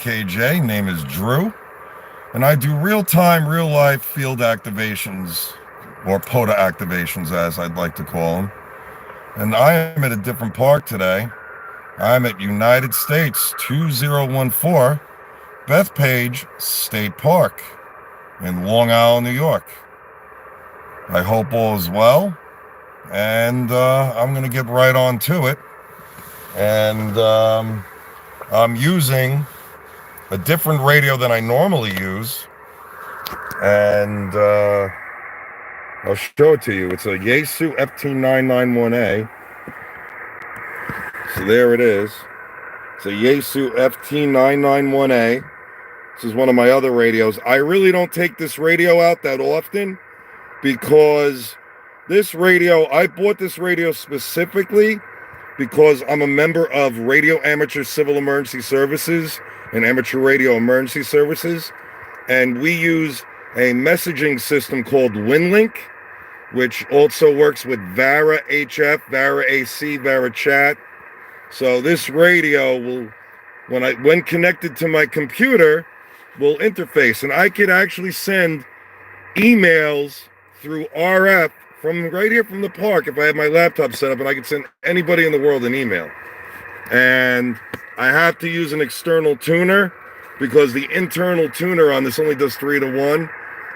N2AKJ, name is Drew, and I do real-time, real-life field activations, or POTA activations as I'd like to call them. And I am at a different park today. I'm at United States 2014 Bethpage State Park in Long Island, New York. I hope all is well, and I'm going to get right on to it. And I'm using a different radio than I normally use, and I'll show it to you. It's a us-2014 So there it is. It's a us-2014 This is one of my other radios. I really don't take this radio out that often because this radio, I bought this radio specifically because I'm a member of Radio Amateur Civil Emergency Services and Amateur Radio Emergency Services, and we use a messaging system called WinLink, which also works with VARA HF, VARA AC, VARA Chat. So this radio will, when connected to my computer, will interface, and I could actually send emails through RF from right here from the park if I have my laptop set up, and I could send anybody in the world an email. And I have to use an external tuner because the internal tuner on this only does 3-to-1,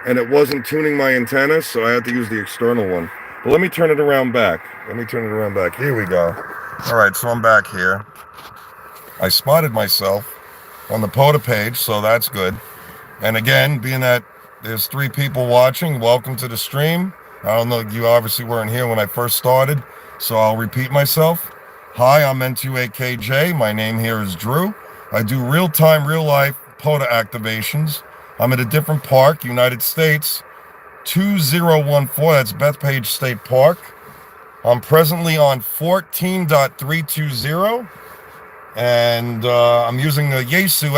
and it wasn't tuning my antenna, so I had to use the external one. But let me turn it around back. Here we go. All right, so I'm back here. I spotted myself on the POTA page, so that's good. And again, being that there's 3 people watching, welcome to the stream. I don't know, you obviously weren't here when I first started, so I'll repeat myself. Hi, I'm N2AKJ. My name here is Drew. I do real-time, real-life POTA activations. I'm at a different park, United States 2014. That's Bethpage State Park. I'm presently on 14.320, and I'm using the Yaesu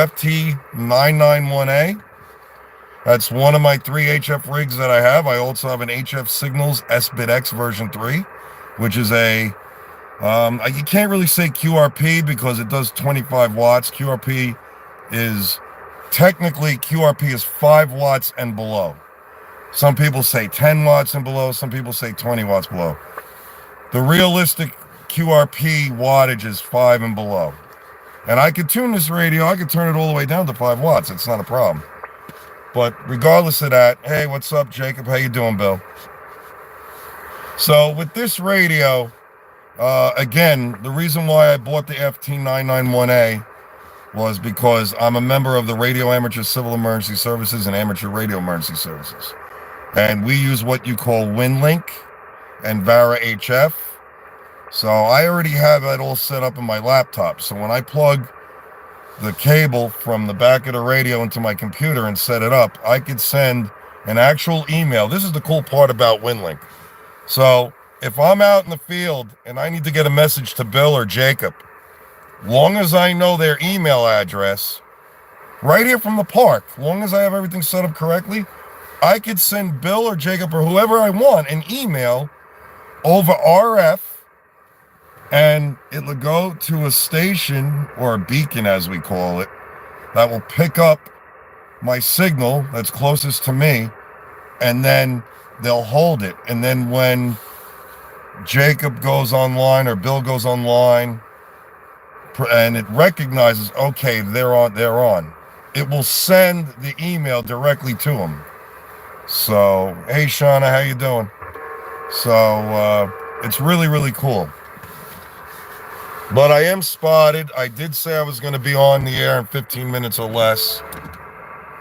FT991A. That's one of my 3 HF rigs that I have. I also have an HF Signals S-Bit-X version 3, which is a, you can't really say QRP because it does 25 watts. QRP is 5 watts and below. Some people say 10 watts and below. Some people say 20 watts below. The realistic QRP wattage is 5 and below. And I could tune this radio. I could turn it all the way down to 5 watts. It's not a problem. But regardless of that, hey, what's up, Jacob? How you doing, Bill? So with this radio, again, the reason why I bought the FT991A was because I'm a member of the Radio Amateur Civil Emergency Services and Amateur Radio Emergency Services. And we use what you call WinLink and VARA HF. So I already have that all set up in my laptop. So when I plug the cable from the back of the radio into my computer and set it up, I could send an actual email. This is the cool part about WinLink. So if I'm out in the field and I need to get a message to Bill or Jacob, long as I know their email address, right here from the park, long as I have everything set up correctly, I could send Bill or Jacob or whoever I want an email over RF, and it will go to a station, or a beacon as we call it, that will pick up my signal that's closest to me, and then they'll hold it. And then when Jacob goes online or Bill goes online, and it recognizes, okay, they're on, it will send the email directly to them. So, hey, Shauna, how you doing? So, it's really, really cool. But I am spotted. I did say I was going to be on the air in 15 minutes or less.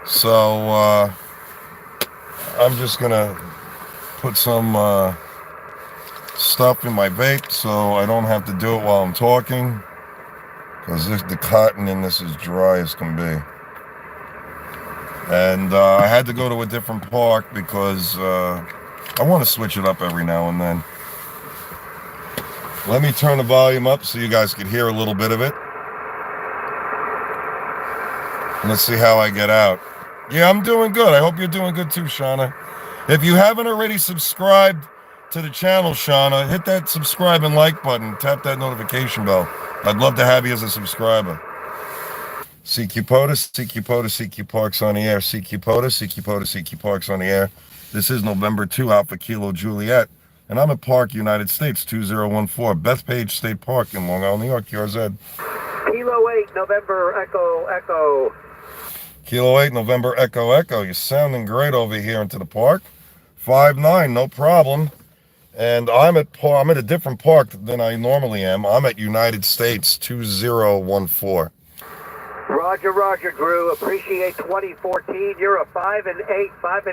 So, I'm just going to put some stuff in my vape so I don't have to do it while I'm talking. Because the cotton in this is dry as can be. And I had to go to a different park because I want to switch it up every now and then. Let me turn the volume up so you guys can hear a little bit of it. Let's see how I get out. Yeah, I'm doing good. I hope you're doing good too, Shauna. If you haven't already subscribed to the channel, Shauna, hit that subscribe and like button. Tap that notification bell. I'd love to have you as a subscriber. CQ POTA, CQ POTA, CQ Parks on the air. CQ POTA, CQ POTA, CQ Parks on the air. This is November 2 Alpha Kilo Juliet, and I'm at Park, United States, 2014, Bethpage State Park in Long Island, New York, QRZ. Kilo 8, November Echo, Echo. Kilo 8, November Echo, Echo. You're sounding great over here into the park. 5-9, no problem. And I'm at a different park than I normally am. I'm at United States, 2014. Roger, Drew. Appreciate 2014. You're a 5 and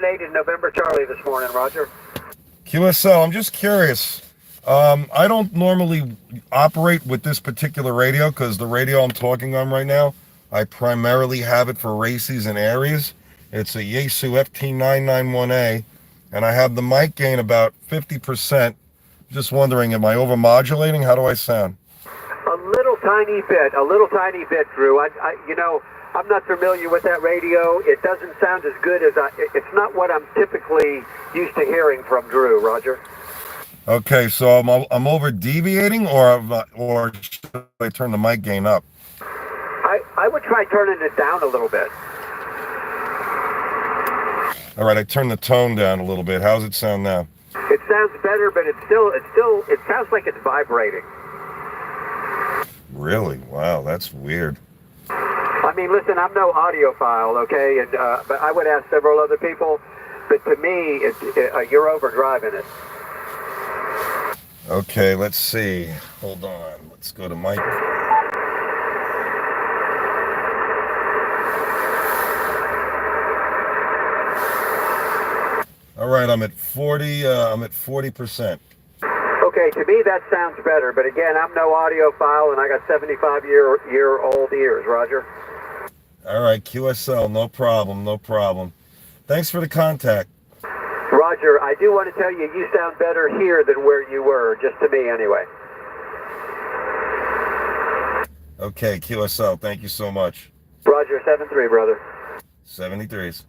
8 in November Charlie this morning, Roger. QSL, I'm just curious. I don't normally operate with this particular radio because the radio I'm talking on right now, I primarily have it for races and areas. It's a Yaesu FT991A, and I have the mic gain about 50%. Just wondering, am I overmodulating? How do I sound? A little tiny bit, Drew. I'm not familiar with that radio. It doesn't sound as good as it's not what I'm typically used to hearing from Drew, Roger. Okay, so I'm over deviating, or should I turn the mic gain up? I would try turning it down a little bit. All right, I turned the tone down a little bit. How's it sound now? It sounds better, but it sounds like it's vibrating. Really? Wow, that's weird. I mean, listen, I'm no audiophile, okay, but I would ask several other people, but to me, you're overdriving it. Okay, let's see. Hold on. Let's go to mic. All right, I'm at 40%. Okay, to me that sounds better, but again, I'm no audiophile, and I got 75-year-old ears, Roger. All right, QSL, no problem. Thanks for the contact. Roger, I do want to tell you, you sound better here than where you were, just to me anyway. Okay, QSL, thank you so much. Roger, 7-3, brother. 73s.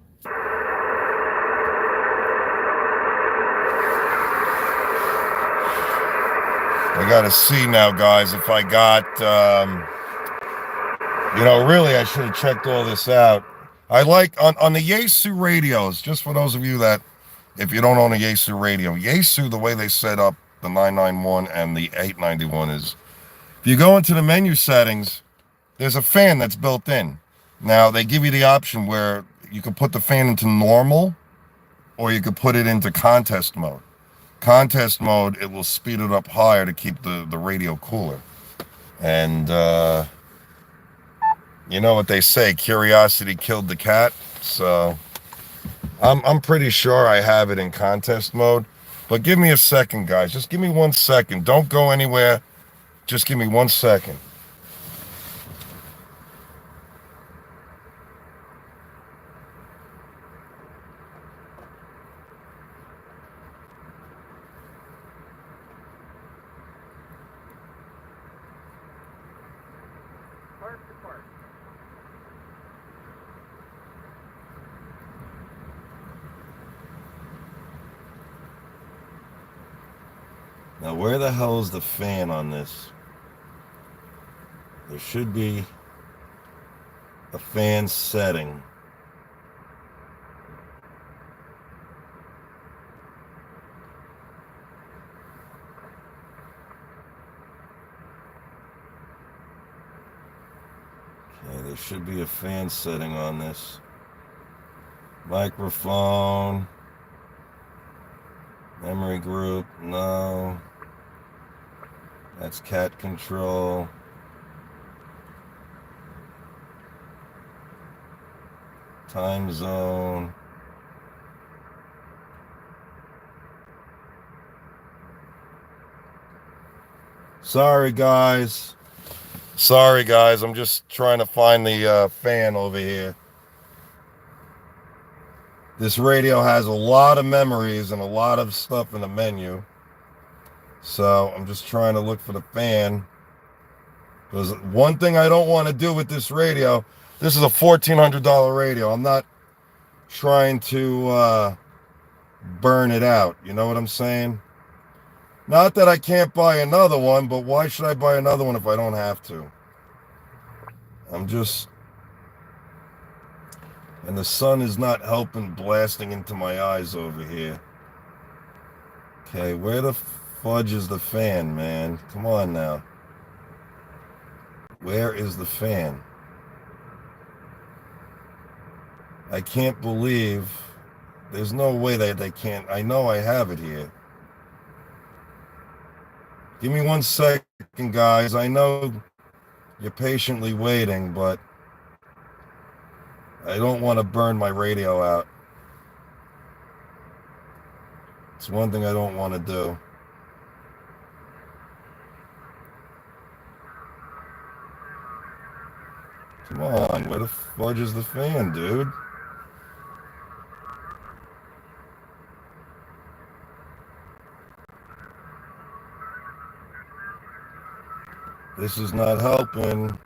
I gotta see now, guys, if I got, really I should have checked all this out. I like, on the Yaesu radios, just for those of you that, if you don't own a Yaesu radio, Yaesu, the way they set up the 991 and the 891 is, if you go into the menu settings, there's a fan that's built in. Now, they give you the option where you can put the fan into normal, or you could put it into contest mode. Contest mode, it will speed it up higher to keep the radio cooler. And you know what they say, curiosity killed the cat. So I'm pretty sure I have it in contest mode. But give me a second, guys. Just give me 1 second. Don't go anywhere. Just give me 1 second. Now, where the hell is the fan on this? There should be a fan setting. Okay, there should be a fan setting on this. Microphone. Memory group, no. That's cat control. Time zone. Sorry guys, I'm just trying to find the fan over here. This radio has a lot of memories and a lot of stuff in the menu. So I'm just trying to look for the fan. Because one thing I don't want to do with this radio, this is a $1,400 radio. I'm not trying to burn it out. You know what I'm saying? Not that I can't buy another one, but why should I buy another one if I don't have to? I'm just And the sun is not helping, blasting into my eyes over here. Okay, where the fudge is the fan, man? Come on now. Where is the fan? I can't believe there's no way that they can't. I know I have it here. Give me 1 second, guys. I know you're patiently waiting, but I don't want to burn my radio out. It's one thing I don't want to do. Come on, where the fudge is the fan, dude? This is not helping.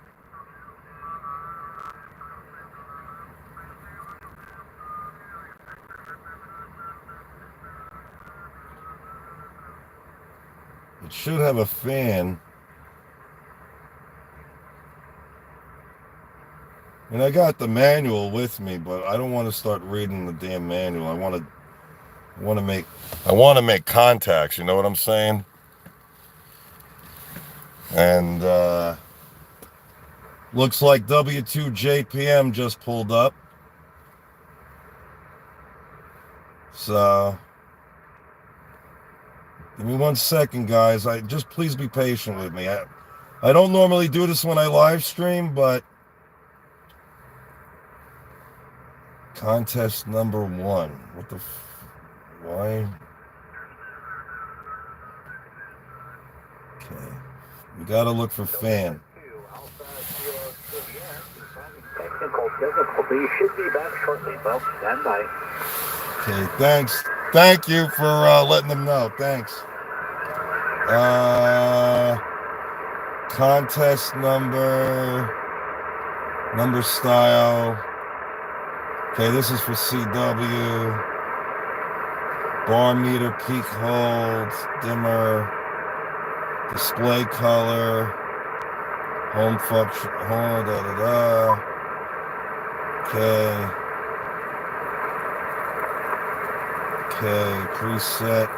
It should have a fan. And I got the manual with me, but I don't want to start reading the damn manual. I want to make contacts, you know what I'm saying? And looks like W2JPM just pulled up. So give me 1 second, guys. Just please be patient with me. I don't normally do this when I live stream, but contest number 1. What the why? Okay. We gotta look for fan. Technical difficulty. Should be back shortly, folks. Stand by. Okay, thanks. Thank you for letting them know. Thanks. Contest number style. Okay, this is for CW. Bar meter, peak hold, dimmer, display color, home function, Okay. Okay, preset.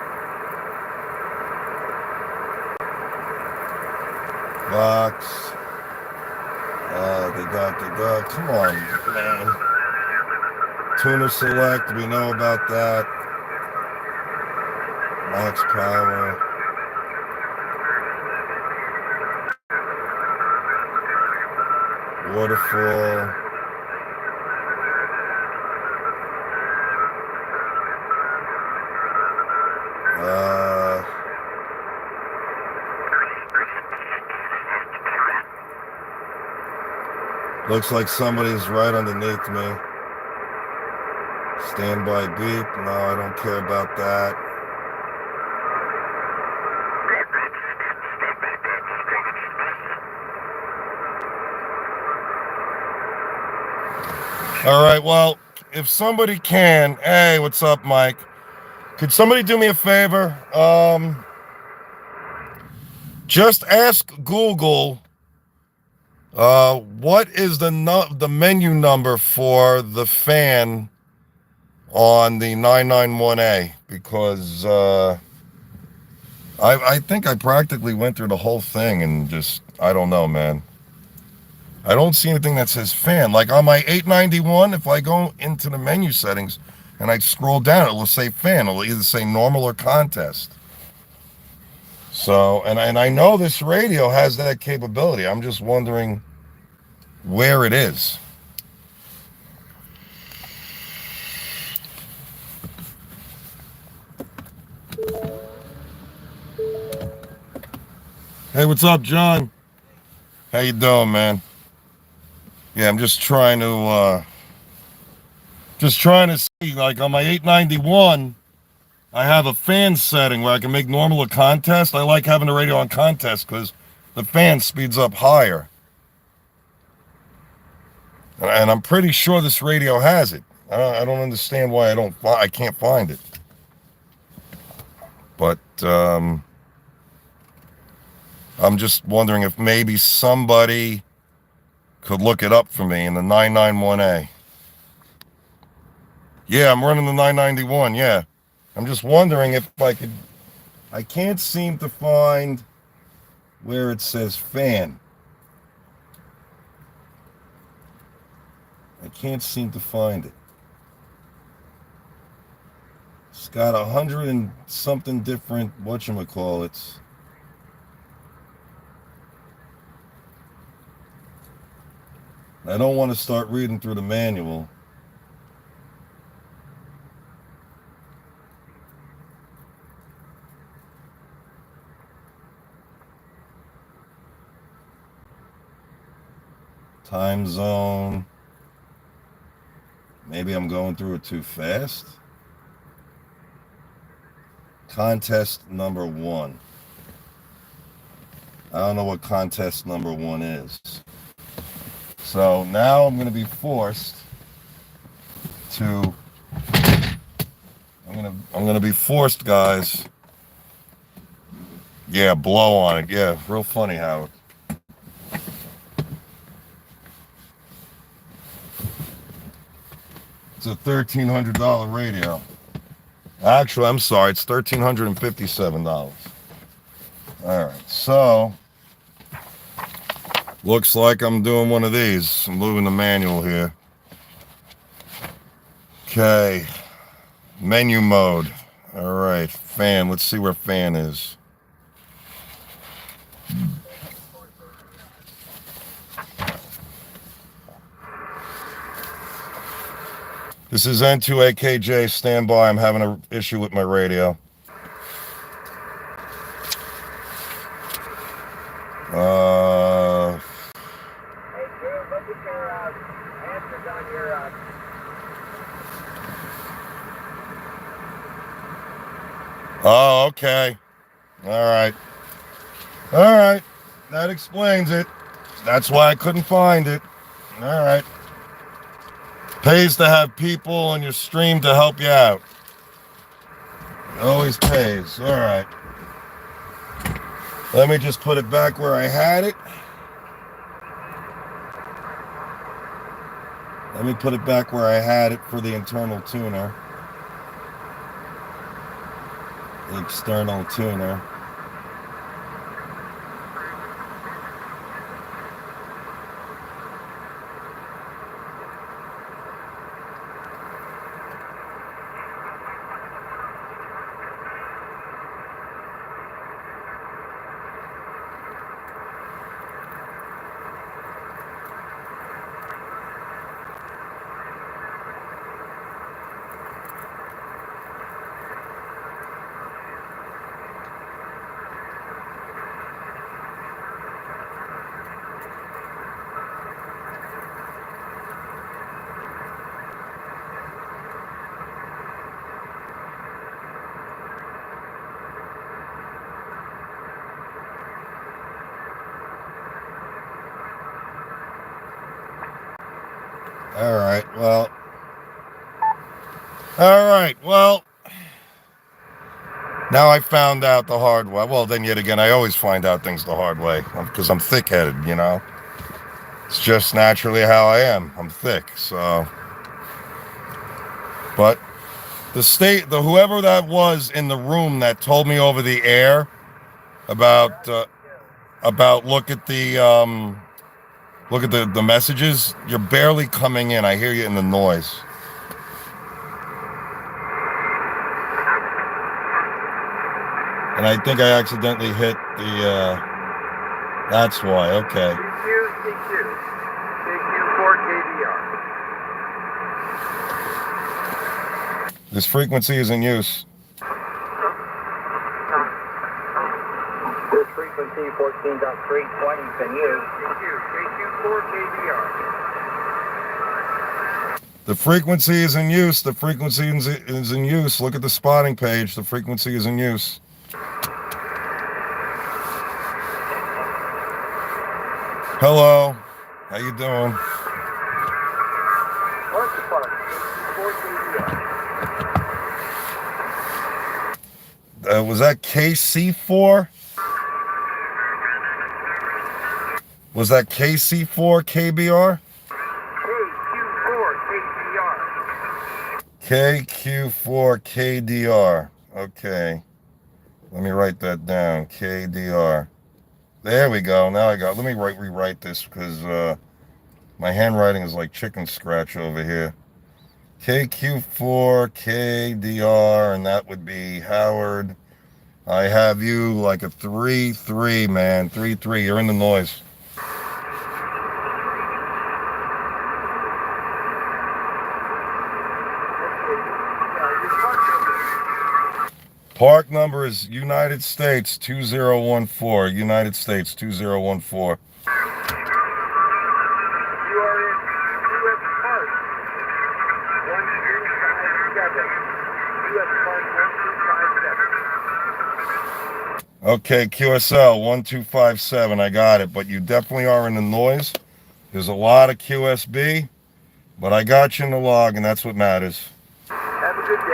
Box. Come on, man. Tuner select, we know about that. Max power. Waterfall. Looks like somebody's right underneath me. Standby beep. No, I don't care about that. All right, well, if somebody can, hey, what's up, Mike? Could somebody do me a favor? Just ask Google, what is the menu number for the fan on the 991A? Because I think I practically went through the whole thing and just, I don't know, man. I don't see anything that says fan. Like on my 891, if I go into the menu settings and I scroll down, it will say fan. It'll either say normal or contest. So, and I know this radio has that capability. I'm just wondering where it is. Hey, what's up, John? How you doing, man? Yeah, I'm just trying to see, like on my 891, I have a fan setting where I can make normal a contest. I like having the radio on contest because the fan speeds up higher. And I'm pretty sure this radio has it. I don't understand why I can't find it. But I'm just wondering if maybe somebody could look it up for me in the 991A. Yeah, I'm running the 991, yeah. I'm just wondering if I could... I can't seem to find where it says fan. I can't seem to find it. It's got 100 and something different whatchamacallits. I don't want to start reading through the manual. Time zone. Maybe I'm going through it too fast. Contest number 1. I don't know what contest number 1 is. So now I'm going to be forced to... I'm going to be forced, guys. Yeah, blow on it. Yeah, real funny how... It's a $1,300 radio. Actually, I'm sorry, it's $1,357. All right, so looks like I'm doing one of these. I'm moving the manual here. Okay, menu mode. All right, fan. Let's see where fan is. This is N2AKJ, stand by. I'm having an issue with my radio. Hey, Drew, look at your answers on your... Oh, okay. All right. All right. That explains it. That's why I couldn't find it. All right. Pays to have people on your stream to help you out. It always pays. All right. Let me just put it back where I had it. Let me put it back where I had it for the internal tuner. The external tuner. All right, well, now I found out the hard way. Well, then yet again, I always find out things the hard way because I'm thick-headed, you know. It's just naturally how I am. I'm thick, so. But whoever that was in the room that told me over the air about look at the messages, you're barely coming in. I hear you in the noise. And I think I accidentally hit the, that's why, okay. CQ4KBR. This frequency is in use. This frequency 14.320 is in use. KQ4KBR. The frequency is in use. The frequency is in use. Look at the spotting page. The frequency is in use. Hello. How you doing? Was that KC4? Was that KC4 KBR? KQ4KDR. Okay. Let me write that down. KDR. There we go. Now I got. Let me rewrite this because my handwriting is like chicken scratch over here. KQ4KDR, and that would be Howard. I have you like a 3-3, man. 3-3. You're in the noise. Park number is United States 2014. United States 2014. You are in U.S. Park 1257. U.S. Park 1257. Okay, QSL 1257. I got it. But you definitely are in the noise. There's a lot of QSB, but I got you in the log, and that's what matters. Have a good day.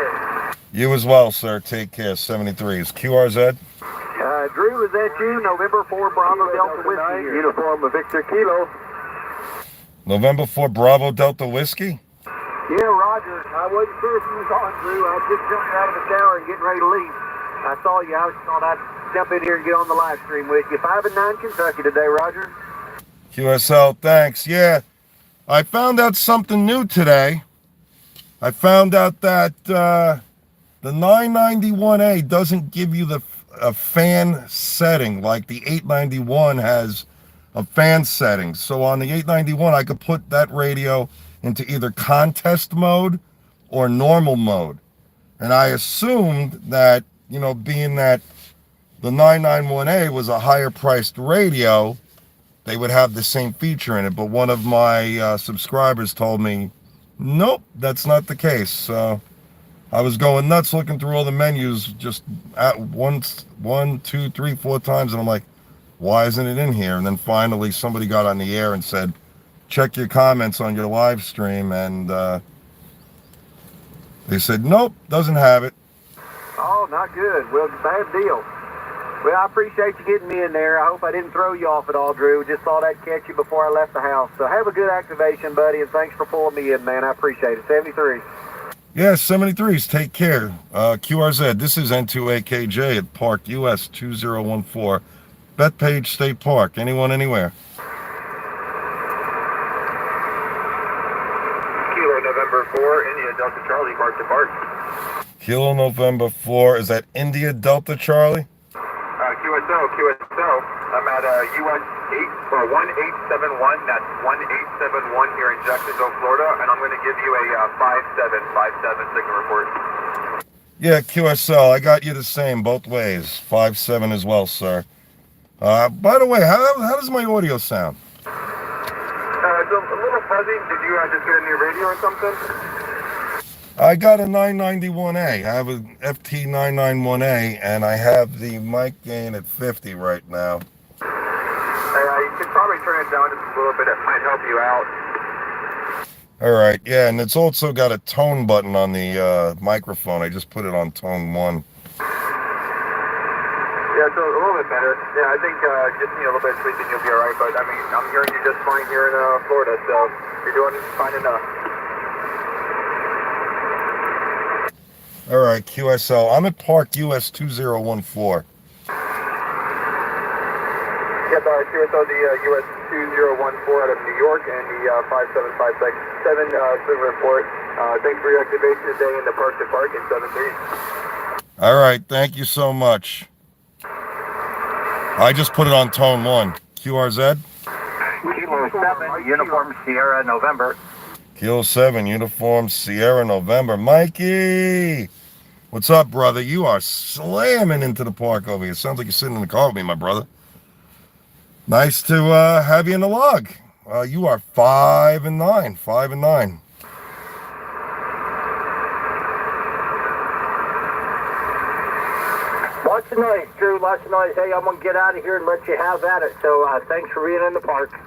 You as well, sir. Take care. 73 is QRZ. Drew, is that you? November 4 Bravo Delta Whiskey. Uniform of Victor Kilo. November 4 Bravo Delta Whiskey? Yeah, Roger. I wasn't sure if you was on, Drew. I just jumped out of the shower and getting ready to leave. I saw you. I thought I'd jump in here and get on the live stream with you. 5 and 9 Kentucky today, Roger. QSL, thanks. Yeah, I found out something new today. I found out that the 991A doesn't give you a fan setting like the 891 has a fan setting. So on the 891, I could put that radio into either contest mode or normal mode. And I assumed that, you know, being that the 991A was a higher priced radio, they would have the same feature in it. But one of my subscribers told me, nope, that's not the case. So I was going nuts looking through all the menus just at once, 1, 2, 3, 4 times. And I'm like, why isn't it in here? And then finally somebody got on the air and said, check your comments on your live stream. And they said, nope, doesn't have it. Oh, not good. Well, bad deal. Well, I appreciate you getting me in there. I hope I didn't throw you off at all, Drew. Just thought I'd catch you before I left the house. So have a good activation, buddy, and thanks for pulling me in, man. I appreciate it. 73. Yeah, 73s. Take care. QRZ, this is N2AKJ at Park US 2014. Bethpage State Park. Anyone, anywhere. Kilo November 4, India Delta Charlie, Park to Park. Kilo November 4. Is that India Delta Charlie? QSO. I'm at US 1871. That's 1871 here in Jacksonville, Florida, and I'm going to give you a 5757 signal report. Yeah, QSL. I got you the same both ways. 57 as well, sir. By the way, how does my audio sound? It's a little fuzzy. Did you just get a new radio or something? I got a 991A. I have an FT991A, and I have the mic gain at 50 right now. You could probably turn it down just a little bit. It might help you out. All right, yeah, and it's also got a tone button on the microphone. I just put it on tone 1. Yeah, so a little bit better. Yeah, I think just need a little bit of tweaking, you'll be all right. But I mean, I'm hearing you just fine here in Florida, so you're doing fine enough. All right, QSL. I'm at Park US 2014. Yep, QSO, the US 2014 out of New York, and the 5757 signal report. Thanks for your activation today in the Park to Park in 73. All right, thank you so much. I just put it on tone 1. QRZ? Kilo 7, Uniform Sierra November. Kilo 7, Uniform Sierra November. Mikey! What's up, brother? You are slamming into the park over here. Sounds like you're sitting in the car with me, my brother. Nice to have you in the log. You are 5 and 9. 5 and 9. Lots of noise, Drew. Lots of noise. Hey, I'm going to get out of here and let you have at it. So thanks for being in the park.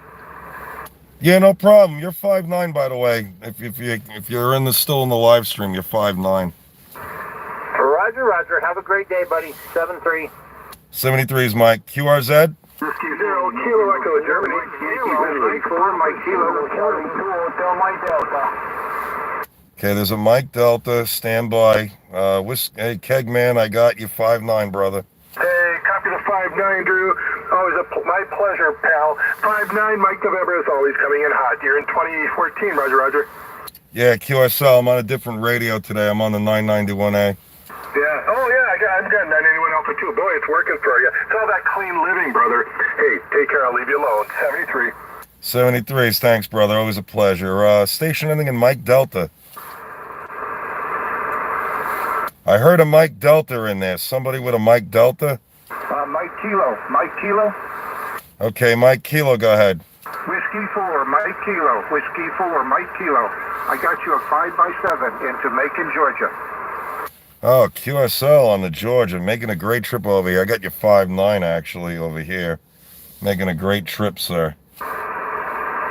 Yeah, no problem. You're 5'9", by the way. If you're still in the live stream, you're 5'9". Roger. Have a great day, buddy. 7-3. 73 is Mike. QRZ? Kilo Echo Germany. Yankee 94, Mike Kilo, Charlie 2, Hotel Mike Delta. Okay, there's a Mike Delta. Stand by. Hey, Kegman, I got you 5'9", brother. Hey, copy the 5'9", Drew. Always my pleasure, pal. 5'9", Mike November is always coming in hot. You're in 2014, Roger, Roger. Yeah, QSL, I'm on a different radio today. I'm on the 991A. Yeah. Oh, yeah, I've got 981 Alpha 2. Boy, it's working for you. It's all that clean living, brother. Hey, take care. I'll leave you alone. 73. 73s, thanks, brother. Always a pleasure. Station ending in Mike Delta. I heard a Mike Delta in there. Somebody with a Mike Delta? Mike Kilo. Mike Kilo. Okay, Mike Kilo, go ahead. Whiskey 4, Mike Kilo. Whiskey 4, Mike Kilo. I got you a 5x7 into Macon, Georgia. Oh, QSL on the Georgia. Making a great trip over here. I got you 5'9", actually, over here. Making a great trip, sir.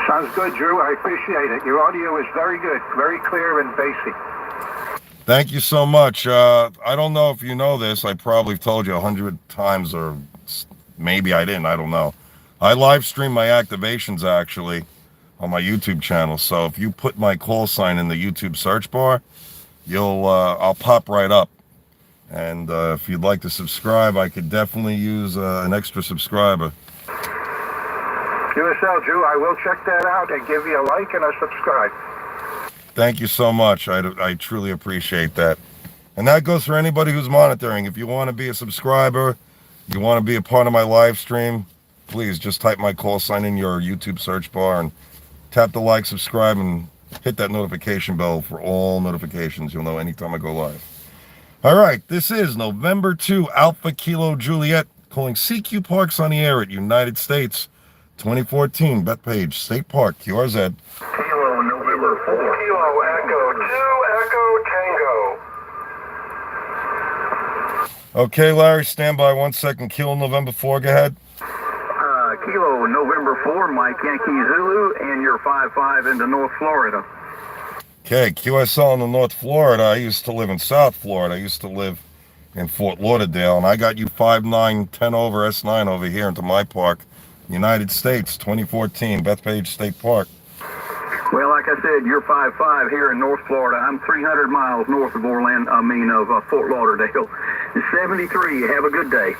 Sounds good, Drew. I appreciate it. Your audio is very good. Very clear and basic. Thank you so much. I don't know if you know this. I probably told you 100 times, or maybe I didn't. I don't know. I live stream my activations, actually, on my YouTube channel. So if you put my call sign in the YouTube search bar, I'll pop right up. And if you'd like to subscribe, I could definitely use an extra subscriber. QSL, Drew, I will check that out and give you a like and a subscribe. Thank you so much. I truly appreciate that. And that goes for anybody who's monitoring. If you want to be a subscriber, you want to be a part of my live stream, please just type my call sign in your YouTube search bar and tap the like, subscribe, and hit that notification bell for all notifications. You'll know anytime I go live. All right, this is November 2, Alpha Kilo Juliet, calling CQ Parks on the air at United States, 2014, Bethpage State Park, QRZ. Kilo November 4. Kilo Echo 2 Echo Tango. Okay, Larry, stand by 1 second. Kilo November 4, go ahead. Kilo November 4, Mike Yankee Zulu, and you're 5-5 into North Florida. Okay, QSL in the North Florida. I used to live in South Florida. I used to live in Fort Lauderdale, and I got you 5'9", 10 over S9 over here into my park, United States, 2014, Bethpage State Park. Well, like I said, you're 5'5 here in North Florida. I'm 300 miles north of Fort Lauderdale. 73. Have a good day.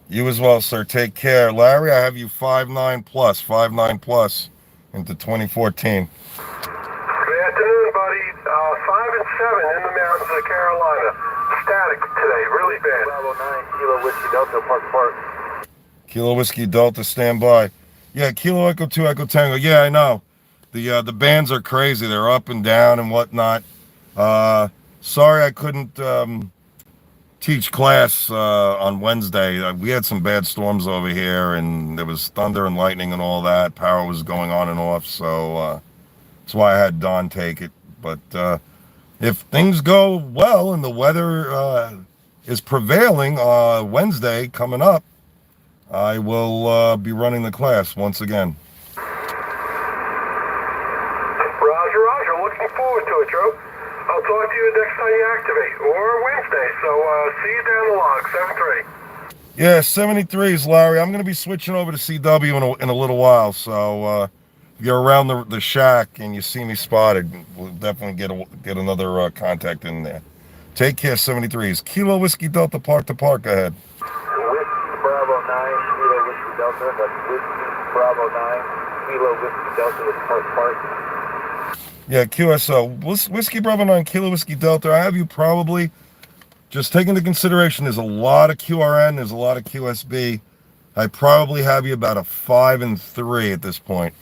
You as well, sir. Take care. Larry, I have you 5'9 plus into 2014. Good afternoon, buddy. 5 and 7 in the mountains of Carolina. Static today, really bad. Bravo 9, Kilo Whiskey Delta, Park. Kilo Whiskey Delta, stand by. Yeah, Kilo Echo 2 Echo Tango. Yeah, I know. The bands are crazy. They're up and down and whatnot. Sorry I couldn't teach class on Wednesday. We had some bad storms over here, and there was thunder and lightning and all that. Power was going on and off, so that's why I had Don take it. But if things go well and the weather is prevailing Wednesday coming up, I will be running the class once again. Roger. Looking forward to it, Joe. I'll talk to you next time you activate, or Wednesday. So see you down the log, 7-3. Yeah, 73s, Larry. I'm going to be switching over to CW in a little while. So if you're around the shack and you see me spotted, we'll definitely get another contact in there. Take care, 73s. Kilo Whiskey Delta, park to park. Go ahead. Whiskey Bravo 9, Kilo Whiskey Delta. That's Whiskey Bravo 9, Kilo Whiskey Delta with Park. Yeah, QSL. Whiskey Bravo 9, Kilo Whiskey Delta. I have you probably, just take into consideration, there's a lot of QRN, there's a lot of QSB. I probably have you about a 5 and 3 at this point.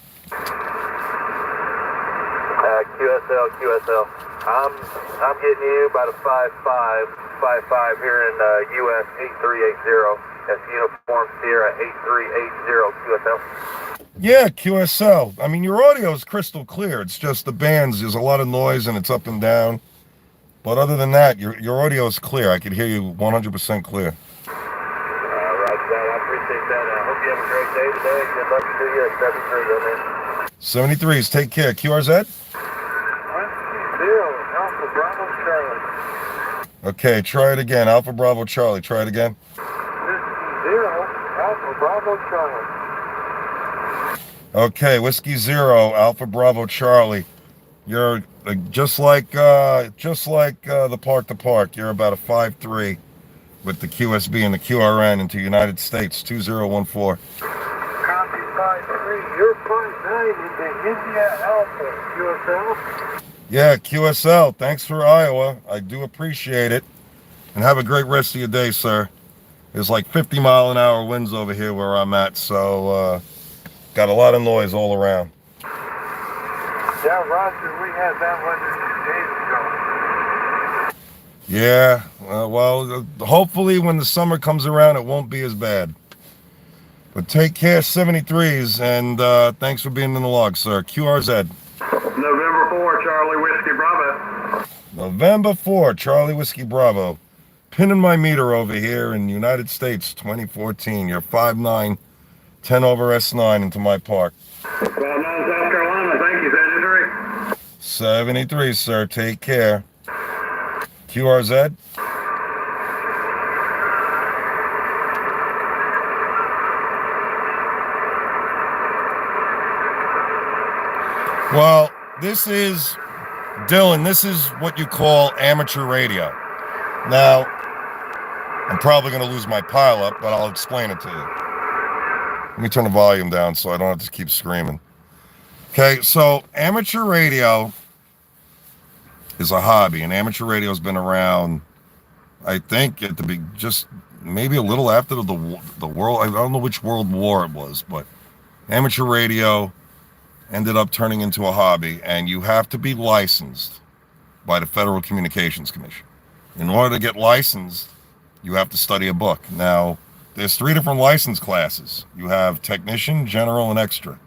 QSL. I'm getting you about a 5-5 here in US 8380. That's Uniform Sierra 8380 QSL. Yeah, QSL. I mean, your audio is crystal clear. It's just the bands, there's a lot of noise and it's up and down. But other than that, your audio is clear. I can hear you 100% clear. Roger that. I appreciate that. I hope you have a great day today. Good luck to you at 73, man. 73s, take care. QRZ? Alpha Bravo Charlie. Okay, try it again. Alpha Bravo Charlie. Try it again. 0 Alpha Bravo Charlie. Okay, Whiskey 0, Alpha Bravo Charlie. You're just like the park to park. You're about a 5'3" with the QSB and the QRN into United States 2014. Copy 5-3. You're 5'9" into India Alpha. QSL? Yeah, QSL. Thanks for Iowa. I do appreciate it. And have a great rest of your day, sir. There's like 50-mile-an-hour winds over here where I'm at, so got a lot of noise all around. Yeah, Roger, we had that one 2 days ago. Yeah, well, hopefully when the summer comes around, it won't be as bad. But take care, 73s, and thanks for being in the log, sir. QRZ. November 4, Charlie Whiskey Bravo. November 4, Charlie Whiskey Bravo. Pinning my meter over here in United States 2014. You're 5'9", 10 over S9 into my park. 12 9, South Carolina. Thank you, 73. 73, sir. Take care. QRZ. Well, this is, Dylan, this is what you call amateur radio. Now, I'm probably going to lose my pileup, but I'll explain it to you. Let me turn the volume down so I don't have to keep screaming. Okay, so amateur radio is a hobby, and amateur radio has been around, I think, at the just maybe a little after the world. I don't know which world war it was, but amateur radio ended up turning into a hobby, and you have to be licensed by the Federal Communications Commission. In order to get licensed, you have to study a book. Now, there's 3 different license classes. You have technician, general, and extra.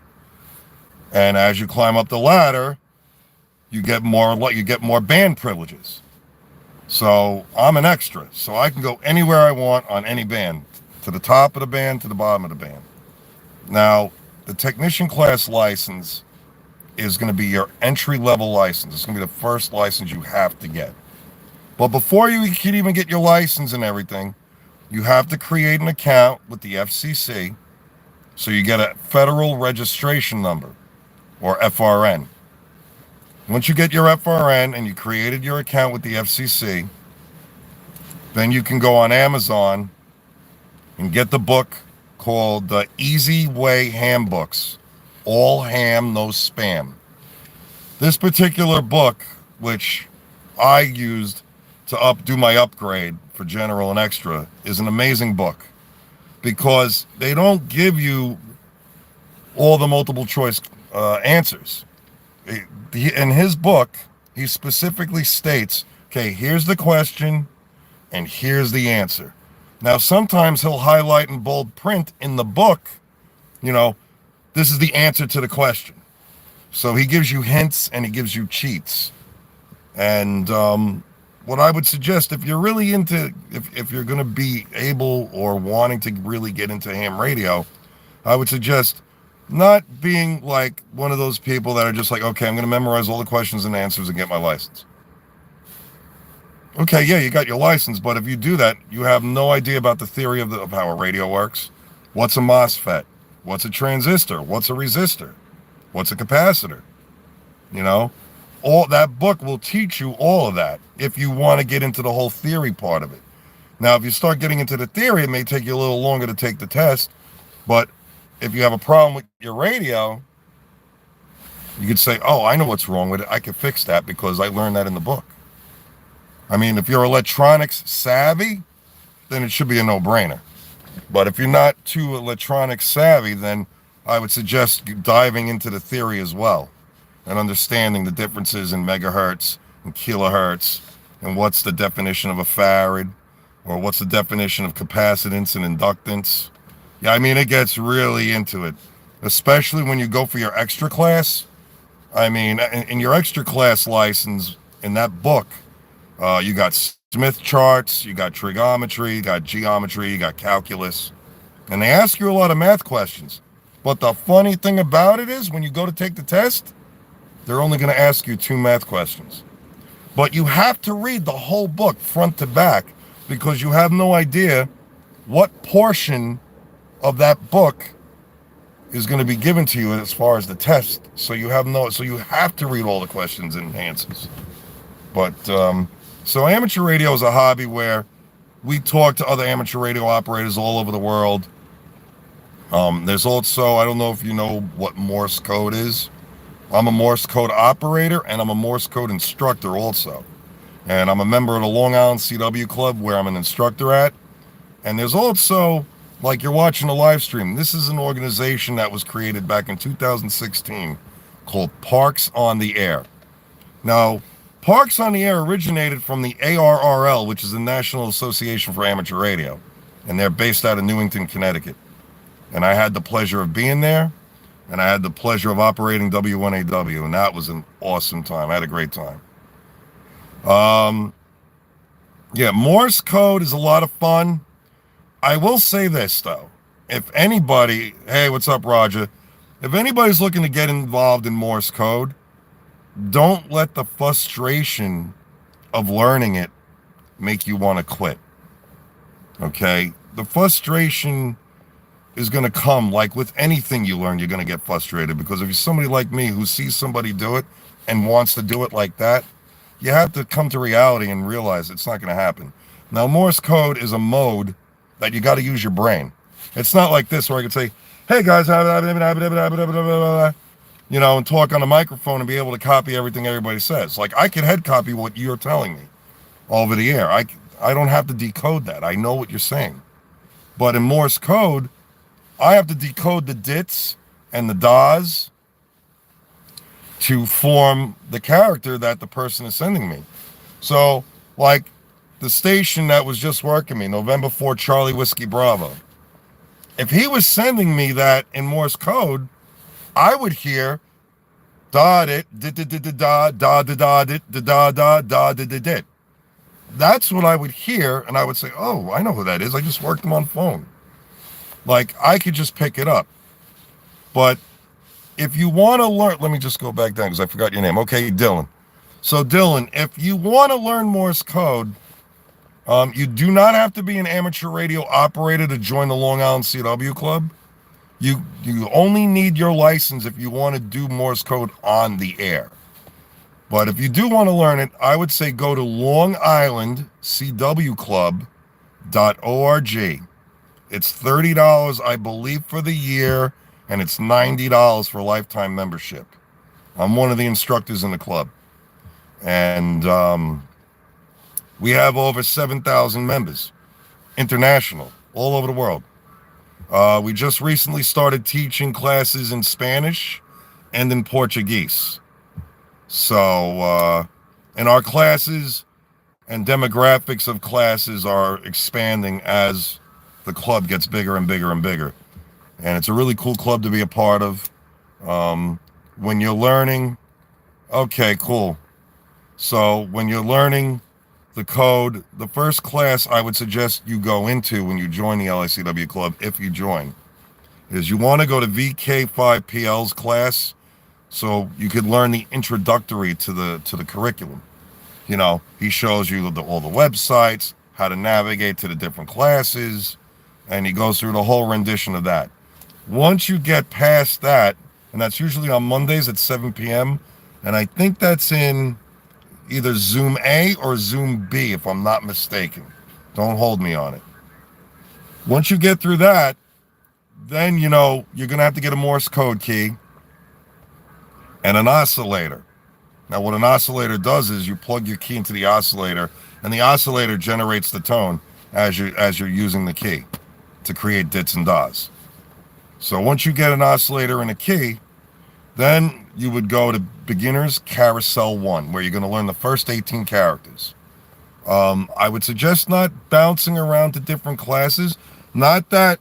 And as you climb up the ladder, you get more band privileges. So I'm an extra, so I can go anywhere I want on any band, to the top of the band, to the bottom of the band. Now, the technician class license is going to be your entry-level license. It's going to be the first license you have to get. But before you can even get your license and everything, you have to create an account with the FCC, so you get a federal registration number, or FRN. Once you get your FRN and you created your account with the FCC, then you can go on Amazon and get the book called the Easy Way Ham Books. All ham, no spam. This particular book, which I used to do my upgrade for general and extra, is an amazing book because they don't give you all the multiple choice answers. In his book, he specifically states, okay, here's the question and here's the answer. Now, sometimes he'll highlight in bold print in the book, this is the answer to the question. So he gives you hints and he gives you cheats. And what I would suggest, if you're really into, if you're going to be able or wanting to really get into ham radio, I would suggest not being like one of those people that are just like, okay, I'm going to memorize all the questions and answers and get my license. Okay, yeah, you got your license, but if you do that, you have no idea about the theory of how a radio works. What's a MOSFET? What's a transistor? What's a resistor? What's a capacitor? All that book will teach you all of that if you want to get into the whole theory part of it. Now, if you start getting into the theory, it may take you a little longer to take the test, but if you have a problem with your radio, you could say, oh, I know what's wrong with it. I can fix that because I learned that in the book. I mean, if you're electronics savvy, then it should be a no-brainer. But if you're not too electronics savvy, then I would suggest diving into the theory as well and understanding the differences in megahertz and kilohertz and what's the definition of a farad or what's the definition of capacitance and inductance. Yeah, I mean, it gets really into it, especially when you go for your extra class. I mean, in your extra class license, in that book, you got Smith charts, you got trigonometry, you got geometry, you got calculus, and they ask you a lot of math questions. But the funny thing about it is when you go to take the test, they're only going to ask you 2 math questions. But you have to read the whole book front to back because you have no idea what portion of that book is going to be given to you as far as the test. So you have to read all the questions and answers. But so amateur radio is a hobby where we talk to other amateur radio operators all over the world. There's also, I don't know if you know what Morse code is. I'm a Morse code operator and I'm a Morse code instructor also. And I'm a member of the Long Island CW Club where I'm an instructor at. And there's also, like you're watching a live stream, this is an organization that was created back in 2016 called Parks on the Air. Now, Parks on the Air originated from the ARRL, which is the National Association for Amateur Radio. And they're based out of Newington, Connecticut. And I had the pleasure of being there. And I had the pleasure of operating W1AW. And that was an awesome time. I had a great time. Yeah, Morse code is a lot of fun. I will say this, though. If anybody, hey, what's up, Roger? If anybody's looking to get involved in Morse code, don't let the frustration of learning it make you want to quit. Okay? The frustration is going to come, like with anything you learn, you're going to get frustrated, because if you're somebody like me who sees somebody do it and wants to do it like that, you have to come to reality and realize it's not going to happen. Now, Morse code is a mode that you got to use your brain. It's not like this where I can say, hey guys, you know, and talk on a microphone and be able to copy everything everybody says. Like, I can head copy what you're telling me over the air. I don't have to decode that. I know what you're saying. But in Morse code, I have to decode the dits and the das to form the character that the person is sending me. So, like, the station that was just working me, November 4 Charlie Whiskey Bravo, if he was sending me that in Morse code, I would hear da dit da da da da da da da da da. That's what I would hear, and I would say, oh, I know who that is. I just worked him on phone. Like, I could just pick it up. But if you want to learn, let me just go back down because I forgot your name. Okay, Dylan. So, Dylan, if you want to learn Morse code, you do not have to be an amateur radio operator to join the Long Island CW Club. You only need your license if you want to do Morse code on the air. But if you do want to learn it, I would say go to longislandcwclub.org. It's $30, I believe, for the year, and it's $90 for a lifetime membership. I'm one of the instructors in the club. And we have over 7,000 members, international, all over the world. We just recently started teaching classes in Spanish and in Portuguese. So, and our classes and demographics of classes are expanding as the club gets bigger and bigger and bigger. And it's a really cool club to be a part of. When you're learning, okay, cool. So when you're learning the code, the first class I would suggest you go into when you join the LICW club, if you join, is you want to go to VK5PL's class so you could learn the introductory to the curriculum. You know, he shows you all the websites, how to navigate to the different classes, and he goes through the whole rendition of that. Once you get past that, and that's usually on Mondays at 7 p.m., and I think that's in either Zoom A or Zoom B, if I'm not mistaken. Don't hold me on it. Once you get through that, then, you know, you're going to have to get a Morse code key and an oscillator. Now, what an oscillator does is you plug your key into the oscillator, and the oscillator generates the tone as you're using the key to create dits and das. So once you get an oscillator and a key, then you would go to Beginner's Carousel 1, where you're going to learn the first 18 characters. I would suggest not bouncing around to different classes. Not that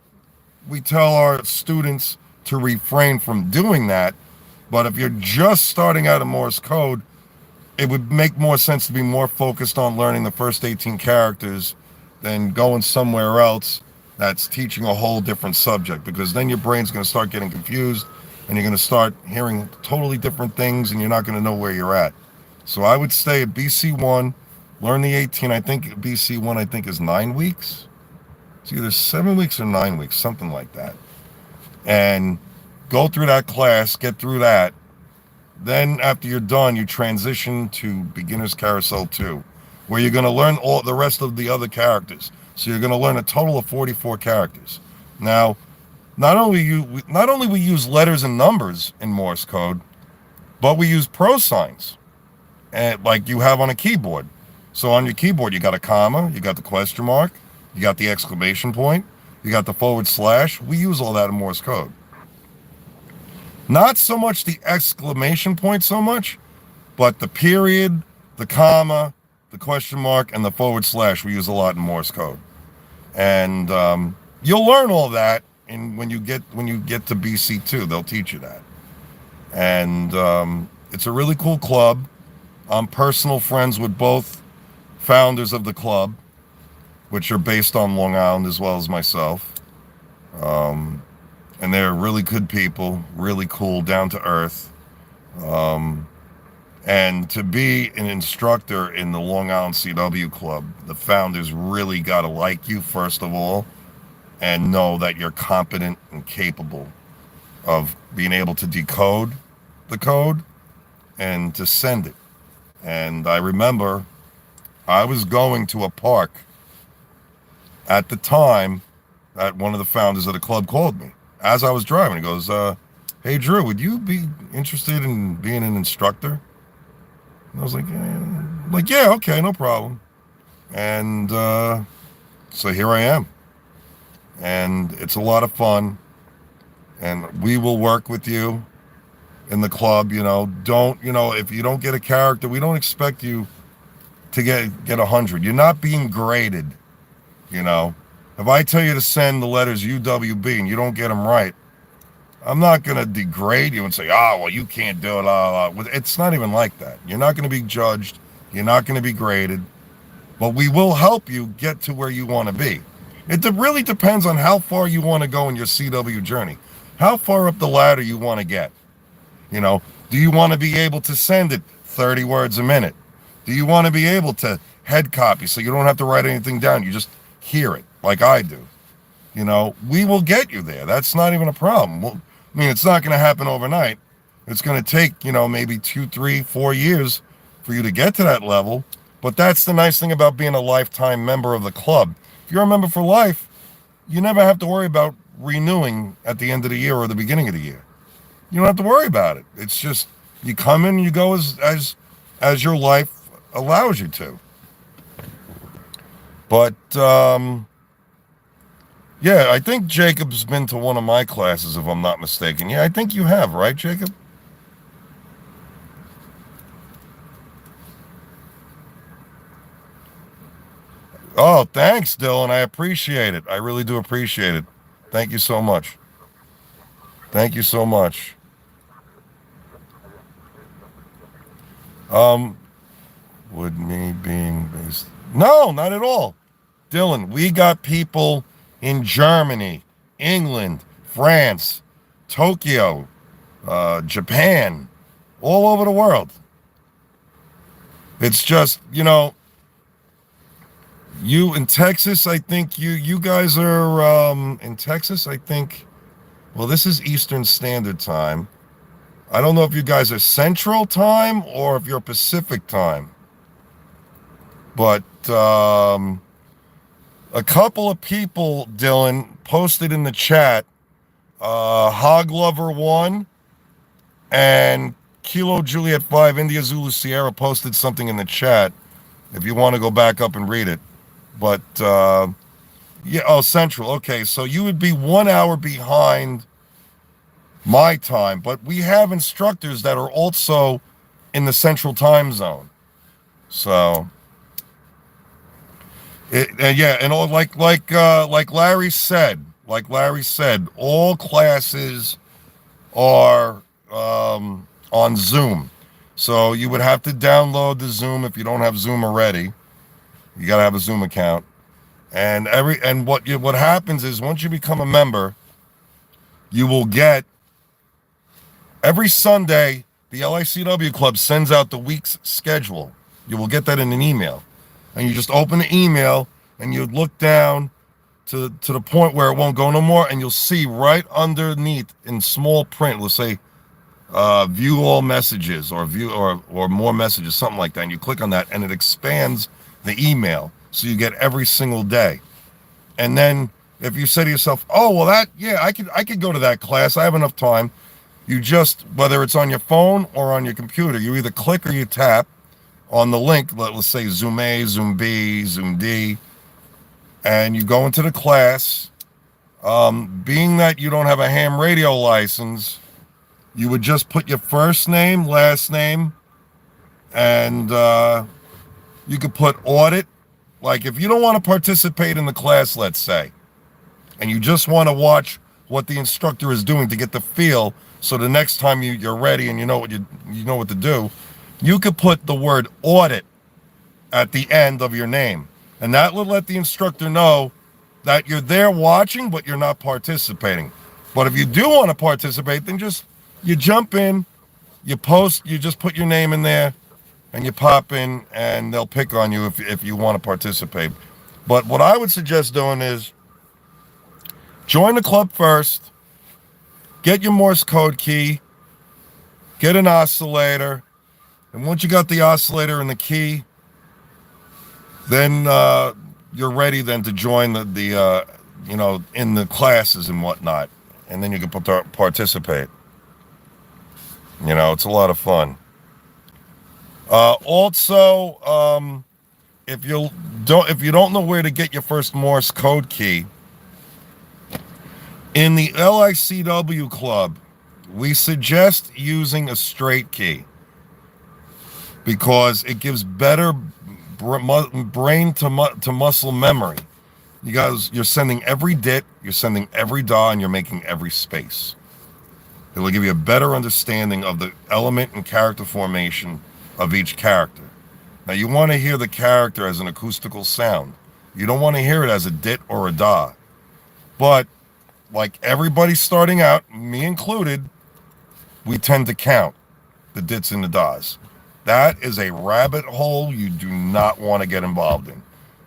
we tell our students to refrain from doing that, but if you're just starting out in Morse code, it would make more sense to be more focused on learning the first 18 characters than going somewhere else that's teaching a whole different subject, because then your brain's going to start getting confused and you're going to start hearing totally different things and you're not going to know where you're at. So I would stay at BC1, learn the 18. I think BC1, I think, is 9 weeks. It's either 7 weeks or 9 weeks, something like that. And go through that class, get through that. Then after you're done, you transition to Beginner's Carousel 2, where you're going to learn all the rest of the other characters. So you're going to learn a total of 44 characters. Now, not only we use letters and numbers in Morse code, but we use pro signs, like you have on a keyboard. So on your keyboard, you got a comma, you got the question mark, you got the exclamation point, you got the /. We use all that in Morse code. Not so much the exclamation point so much, but the period, the comma, the question mark, and the /. We use a lot in Morse code. And you'll learn all that when you get to BC2. They'll teach you that. And it's a really cool club. I'm personal friends with both founders of the club, which are based on Long Island as well as myself. And they're really good people, really cool, down to earth. And to be an instructor in the Long Island CW Club, the founders really got to like you, first of all, and know that you're competent and capable of being able to decode the code and to send it. And I remember I was going to a park at the time that one of the founders of the club called me as I was driving. He goes, hey, Drew, would you be interested in being an instructor? And I was like, yeah, okay, no problem. And so here I am. And it's a lot of fun. And we will work with you in the club. If you don't get a character, we don't expect you to get 100. You're not being graded. If I tell you to send the letters UWB and you don't get them right, I'm not going to degrade you and say, well, you can't do it. It's not even like that. You're not going to be judged. You're not going to be graded. But we will help you get to where you want to be. It really depends on how far you want to go in your CW journey. How far up the ladder you want to get. Do you want to be able to send it 30 words a minute? Do you want to be able to head copy so you don't have to write anything down? You just hear it like I do. We will get you there. That's not even a problem. It's not going to happen overnight. It's going to take, maybe 2, 3, 4 years for you to get to that level. But that's the nice thing about being a lifetime member of the club. If you're a member for life, you never have to worry about renewing at the end of the year or the beginning of the year. You don't have to worry about it. It's just you come in and you go as your life allows you to. But yeah, I think Jacob's been to one of my classes, if I'm not mistaken. Yeah, I think you have, right, Jacob? Oh, thanks, Dylan. I appreciate it. I really do appreciate it. Thank you so much. Thank you so much. Would me being based? No, not at all. Dylan, we got people in Germany, England, France, Tokyo, Japan, all over the world. It's just, you in Texas, I think you guys are in Texas, I think. Well, this is Eastern Standard Time. I don't know if you guys are Central Time or if you're Pacific Time. But a couple of people, Dylan, posted in the chat, Hog Lover 1 and Kilo Juliet 5 India Zulu Sierra posted something in the chat if you want to go back up and read it. But Central. Okay, so you would be 1 hour behind my time, but we have instructors that are also in the Central Time Zone. So like Larry said, all classes are on Zoom. So you would have to download the Zoom if you don't have Zoom already. You got to have a Zoom account. And what happens is once you become a member, you will get every Sunday, the LICW Club sends out the week's schedule. You will get that in an email. And you just open the email and you look down to the point where it won't go no more, and you'll see right underneath in small print, let's say view all messages or view or more messages, something like that, and you click on that and it expands the email so you get every single day. And then if you say to yourself, oh well, that, yeah, I could go to that class, I have enough time, you just, whether it's on your phone or on your computer, you either click or you tap on the link, let's say Zoom A, Zoom B, Zoom D, and you go into the class. Being that you don't have a ham radio license, you would just put your first name, last name, and you could put audit. Like if you don't want to participate in the class, let's say, and you just want to watch what the instructor is doing to get the feel, so the next time you're ready and you know what to do, you could put the word audit at the end of your name. And that will let the instructor know that you're there watching, but you're not participating. But if you do want to participate, then you jump in, you post, you just put your name in there, and you pop in, and they'll pick on you if you want to participate. But what I would suggest doing is join the club first, get your Morse code key, get an oscillator, and once you got the oscillator and the key, then you're ready then to join the in the classes and whatnot, and then you can participate. It's a lot of fun. Also, if you don't know where to get your first Morse code key, in the LICW club, we suggest using a straight key because it gives better brain to muscle memory. You're sending every dit, you're sending every DA, and you're making every space. It will give you a better understanding of the element and character formation of each character. Now, you want to hear the character as an acoustical sound. You don't want to hear it as a dit or a DA. But like everybody starting out, me included, we tend to count the dits and the DAs. That is a rabbit hole you do not want to get involved in,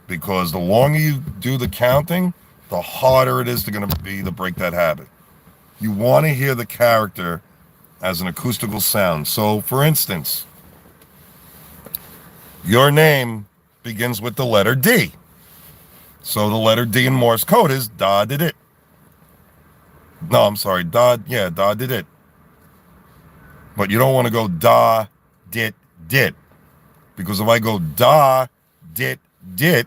because the longer you do the counting, the harder it is going to be to break that habit. You want to hear the character as an acoustical sound. So, for instance, your name begins with the letter D. So the letter D in Morse code is da did it. No, I'm sorry, da did it. But you don't want to go da dit dit, because if I go da dit dit,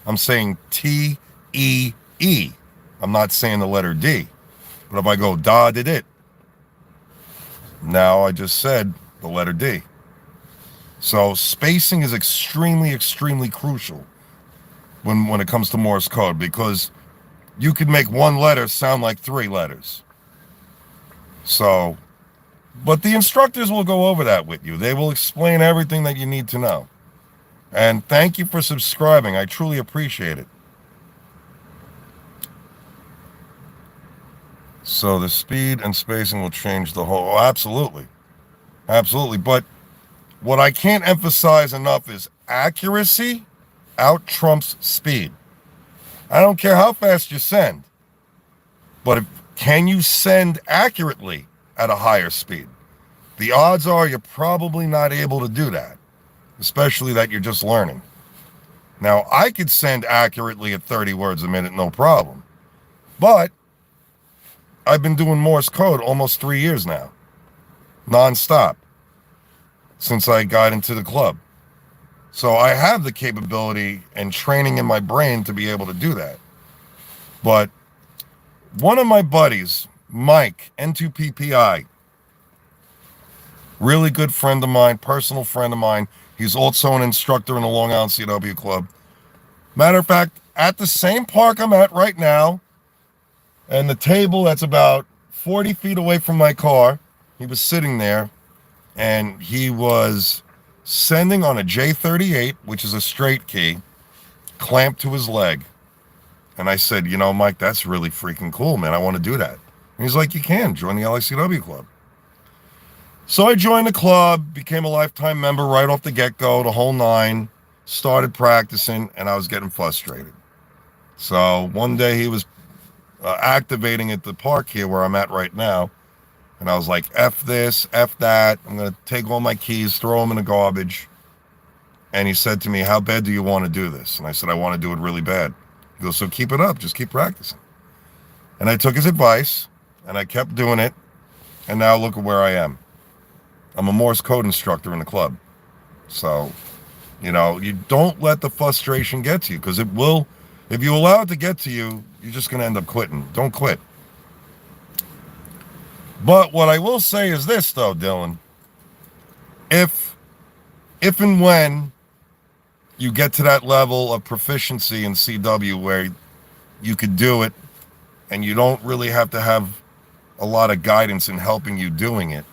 I'm saying T-E-E. I'm not saying the letter D. But if I go da did it, now I just said the letter D. So spacing is extremely, extremely crucial when it comes to Morse code, because you could make one letter sound like three letters. So, but the instructors will go over that with you. They will explain everything that you need to know. And thank you for subscribing. I truly appreciate it. So the speed and spacing will change the whole. Oh, absolutely. Absolutely. But what I can't emphasize enough is accuracy out trumps speed. I don't care how fast you send, but can you send accurately at a higher speed? The odds are you're probably not able to do that, especially that you're just learning. Now, I could send accurately at 30 words a minute, no problem. But I've been doing Morse code almost 3 years now, nonstop, since I got into the club. So I have the capability and training in my brain to be able to do that. But one of my buddies, Mike, N2PPI, really good friend of mine, personal friend of mine. He's also an instructor in the Long Island CW Club. Matter of fact, at the same park I'm at right now, and the table that's about 40 feet away from my car, he was sitting there, and he was sending on a J38, which is a straight key, clamped to his leg. And I said, Mike, that's really freaking cool, man. I want to do that. And he's like, you can join the LICW club. So I joined the club, became a lifetime member right off the get-go, the whole nine, started practicing, and I was getting frustrated. So one day he was activating at the park here where I'm at right now. And I was like, F this, F that. I'm going to take all my keys, throw them in the garbage. And he said to me, how bad do you want to do this? And I said, I want to do it really bad. He goes, so keep it up. Just keep practicing. And I took his advice, and I kept doing it. And now look at where I am. I'm a Morse code instructor in the club. So, you know, you don't let the frustration get to you, because it will. If you allow it to get to you, you're just going to end up quitting. Don't quit. But what I will say is this, though, Dylan. If and when you get to that level of proficiency in CW where you could do it and you don't really have to have a lot of guidance in helping you doing it,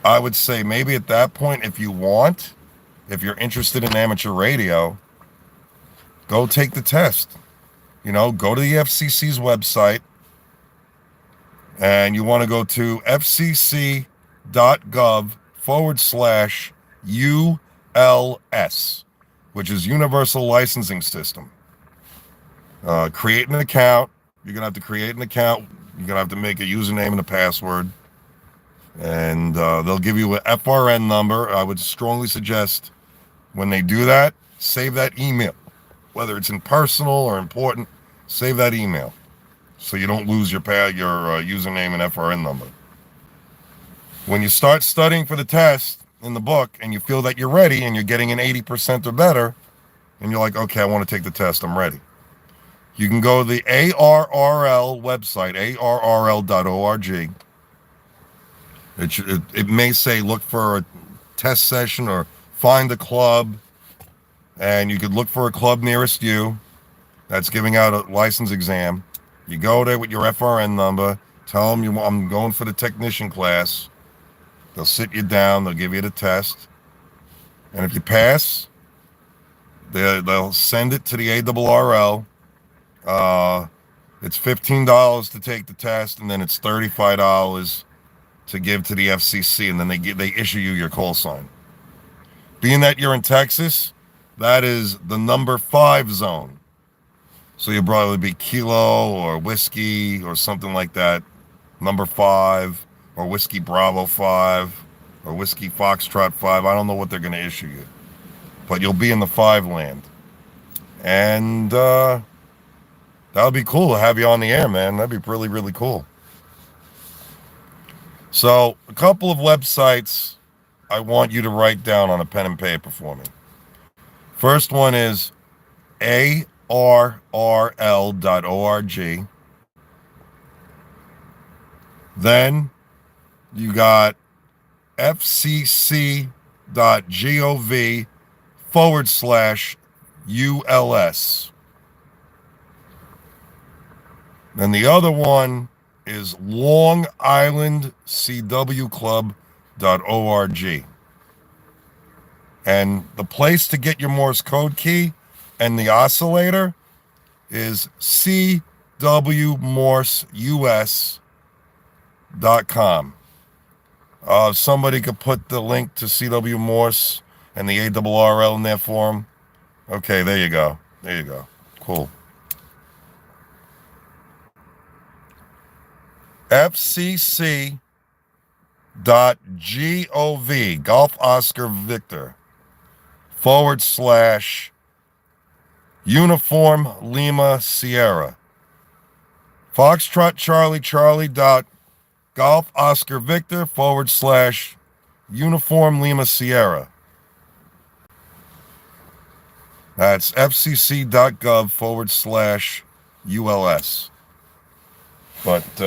I would say maybe at that point, if you're interested in amateur radio, go take the test. You know, go to the FCC's website, and you want to go to fcc.gov/ULS, which is Universal Licensing System. Create an account. You're going to have to create an account. You're going to have to make a username and a password. And they'll give you a FRN number. I would strongly suggest when they do that, save that email. Whether it's in personal or important, save that email so you don't lose your username and FRN number. When you start studying for the test in the book and you feel that you're ready and you're getting an 80% or better, and you're like, okay, I want to take the test, I'm ready. You can go to the ARRL website, arrl.org. It may say look for a test session or find a club, and you could look for a club nearest you that's giving out a license exam. You go there with your FRN number, tell them I'm going for the technician class. They'll sit you down, they'll give you the test, and if you pass, they'll send it to the ARRL. It's $15 to take the test, and then it's $35 to give to the FCC, and then they issue you your call sign. Being that you're in Texas, that is the number 5 zone. So you'll probably be Kilo or Whiskey or something like that. Number 5 or Whiskey Bravo 5 or Whiskey Foxtrot 5. I don't know what they're going to issue you. But you'll be in the 5 land. And that would be cool to have you on the air, man. That'd be really, really cool. So a couple of websites I want you to write down on a pen and paper for me. First one is arrl.org. Then you got fcc.gov/ULS. Then the other one is longislandcwclub.org. And the place to get your Morse code key and the oscillator is cwmorseus.com. Somebody could put the link to CW Morse and the ARRL in there for them. Okay, there you go. There you go. Cool. fcc.gov, Golf Oscar Victor, /Uniform Lima Sierra. Foxtrot Charlie Charlie Golf Oscar Victor /Uniform Lima Sierra. That's fcc.gov /ULS. But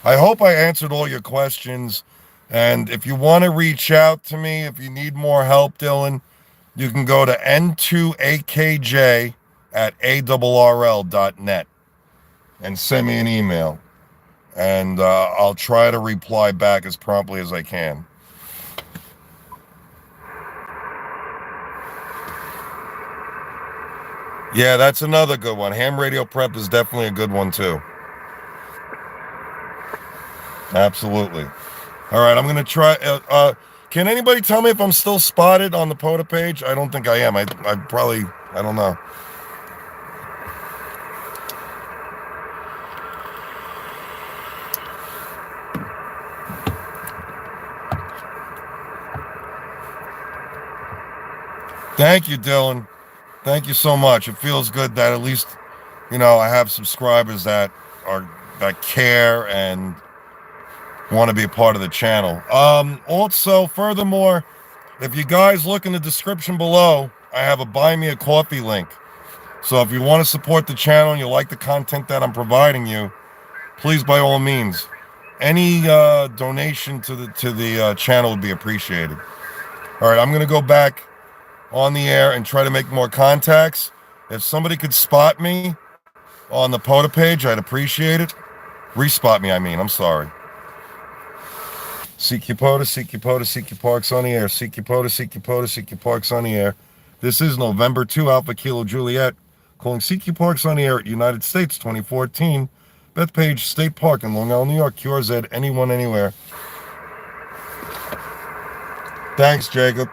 I hope I answered all your questions. And if you want to reach out to me, if you need more help, Dylan, you can go to N2AKJ @ARRL.net and send me an email. And I'll try to reply back as promptly as I can. Yeah, that's another good one. Ham Radio Prep is definitely a good one, too. Absolutely. All right, I'm going to try. Can anybody tell me if I'm still spotted on the POTA page? I don't think I am. I probably, I don't know. Thank you, Dylan. Thank you so much. It feels good that at least, I have subscribers that care and want to be a part of the channel. Also, furthermore, if you guys look in the description below, I have a Buy Me a Coffee link. So if you want to support the channel and you like the content that I'm providing you, please, by all means, any donation to the channel would be appreciated. All right, I'm going to go back on the air and try to make more contacts. If somebody could spot me on the POTA page, I'd appreciate it. Respot me, I'm sorry. CQ POTA, CQ POTA, CQ Parks on the air. CQ POTA, CQ POTA, CQ Parks on the air. This is November 2 Alpha Kilo Juliet, calling CQ Parks on the air at United States 2014, Bethpage State Park in Long Island, New York, QRZ, anyone, anywhere. Thanks, Jacob.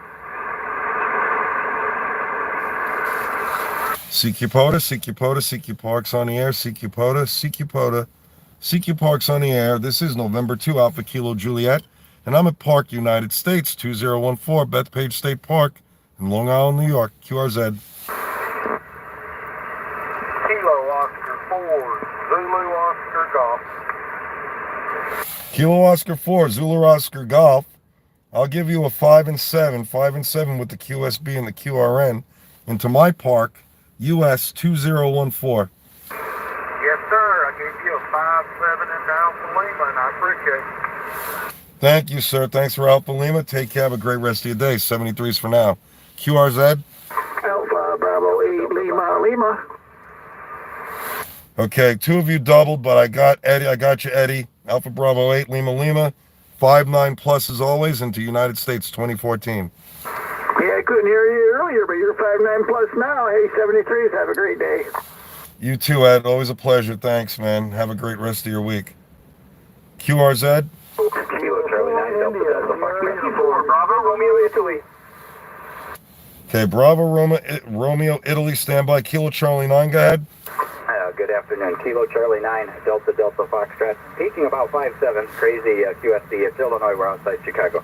CQ POTA, CQ POTA, CQ Parks on the air. CQ POTA, CQ POTA, CQ Parks on the air. This is November 2 Alpha Kilo Juliet, and I'm at Park United States 2014 Bethpage State Park in Long Island, New York, QRZ. Kilo Oscar 4, Zulu Oscar Golf. Kilo Oscar 4, Zulu Oscar Golf. I'll give you a 5 and 7 with the QSB and the QRN into my park, us-2014. Yes, sir. I gave you a 5-7 into Alpha Lima, and I appreciate it. Thank you, sir. Thanks for Alpha Lima. Take care. Have a great rest of your day. 73s for now. QRZ. Alpha Bravo 8 Lima Lima. Okay, 2 of you doubled, but I got Eddie. I got you, Eddie. Alpha Bravo 8 Lima Lima. 5-9 plus as always into United States 2014. Yeah, I couldn't hear you earlier, but you're 5-9 plus now. Hey, 73s, have a great day. You too, Ed. Always a pleasure. Thanks, man. Have a great rest of your week. QRZ. Kilo Charlie 9 Delta Delta Fox 4 Bravo Romeo Italy. Okay, Bravo Romeo Italy, standby. Kilo Charlie 9, go ahead. Good afternoon, Kilo Charlie 9 Delta Delta Foxtrot. Peaking about 5-7, crazy QSD. It's Illinois, we're outside Chicago.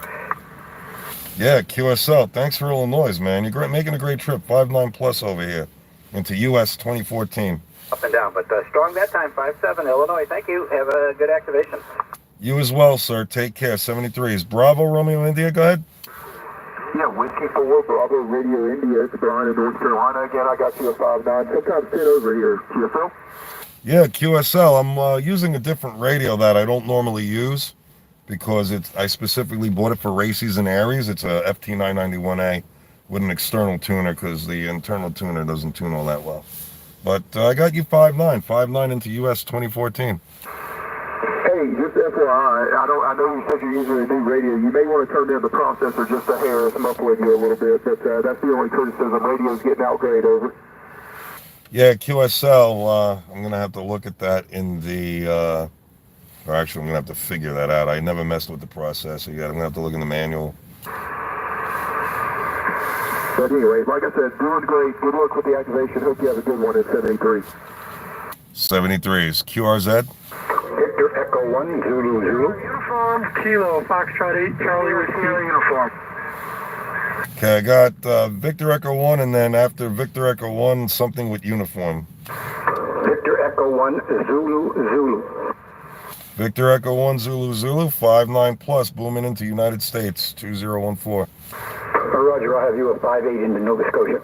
Yeah, QSL. Thanks for Illinois, man. You're making a great trip. 5-9 plus over here into US 2014. Up and down, but strong that time, 5-7, Illinois. Thank you. Have a good activation. You as well, sir. Take care. 73s. Bravo Romeo India, go ahead. Yeah, Whiskey 4, Bravo Radio India. It's Brian in North Carolina. Again, I got you a 5-9. Sometimes 10 over here. QSL? Yeah, QSL. I'm using a different radio that I don't normally use because I specifically bought it for races and Aries. It's a FT991A with an external tuner because the internal tuner doesn't tune all that well. But I got you 5-9 into US 2014. Hey, just FYI, I know you said you're using a new radio. You may want to turn down the processor just a hair. It's muffling you a little bit, but that's the only criticism. Radio's getting outgraded over. Yeah, QSL, I'm going to have to look at that in the, or actually I'm going to have to figure that out. I never messed with the processor yet. I'm going to have to look in the manual. But anyway, like I said, doing great. Good luck with the activation. Hope you have a good one in 73. 73s. QRZ? Victor Echo 1, Zulu Zulu. Uniform, Kilo, Foxtrot 8, Charlie Whiskey. Uniform. Okay, I got Victor Echo 1, and then after Victor Echo 1, something with uniform. Victor Echo 1, Zulu Zulu. Victor Echo 1, Zulu Zulu, 5-9 plus, booming into United States, 2014. Roger, I'll have you a 5-8 into Nova Scotia.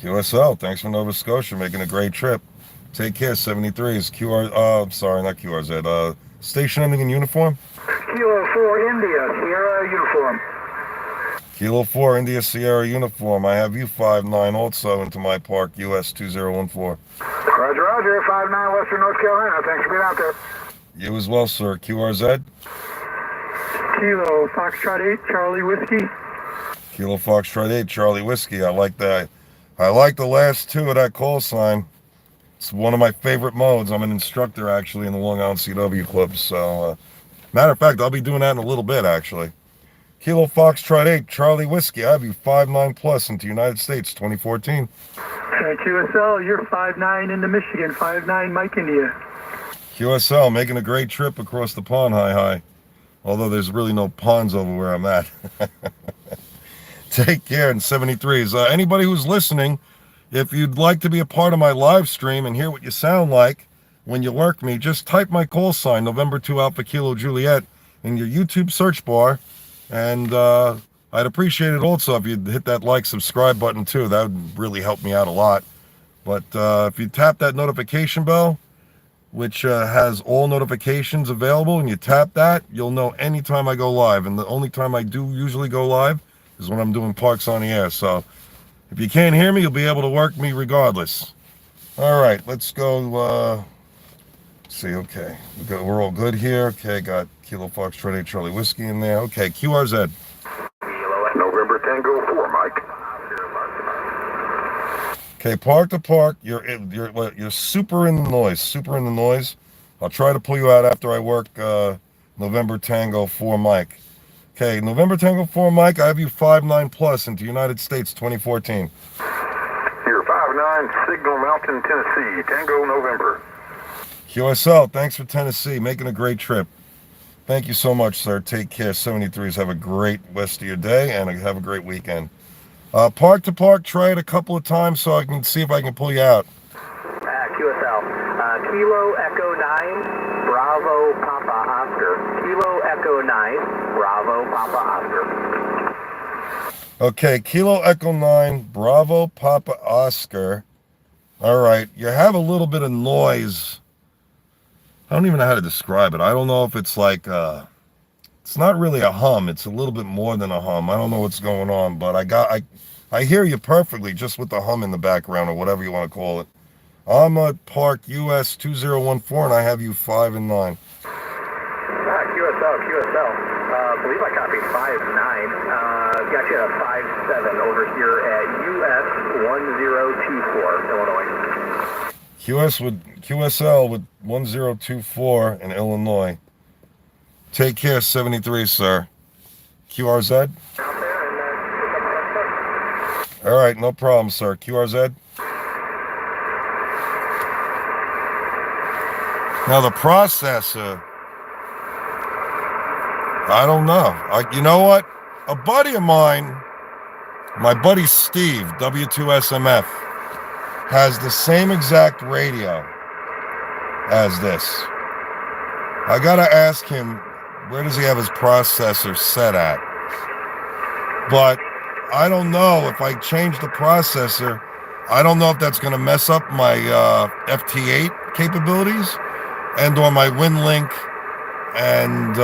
QSL, thanks for Nova Scotia, making a great trip. Take care, 73s. Sorry, not QRZ. Station ending in uniform? Kilo 4, India, Sierra uniform. Kilo 4, India Sierra uniform. I have you 5-9 also into my park, US 2014. Roger, Roger, 5-9 Western North Carolina. Thanks for being out there. You as well, sir. QRZ? Kilo Foxtrot 8, Charlie Whiskey. Kilo Foxtrot 8, Charlie Whiskey. I like that. I like the last 2 of that call sign. It's one of my favorite modes. I'm an instructor, actually, in the Long Island CW Club. So, matter of fact, I'll be doing that in a little bit, actually. Kilo Foxtrot 8, Charlie Whiskey. I have you 5-9 plus into United States, 2014. QSL, you're 5-9 into Michigan, 5-9 Mike India. QSL, making a great trip across the pond, hi. Although there's really no ponds over where I'm at. Take care in 73s. Anybody who's listening, if you'd like to be a part of my live stream and hear what you sound like when you work me, just type my call sign, November 2 Alpha Kilo Juliet, in your YouTube search bar. And I'd appreciate it also if you'd hit that like, subscribe button too. That would really help me out a lot. But if you tap that notification bell, which has all notifications available, and you tap that, you'll know anytime I go live. And the only time I do usually go live is when I'm doing Parks on the Air. So if you can't hear me, you'll be able to work me regardless. All right, let's go. Let's see, okay. We're all good here. Okay, got Kilo Foxtrot 8 Charlie Whiskey in there. Okay, QRZ. November Tango 4, Mike. Okay, park to park. You're super in the noise. Super in the noise. I'll try to pull you out after I work November Tango 4 Mike. Okay, November Tango 4 Mike. I have you 5-9 plus into United States 2014. Here, 5-9, Signal Mountain, Tennessee. Tango November. QSL, thanks for Tennessee. Making a great trip. Thank you so much, sir. Take care. 73s. Have a great rest of your day and have a great weekend. Park to park, try it a couple of times so I can see if I can pull you out. QSL. Kilo Echo 9, Bravo Papa Oscar. Kilo Echo 9, Bravo Papa Oscar. Okay, Kilo Echo 9, Bravo Papa Oscar. All right, you have a little bit of noise. I don't even know how to describe it. I don't know if it's like, it's not really a hum. It's a little bit more than a hum. I don't know what's going on, but I hear you perfectly just with the hum in the background or whatever you want to call it. I'm at Park US-2014 and I have you 5 and 9. QSL. Believe I copied 5-9. Got you a 5-7 over here at US-1024, Illinois. QSL with 1024 in Illinois. Take care, 73, sir. QRZ? All right, no problem, sir. QRZ? Now, the processor, I don't know. You know what? A buddy of mine, my buddy Steve, W2SMF, has the same exact radio as this. I got to ask him, where does he have his processor set at? But I don't know if I change the processor. I don't know if that's going to mess up my FT8 capabilities and or my WinLink and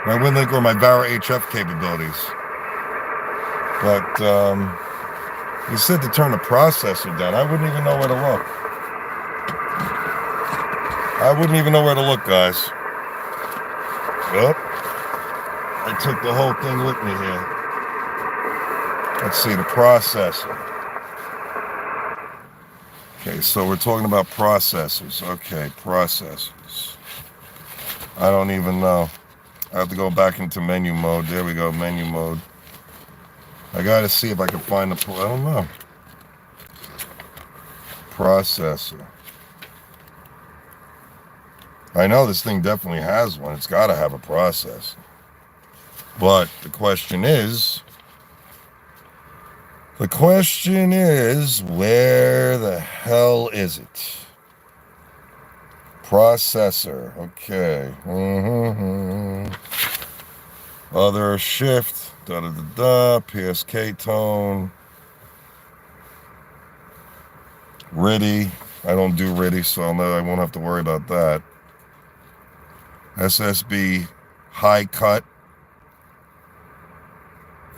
my WinLink or my Vara HF capabilities. But he said to turn the processor down. I wouldn't even know where to look. Guys. Yep. I took the whole thing with me here. Let's see, the processor. Okay, so we're talking about processors. Okay, processors. I don't even know. I have to go back into menu mode. There we go, menu mode. I got to see if I can find I don't know. Processor. I know this thing definitely has one. It's got to have a processor. But the question is, where the hell is it? Processor. Okay. Other shift. PSK tone. RIDI. I don't do RIDI, so I won't have to worry about that. SSB high cut.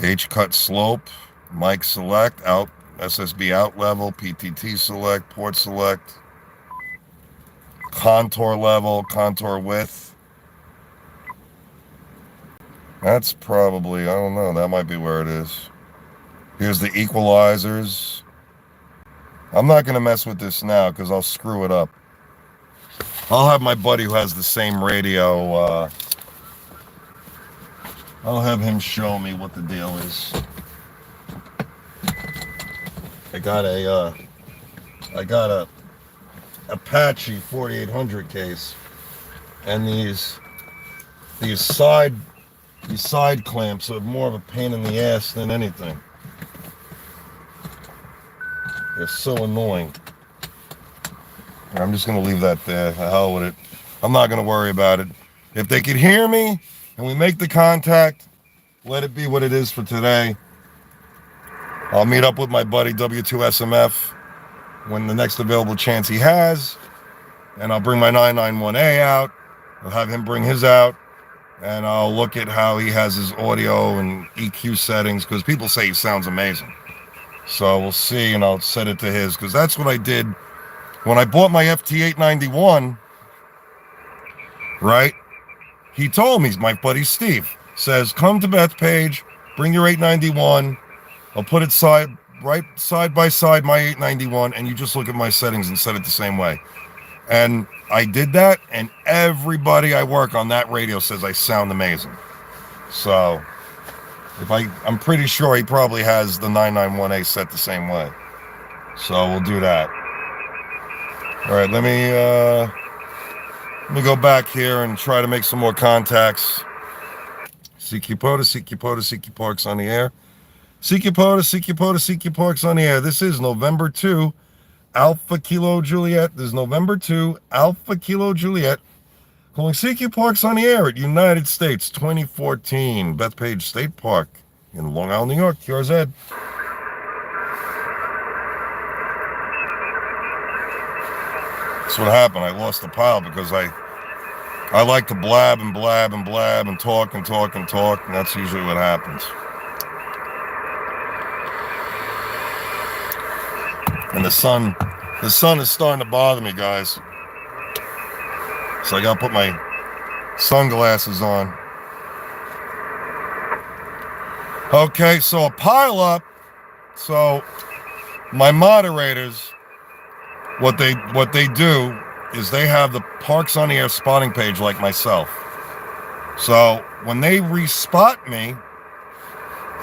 H cut slope. Mic select, out, SSB out level, PTT select, port select, contour level, contour width. That's probably, I don't know, that might be where it is. Here's the equalizers. I'm not going to mess with this now because I'll screw it up. I'll have my buddy who has the same radio, I'll have him show me what the deal is. I got a Apache 4800 case, and these side These side clamps are more of a pain in the ass than anything. They're so annoying. I'm just going to leave that there. The hell with it. I'm not going to worry about it. If they could hear me and we make the contact, let it be what it is for today. I'll meet up with my buddy W2SMF when the next available chance he has, and I'll bring my 991A out. I'll have him bring his out, and I'll look at how he has his audio and EQ settings, because people say he sounds amazing. So we'll see, and I'll set it to his, because that's what I did when I bought my FT891, right? He told me, my buddy Steve, says, come to Bethpage, bring your 891, I'll put it right side by side, my 891, and you just look at my settings and set it the same way. And I did that, and everybody I work on that radio says I sound amazing. So I'm pretty sure he probably has the 991A set the same way. So we'll do that. All right, let me go back here and try to make some more contacts. CQ POTA, CQ POTA, CQ Parks on the air. CQ POTA, CQ POTA, CQ Parks on the air. This is November 2, Alpha Kilo Juliet. This is November 2, Alpha Kilo Juliet. Calling CQ Parks on the air at United States 2014, Bethpage State Park in Long Island, New York, QRZ. That's what happened. I lost the pile because I like to blab and blab and blab and talk and talk and talk, and that's usually what happens. And the sun is starting to bother me, guys. So I gotta put my sunglasses on. Okay, so a pile up. So my moderators, what they do is they have the Parks on the Air spotting page like myself. So when they respot me,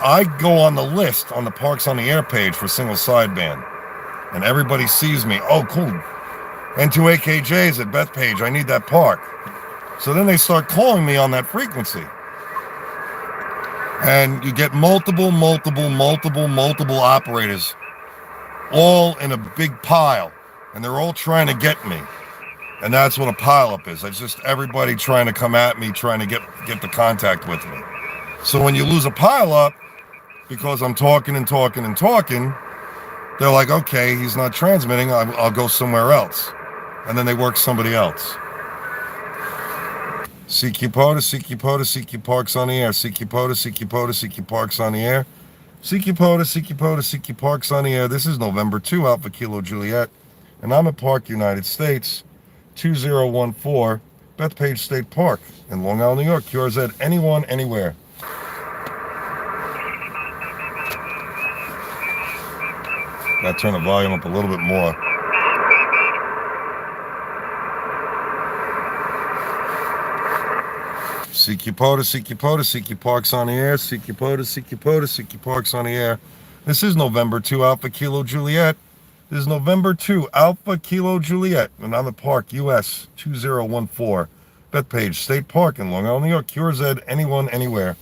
I go on the list on the Parks on the Air page for single sideband. And everybody sees me. Oh, cool. N2AKJ's at Bethpage. I need that park. So then they start calling me on that frequency. And you get multiple operators all in a big pile. And they're all trying to get me. And that's what a pileup is. It's just everybody trying to come at me, trying to get the contact with me. So when you lose a pileup, because I'm talking, they're like, okay, he's not transmitting, I'll go somewhere else. And then they work somebody else. CQ POTA, CQ POTA, CQ Parks on the air. CQ POTA, CQ POTA, CQ Parks on the air. CQ POTA, CQ POTA, CQ Parks on the air. This is November 2, Alpha Kilo Juliet. And I'm at Park, United States, 2014, Bethpage State Park in Long Island, New York. QRZ, anyone, anywhere. Gotta turn the volume up a little bit more. CQ POTA, CQ POTA, CQ Parks on the air. CQ POTA, CQ POTA, CQ Parks on the air. This is November 2, Alpha Kilo Juliet. This is November 2, Alpha Kilo Juliet. And I'm at Park, US 2014, Bethpage State Park in Long Island, New York. QRZ, anyone, anywhere.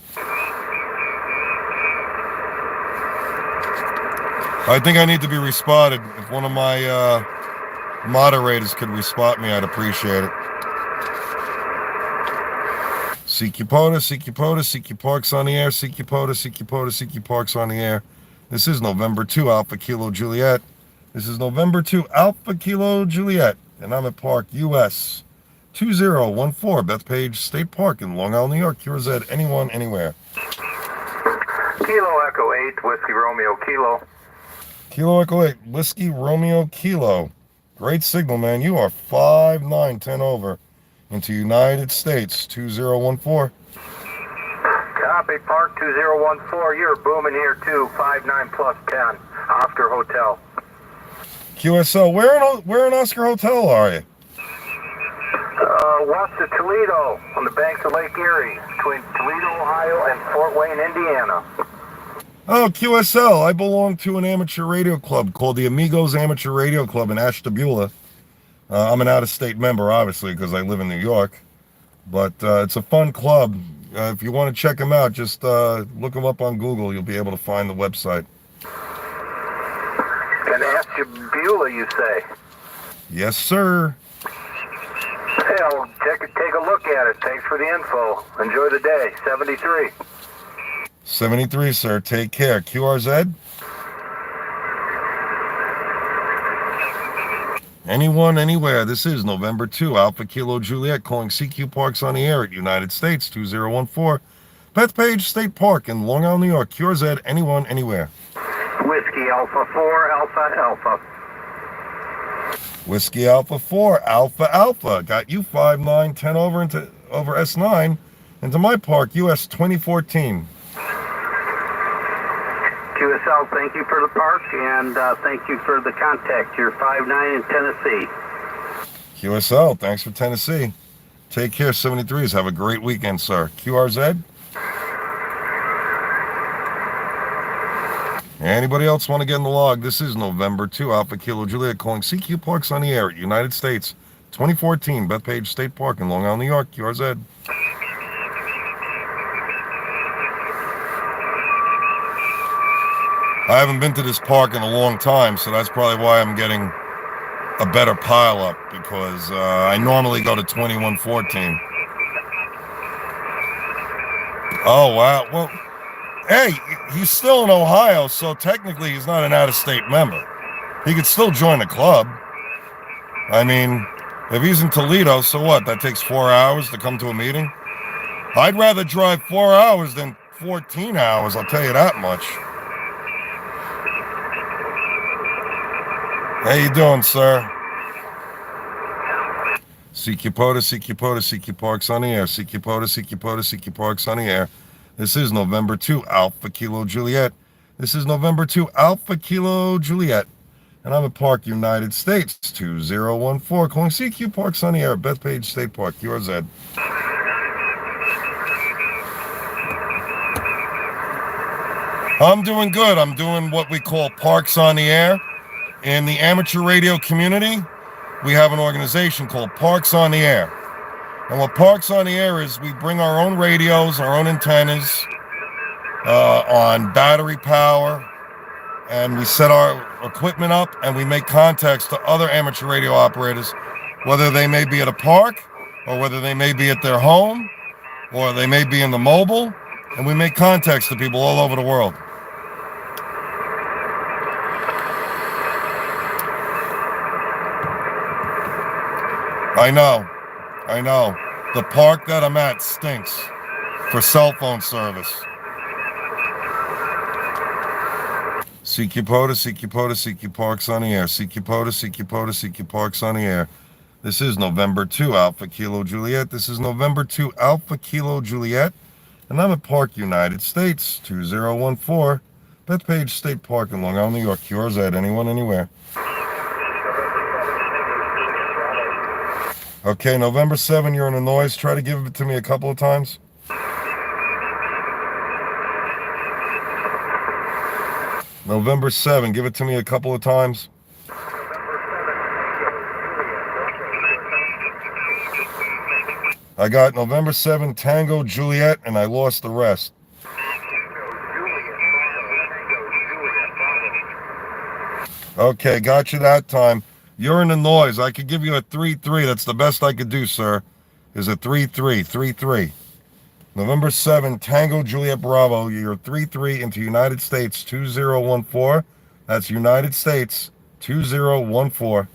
I think I need to be respotted. If one of my moderators could respot me, I'd appreciate it. CQ POTA, CQ POTA, CQ Parks on the air. CQ POTA, CQ POTA, CQ Parks on the air. This is November 2, Alpha Kilo Juliet. This is November 2, Alpha Kilo Juliet. And I'm at Park, US 2014, Bethpage State Park in Long Island, New York. QRZ, anyone, anywhere. Kilo Echo 8, Whiskey Romeo Kilo. Kilo Echo 8, Whiskey Romeo Kilo. Great signal, man. You are 5-9-10 over into United States 2014. Copy, Park 2014. You're booming here too. 59 plus 10. Oscar Hotel. QSO, where in Oscar Hotel are you? West of Toledo, on the banks of Lake Erie, between Toledo, Ohio, and Fort Wayne, Indiana. Oh, QSL. I belong to an amateur radio club called the Amigos Amateur Radio Club in Ashtabula. I'm an out-of-state member, obviously, because I live in New York. But it's a fun club. If you want to check them out, just look them up on Google. You'll be able to find the website. And Beulah, you say? Yes, sir. Hell, take a look at it. Thanks for the info. Enjoy the day. 73. 73, sir. Take care. QRZ? Anyone, anywhere. This is November 2, Alpha Kilo Juliet, calling CQ Parks on the air at United States 2014, Bethpage State Park in Long Island, New York. QRZ, anyone, anywhere. Whiskey Alpha 4, Alpha Alpha. Whiskey Alpha 4, Alpha Alpha. Got you 5910 over S9 into my park, US-2014. QSL, thank you for the park, and thank you for the contact. You're 59 in Tennessee. QSL, thanks for Tennessee. Take care, 73s. Have a great weekend, sir. QRZ? Anybody else want to get in the log? This is November 2, Alpha Kilo Juliet, calling CQ Parks on the air at United States 2014, Bethpage State Park in Long Island, New York. QRZ. I haven't been to this park in a long time, so that's probably why I'm getting a better pile up, because I normally go to 2114. Oh, wow. Well, hey, he's still in Ohio, so technically he's not an out-of-state member. He could still join the club. I mean, if he's in Toledo, so what? That takes 4 hours to come to a meeting? I'd rather drive 4 hours than 14 hours, I'll tell you that much. How you doing, sir? CQ POTA, CQ POTA, CQ Parks on the air. CQ POTA, CQ POTA, CQ Parks on the air. This is November 2, Alpha Kilo Juliet. This is November 2, Alpha Kilo Juliet. And I'm at Park, United States, 2014, calling CQ Parks on the air, Bethpage State Park, QRZ. I'm doing good. I'm doing what we call Parks on the Air. In the amateur radio community, we have an organization called Parks on the Air. And what Parks on the Air is, we bring our own radios, our own antennas on battery power, and we set our equipment up and we make contacts to other amateur radio operators, whether they may be at a park or whether they may be at their home or they may be in the mobile, and we make contacts to people all over the world. I know. The park that I'm at stinks for cell phone service. CQ POTA, CQ POTA, CQ Parks on the air. CQ POTA, CQ POTA, CQ Parks on the air. This is November 2, Alpha Kilo Juliet. This is November 2, Alpha Kilo Juliet. And I'm at Park, United States, 2014, Bethpage State Park in Long Island, New York. QRZ, anyone, anywhere. Okay, November 7, you're in a noise. Try to give it to me a couple of times. November 7, give it to me a couple of times. I got November 7, Tango Juliet, and I lost the rest. Okay, got you that time. You're in the noise. I could give you a 3-3. That's the best I could do, sir. Is a 3-3, 3-3. November 7, Tango Juliet Bravo. You're 3-3 into United States 2014. That's United States 2014.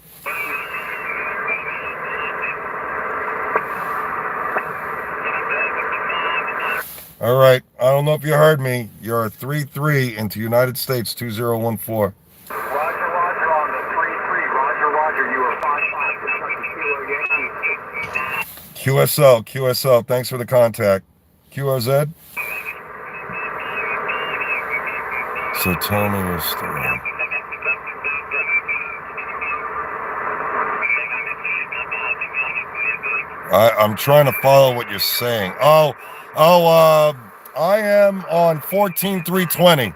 All right. I don't know if you heard me. You're 3-3 into United States 2014. QSL, thanks for the contact. QRZ? So tell me your story. I'm trying to follow what you're saying. I am on 14320.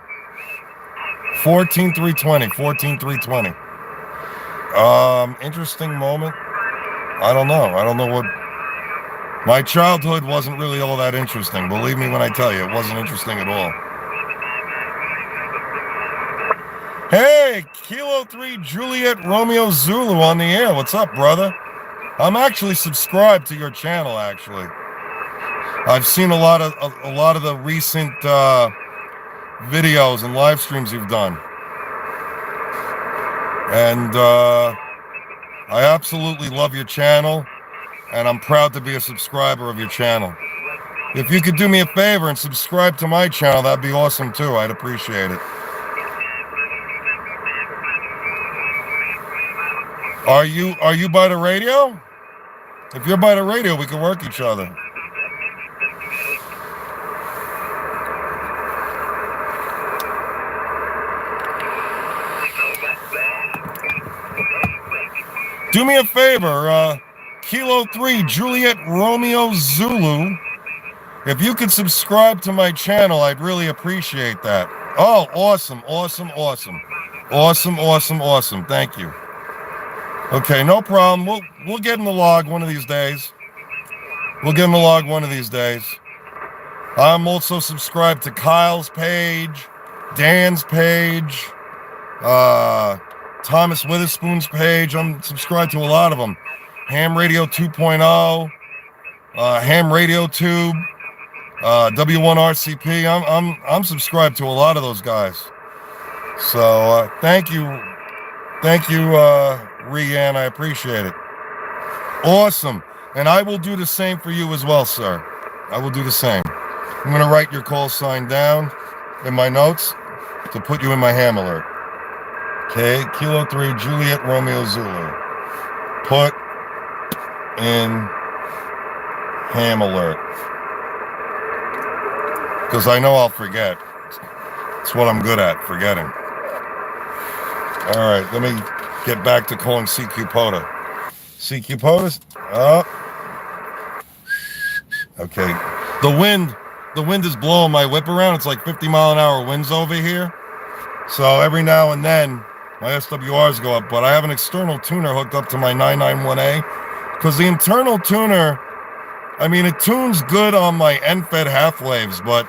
14320. Interesting moment. I don't know what. My childhood wasn't really all that interesting. Believe me when I tell you, it wasn't interesting at all. Hey, Kilo 3 Juliet Romeo Zulu on the air. What's up, brother? I'm actually subscribed to your channel, actually. I've seen a lot of the recent videos and live streams you've done. And I absolutely love your channel, and I'm proud to be a subscriber of your channel. If you could do me a favor and subscribe to my channel, that'd be awesome too. I'd appreciate it. Are you by the radio? If you're by the radio, we can work each other. Do me a favor, Kilo 3 Juliet Romeo Zulu. If you could subscribe to my channel, I'd really appreciate that. Oh, awesome, awesome, awesome. Awesome, awesome, awesome. Thank you. Okay, no problem. We'll get in the log one of these days. We'll get in the log one of these days. I'm also subscribed to Kyle's page, Dan's page, Thomas Witherspoon's page. I'm subscribed to a lot of them. Ham Radio 2.0, Ham Radio Tube, W1RCP. I'm subscribed to a lot of those guys. So thank you, Rianne. I appreciate it. Awesome, and I will do the same for you as well, sir. I will do the same. I'm gonna write your call sign down in my notes to put you in my ham alert. Okay, Kilo 3 Juliet Romeo Zulu. Put in ham alert. Because I know I'll forget. It's what I'm good at, forgetting. All right, let me get back to calling CQ POTA. CQ POTA? Oh. Okay. The wind is blowing my whip around. It's like 50-mile-an-hour winds over here. So every now and then, my SWRs go up, but I have an external tuner hooked up to my 991A because the internal tuner, I mean, it tunes good on my end-fed half-waves, but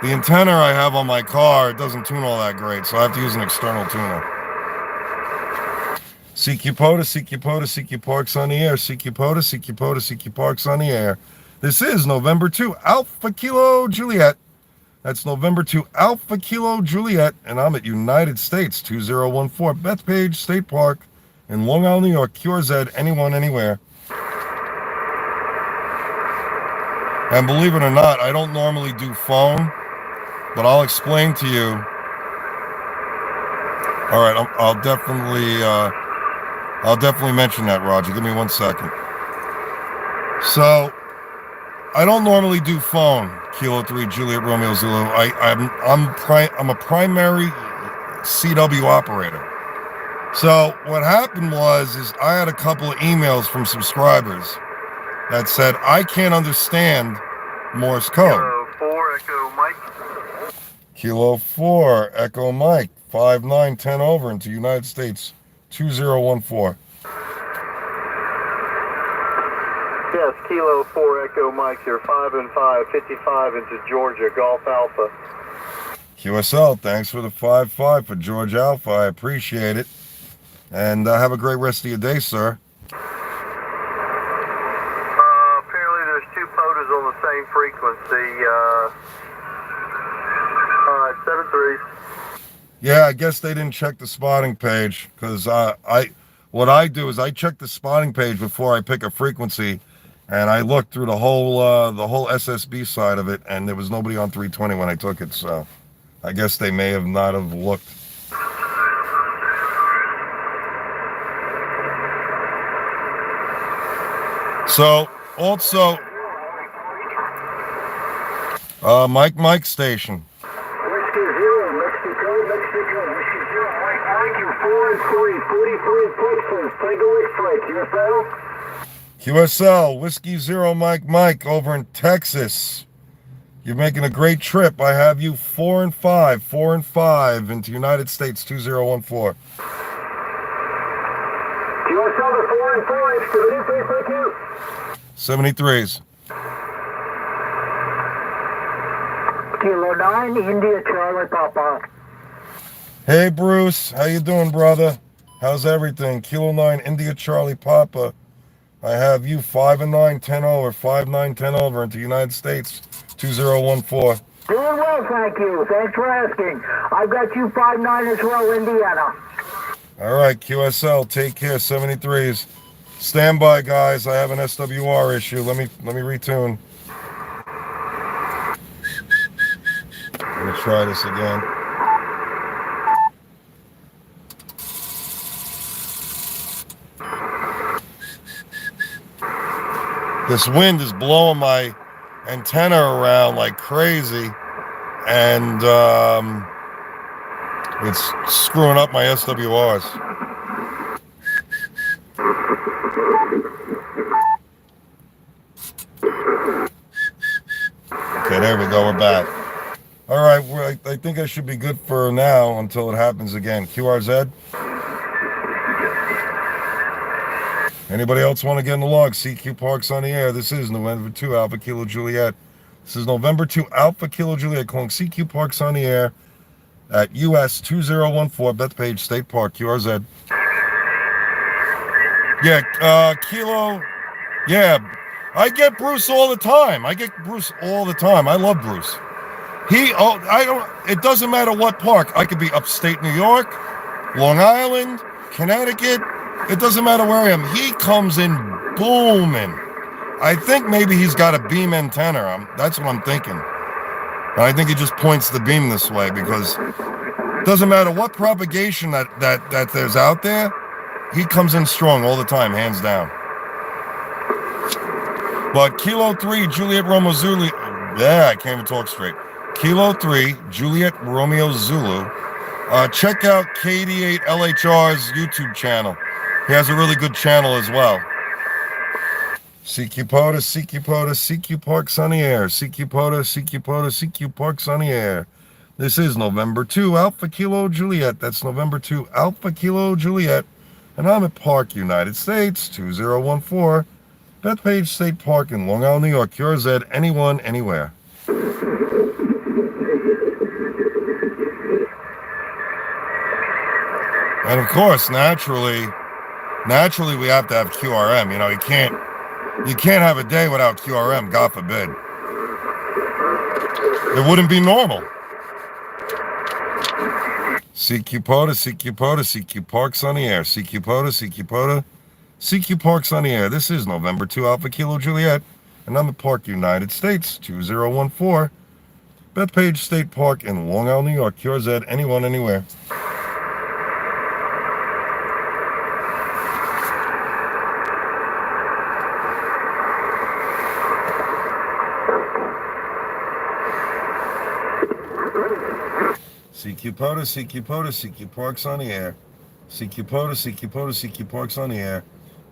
the antenna I have on my car, it doesn't tune all that great, so I have to use an external tuner. CQ POTA, CQ POTA, CQ Parks on the air, CQ POTA, CQ POTA, CQ Parks on the air. This is November 2, Alpha Kilo Juliet. That's November 2, Alpha Kilo Juliet, and I'm at United States 2014 Bethpage State Park in Long Island, New York. QRZ, anyone, anywhere. And believe it or not, I don't normally do phone, but I'll explain to you. All right, I'll definitely mention that, Roger. Give me 1 second. So, I don't normally do phone, Kilo 3 Juliet Romeo Zulu. I'm a primary CW operator. So what happened is I had a couple of emails from subscribers that said I can't understand Morse code. Kilo 4 Echo Mike 5910 over into United States 2014. Yes, Kilo 4 Echo Mike here, 5 and 5, 55 into Georgia, Golf Alpha. QSL, thanks for the 5-5 for George Alpha. I appreciate it. And have a great rest of your day, sir. Apparently there's two POTAs on the same frequency. 7-3. Yeah, I guess they didn't check the spotting page because what I do is I check the spotting page before I pick a frequency. And I looked through the whole SSB side of it, and there was nobody on 320 when I took it. So I guess they may have not have looked. So also, Mike Station. Whiskey 0, Mexico, Whiskey 0, Mike, you 4 and 3, 44 Texas, Tango X-ray, QSL. QSL, Whiskey 0 Mike over in Texas. You're making a great trip. I have you 4 and 5 into United States 2014. QSL to 4 and 5, 73, thank you. 73s. Kilo 9, India Charlie Papa. Hey, Bruce. How you doing, brother? How's everything? Kilo 9, India Charlie Papa. I have you 5 and 9, 10 over, 5, 9, 10 over into United States, 2014. Doing well, thank you. Thanks for asking. I've got you 5-9 as well, Indiana. All right, QSL, take care, 73s. Stand by, guys. I have an SWR issue. Let me retune. Let me try this again. This wind is blowing my antenna around like crazy, and it's screwing up my SWRs. Okay, there we go. We're back. All right, I think I should be good for now until it happens again. QRZ. Anybody else want to get in the log? CQ Parks on the air. This is November 2 Alpha Kilo Juliet. This is November 2 Alpha Kilo Juliet calling CQ Parks on the air at us-2014 Bethpage State Park, QRZ. Yeah, Kilo. Yeah, I get Bruce all the time. I love Bruce. It doesn't matter what park. I could be upstate New York, Long Island, Connecticut. It doesn't matter where I am. He comes in booming. I think maybe he's got a beam antenna. That's what I'm thinking. And I think he just points the beam this way because it doesn't matter what propagation that there's out there. He comes in strong all the time, hands down. But Kilo 3, Juliet Romeo Zulu. Yeah, I can't even talk straight. Kilo 3, Juliet Romeo Zulu. Check out KD8LHR's YouTube channel. He has a really good channel as well. CQ POTA, CQ POTA, CQ Parks on the air. CQ POTA, CQ POTA, CQ Parks on the air. This is November 2 Alpha Kilo Juliet. That's November 2 Alpha Kilo Juliet. And I'm at Park, United States, 2014. Bethpage State Park in Long Island, New York. QRZ, anyone, anywhere. And of course, naturally we have to have QRM. You know, you can't have a day without QRM, God forbid. It wouldn't be normal. CQ POTA, CQ POTA, CQ Parks on the air. CQ POTA, CQ POTA, CQ Parks on the air. This is November 2 Alpha Kilo Juliet, and I'm at Park, United States, 2014. Bethpage State Park in Long Island, New York. QRZ, anyone, anywhere. CQ POTA, CQ POTA, CQ Parks on the air. CQ POTA, CQ POTA, CQ Parks on the air.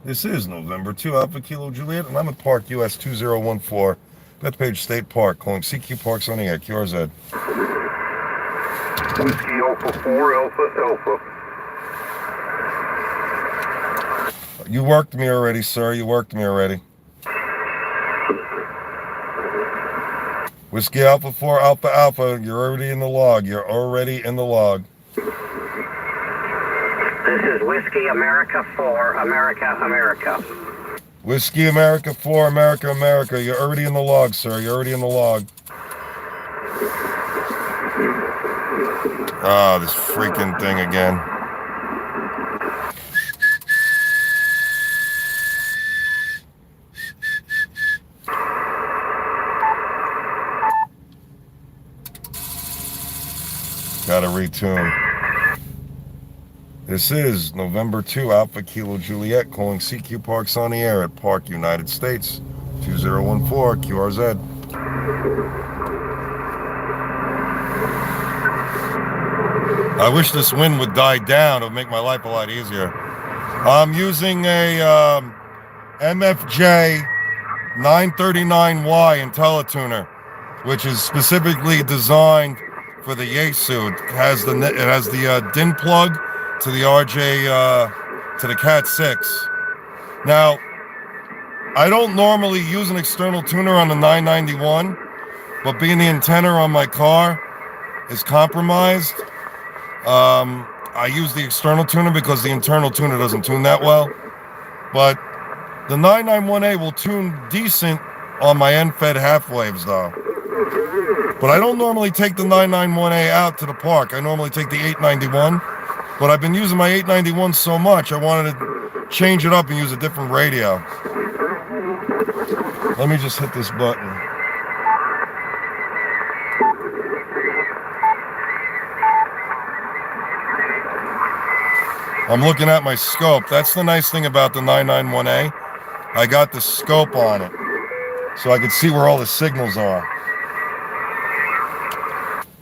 This is November 2 Alpha Kilo Juliet, and I'm at Park US 2014, Bethpage State Park, calling CQ Parks on the air. QRZ. Whiskey Alpha 4 Alpha Alpha. You worked me already, sir. You worked me already. Whiskey Alpha 4 Alpha Alpha. You're already in the log. You're already in the log. This is Whiskey America 4, America. Whiskey America 4 America. You're already in the log, sir. You're already in the log. Oh, this freaking thing again. Gotta retune. This is November 2 Alpha Kilo Juliet calling CQ Parks on the air at Park, United States, 2014 QRZ. I wish this wind would die down. It would make my life a lot easier. I'm using a MFJ 939Y IntelliTuner, which is specifically designed for the Yaesu. It has the DIN plug to the RJ to the Cat 6. Now, I don't normally use an external tuner on the 991, but being the antenna on my car is compromised, I use the external tuner because the internal tuner doesn't tune that well. But the 991A will tune decent on my end-fed half waves though. But I don't normally take the 991A out to the park. I normally take the 891. But I've been using my 891 so much, I wanted to change it up and use a different radio. Let me just hit this button. I'm looking at my scope. That's the nice thing about the 991A. I got the scope on it, so I can see where all the signals are.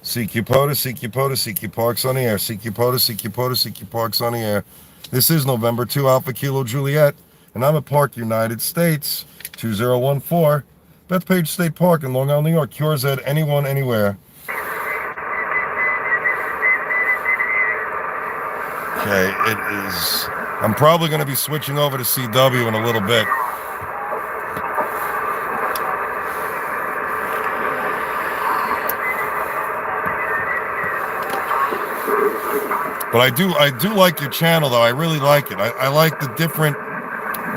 CQ POTA, CQ POTA, CQ Parks on the air. CQ POTA, CQ POTA, CQ Parks on the air. This is November 2 Alpha Kilo Juliet, and I'm at Park United States, 2014, Bethpage State Park in Long Island, New York. QRZ, anyone, anywhere. Okay, it is. I'm probably going to be switching over to CW in a little bit. But I do like your channel though. I really like it. I like the different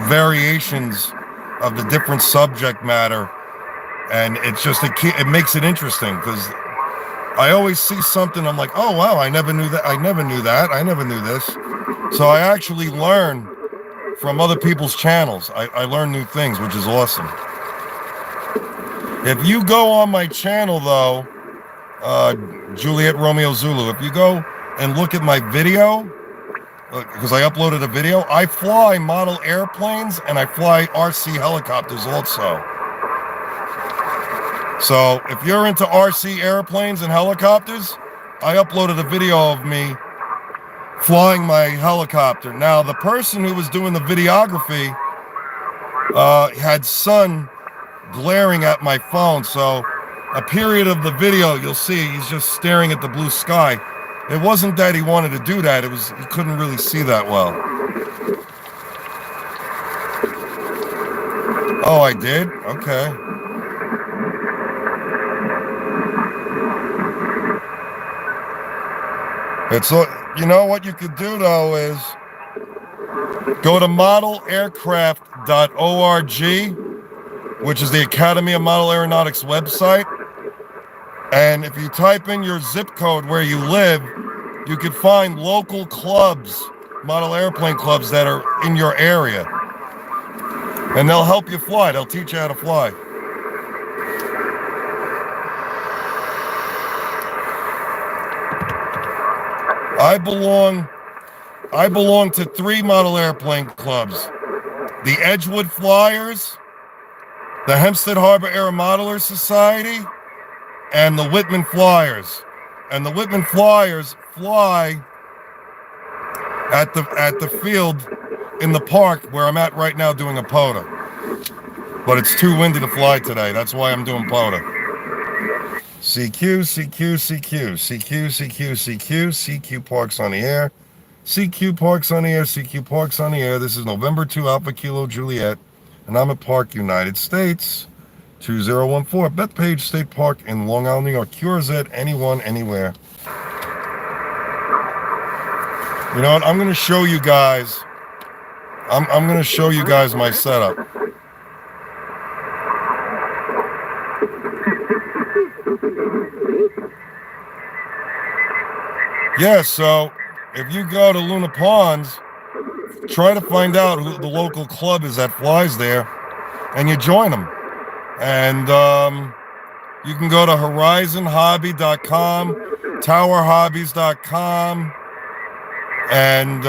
variations of the different subject matter, and it's just it makes it interesting because I always see something. I'm like, oh wow, I never knew that. I never knew that. I never knew this. So I actually learn from other people's channels. I learn new things, which is awesome. If you go on my channel though, Juliet Romeo Zulu, if you go and look at my video, because I uploaded a video, I fly model airplanes and I fly RC helicopters also. So if you're into RC airplanes and helicopters, I uploaded a video of me flying my helicopter. Now, the person who was doing the videography had sun glaring at my phone, so a period of the video, you'll see he's just staring at the blue sky. It wasn't that he wanted to do that, it was he couldn't really see that well. Oh, I did? Okay. It's, you know what you could do though is go to modelaircraft.org, which is the Academy of Model Aeronautics website. And if you type in your zip code where you live, you can find local clubs, model airplane clubs that are in your area. And they'll help you fly. They'll teach you how to fly. I belong to 3 model airplane clubs. The Edgewood Flyers, the Hempstead Harbor Air Modelers Society, and the Whitman Flyers. And the Whitman Flyers fly at the field in the park where I'm at right now doing a POTA. But it's too windy to fly today. That's why I'm doing POTA. CQ, CQ, CQ, CQ, CQ, CQ, CQ Parks on the air. CQ Parks on the air, CQ Parks on the air. This is November 2 Alpha Kilo Juliet, and I'm at Park United States, 2014, Bethpage State Park in Long Island, New York. QRZ, anyone, anywhere. You know what? I'm going to show you guys. I'm going to show you guys my setup. Yeah, so if you go to Luna Ponds, try to find out who the local club is that flies there, and you join them. And you can go to horizonhobby.com, towerhobbies.com, and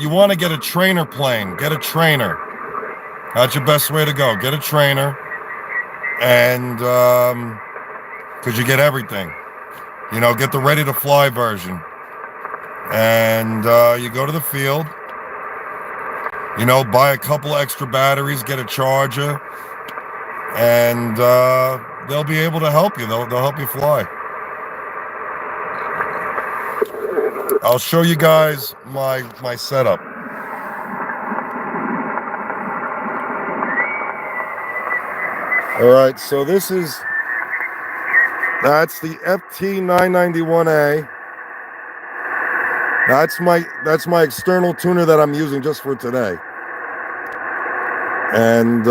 you want to get a trainer plane. Get a trainer. That's your best way to go. Get a trainer, and because you get everything. You know, get the ready-to-fly version. And you go to the field, you know, buy a couple extra batteries, get a charger, and they'll be able to help you. They'll help you fly. I'll show you guys my setup. All right, so this is That's the FT991A. That's my external tuner that I'm using just for today. And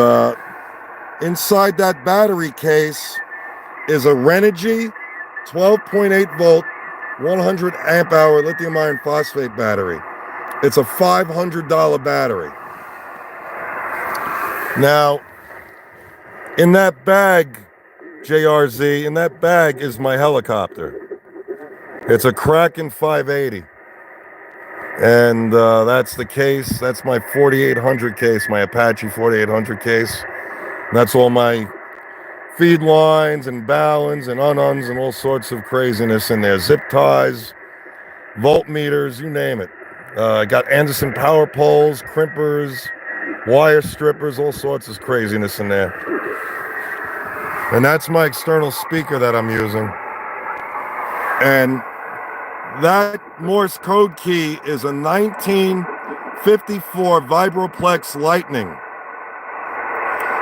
inside that battery case is a Renogy 12.8 volt, 100 amp hour lithium iron phosphate battery. It's a $500 battery. Now, in that bag, JRZ, in that bag is my helicopter. It's a Kraken 580. And that's the case. That's my 4800 case, my Apache 4800 case. That's all my feed lines and ballons and ununs and all sorts of craziness in there. Zip ties, voltmeters, you name it. I got Anderson power poles, crimpers, wire strippers, all sorts of craziness in there. And that's my external speaker that I'm using. And that Morse code key is a 1954 Vibroplex Lightning.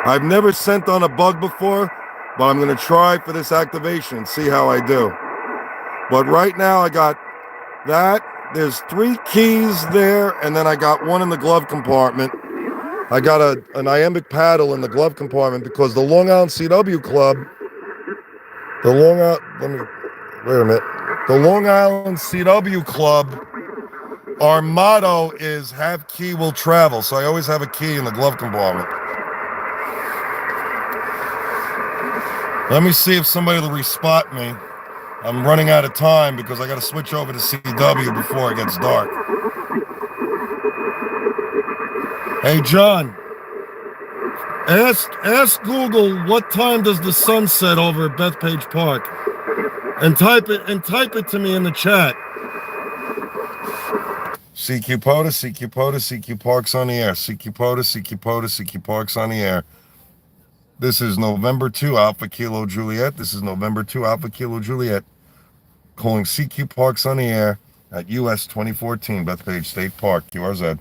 I've never sent on a bug before, but I'm going to try for this activation and see how I do. But right now I got that. There's 3 keys there, and then I got one in the glove compartment. I got an iambic paddle in the glove compartment because the Long Island CW Club, the Long Island CW Club, our motto is have key will travel. So I always have a key in the glove compartment. Let me see if somebody will respot me. I'm running out of time because I got to switch over to CW before it gets dark. Hey, John, ask Google what time does the sun set over at Bethpage Park, and type it to me in the chat. CQ POTA, CQ POTA, CQ Parks on the air. CQ POTA, CQ POTA, CQ Parks on the air. This is November 2 Alpha Kilo Juliet. This is November 2 Alpha Kilo Juliet. Calling CQ Parks on the air at US-2014 Bethpage State Park, QRZ.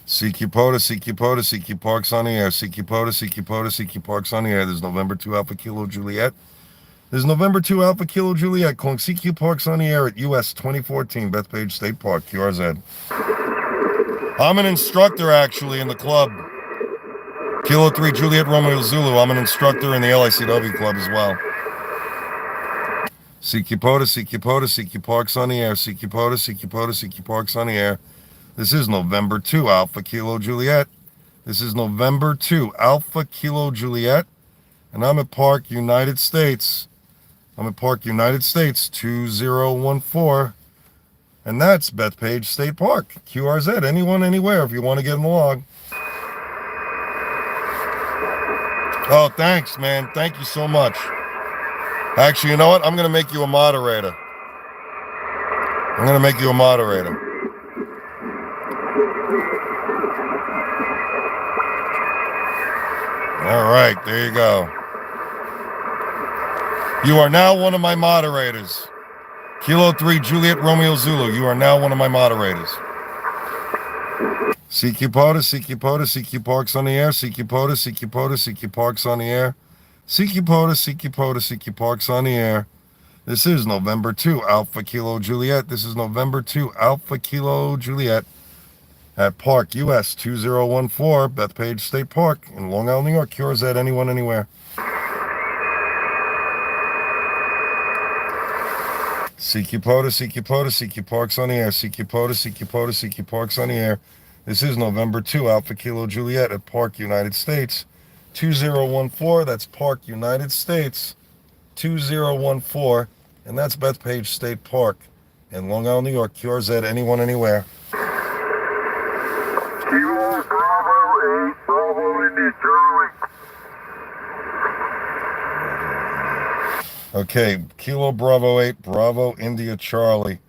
CQ POTA, CQ POTA, CQ Parks on the air. CQ POTA, CQ POTA, CQ Parks on the air. This is November 2 Alpha Kilo Juliet. This is November 2 Alpha Kilo Juliet calling CQ Parks on the air at US-2014 Bethpage State Park, QRZ. I'm an instructor actually in the club. Kilo 3 Juliet Romeo Zulu. I'm an instructor in the LICW club as well. CQ POTA, CQ POTA, CQ Parks on the air. CQ POTA, CQ POTA, CQ Parks on the air. This is November 2 Alpha Kilo Juliet. This is November 2 Alpha Kilo Juliet. And I'm at Park United States. I'm at Park United States 2014. And that's Bethpage State Park, QRZ. Anyone, anywhere, if you want to get in the log. Oh, thanks, man. Thank you so much. Actually, you know what? I'm going to make you a moderator. I'm going to make you a moderator. All right, there you go. You are now one of my moderators. Kilo 3 Juliet Romeo Zulu, you are now one of my moderators. CQ POTA, CQ POTA, CQ Parks on the air. CQ POTA, CQ POTA, CQ Parks on the air. CQ POTA, CQ POTA, CQ Parks on the air. This is November 2 Alpha Kilo Juliet. This is November 2 Alpha Kilo Juliet at Park US 2014 Bethpage State Park in Long Island, New York. QRZ, anyone, anywhere. CQ POTA, CQ POTA, CQ Parks on the air. CQ POTA, CQ POTA, CQ Parks on the air. This is November 2 Alpha Kilo Juliet at Park United States 2014. That's Park United States 2014. And that's Bethpage State Park in Long Island, New York. QRZ, anyone, anywhere. Kilo Bravo 8, Bravo India Charlie. Okay, Kilo Bravo 8, Bravo India Charlie.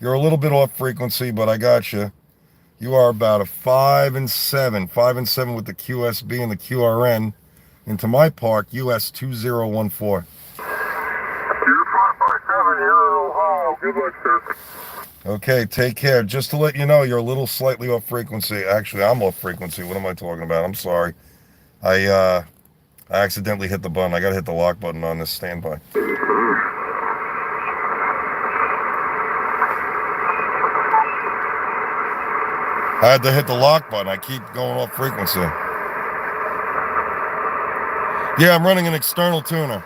You're a little bit off frequency, but I got you. You are about a 5 and 7 with the QSB and the QRN into my Park, US 2014. 2557 here in Ohio. Good luck, sir. Okay, take care. Just to let you know, you're a little slightly off frequency. Actually, I'm off frequency. What am I talking about? I'm sorry. I accidentally hit the button. I gotta hit the lock button on this standby. I had to hit the lock button. I keep going off frequency. Yeah, I'm running an external tuner.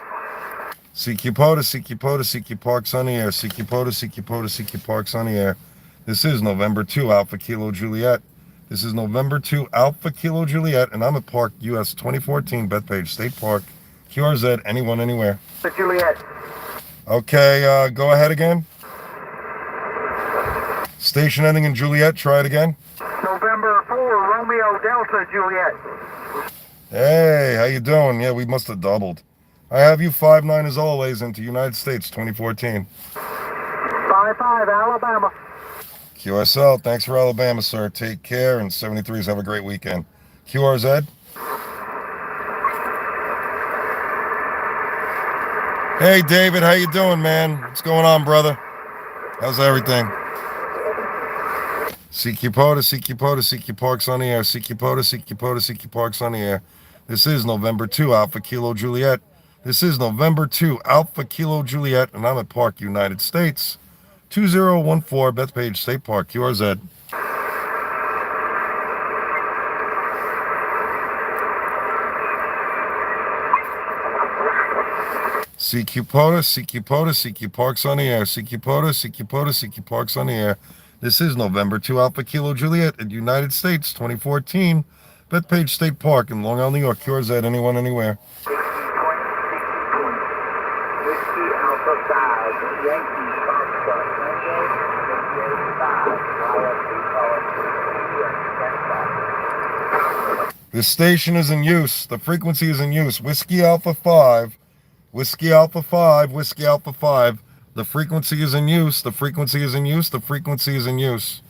CQ POTA, CQ POTA, CQ Parks on the air. CQ POTA, CQ POTA, CQ Parks on the air. This is November 2 Alpha Kilo Juliet. This is November 2 Alpha Kilo Juliet, and I'm at Park US 2014, Bethpage State Park, QRZ, anyone, anywhere. Juliet. Okay, go ahead again. Station ending in Juliet, try it again. November 4, Romeo Delta Juliet. Hey, how you doing? Yeah, we must have doubled. I have you 5-9 as always into United States 2014. 5-5, Alabama. QSL, thanks for Alabama, sir. Take care, and 73s, have a great weekend. QRZ? Hey, David, how you doing, man? What's going on, brother? How's everything? CQ POTA, CQ POTA, CQ Parks on the air. CQ POTA, CQ POTA, CQ Parks on the air. This is November 2 Alpha Kilo Juliet. This is November 2 Alpha Kilo Juliet, and I'm at Park, United States. 2014 Bethpage State Park, QRZ. CQ POTA, CQ POTA, CQ Parks on the air. CQ POTA, CQ POTA, CQ Parks on the air. This is November 2 Alpha Kilo Juliet at United States 2014 Bethpage State Park in Long Island, New York. QRZ, anyone, anywhere. Whiskey Alpha 5, Yankee Foxtrot, The station is in use. The frequency is in use. Whiskey Alpha 5, Whiskey Alpha 5, Whiskey Alpha 5. The frequency is in use. The frequency is in use. The frequency is in use.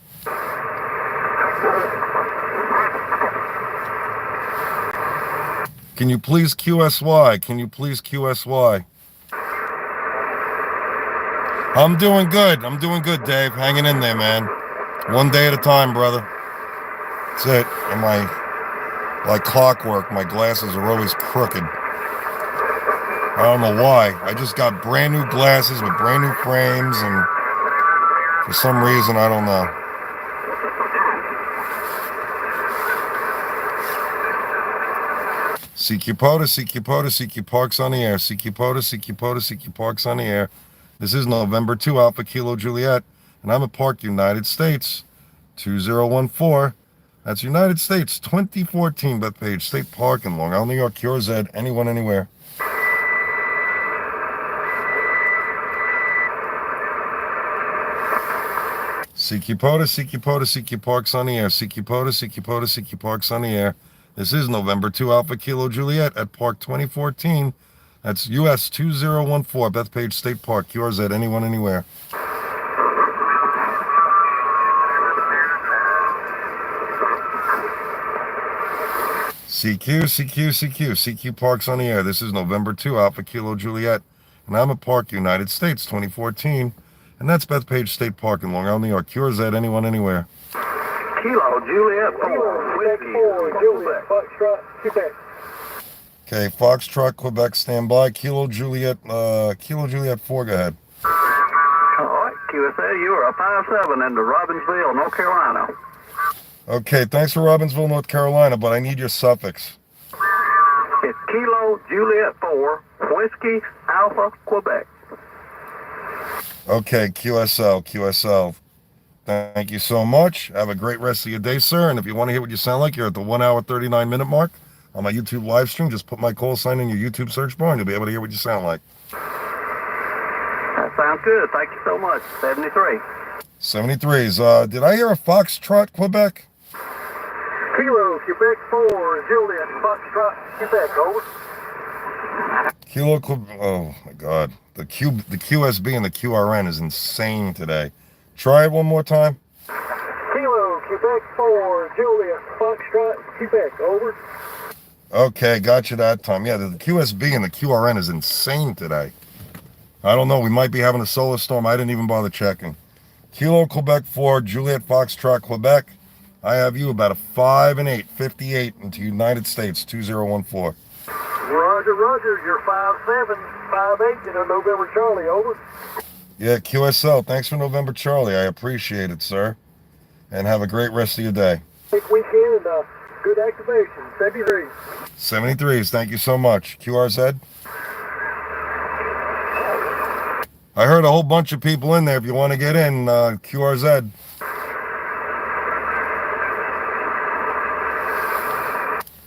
Can you please QSY? Can you please QSY? I'm doing good. I'm doing good, Dave. Hanging in there, man. One day at a time, brother. That's it. And like clockwork, my glasses are always crooked. I don't know why. I just got brand new glasses with brand new frames, and for some reason, I don't know. CQ POTA, CQ POTA, CQ Parks on the air. CQ POTA, CQ POTA, CQ Parks on the air. This is November 2 Alpha Kilo Juliet, and I'm at Park, United States, 2014. That's United States 2014 Bethpage State Park in Long Island, New York. QRZ, anyone, anywhere. CQ POTA, CQ POTA, CQ Parks on the air. CQ POTA, CQ POTA, CQ Parks on the air. This is November 2 Alpha Kilo Juliet at Park 2014. That's US 2014 Bethpage State Park. QRZ, anyone, anywhere. CQ, CQ, CQ, CQ Parks on the air. This is November 2 Alpha Kilo Juliet, and I'm at Park, United States 2014. And that's Bethpage State Park in Long Island, New York. QRZ, anyone, anywhere. Kilo Juliet 4, Whiskey 4, Juliet, Foxtrot, Quebec. Okay, Foxtrot, Quebec, standby. Kilo Juliet 4, go ahead. All right, QSA, you are a 5-7 into Robbinsville, North Carolina. Okay, thanks for Robbinsville, North Carolina, but I need your suffix. It's Kilo Juliet 4, Whiskey Alpha, Quebec. Okay, QSL. Thank you so much. Have a great rest of your day, sir. And if you want to hear what you sound like, you're at the 1 hour, 39 minute mark on my YouTube live stream. Just put my call sign in your YouTube search bar and you'll be able to hear what you sound like. That sounds good. Thank you so much. 73. 73s. Did I hear a Foxtrot, Quebec? Kilo Quebec 4, Juliet, Foxtrot, Quebec, over. Kilo Quebec. Oh, my God. The QSB and the QRN is insane today. Try it one more time. Kilo Quebec 4, Juliet, Foxtrot, Quebec, over. Okay, got you that time. Yeah, the QSB and the QRN is insane today. I don't know. We might be having a solar storm. I didn't even bother checking. Kilo Quebec 4, Juliet Foxtrot Quebec. I have you about a 5 and 8, 58 into United States, 2014. Roger, Roger. You're 5'7", 5'8", in a November Charlie. Over. Yeah, QSL. Thanks for November Charlie. I appreciate it, sir. And have a great rest of your day. Great weekend and good activation. 73. 73s. Thank you so much. QRZ. I heard a whole bunch of people in there. If you want to get in, QRZ.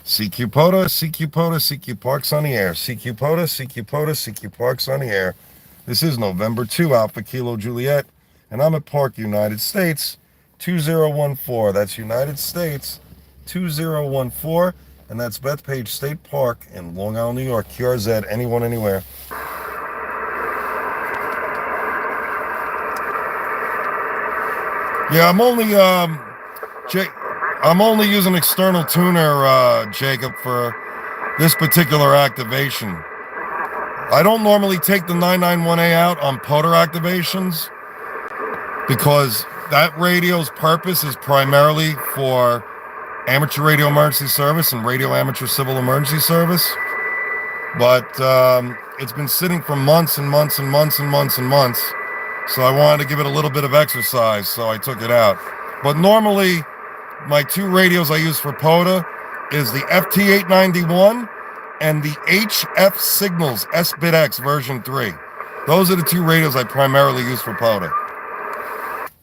CQ POTA, CQ POTA, CQ Parks on the air. CQ POTA, CQ POTA, CQ Parks on the air. This is November 2, Alpha Kilo Juliet, and I'm at Park, United States, 2014. That's United States, 2014, and that's Bethpage State Park in Long Island, New York. QRZ, anyone, anywhere. Yeah, I'm only using external tuner, Jacob, for this particular activation. I don't normally take the 991A out on POTA activations because that radio's purpose is primarily for amateur radio emergency service and radio amateur civil emergency service. But it's been sitting for months and months and months and months and months. So I wanted to give it a little bit of exercise, so I took it out. But normally, my two radios I use for POTA is the FT891 and the HF Signals S-Bit-X version 3. Those are the two radios I primarily use for POTA.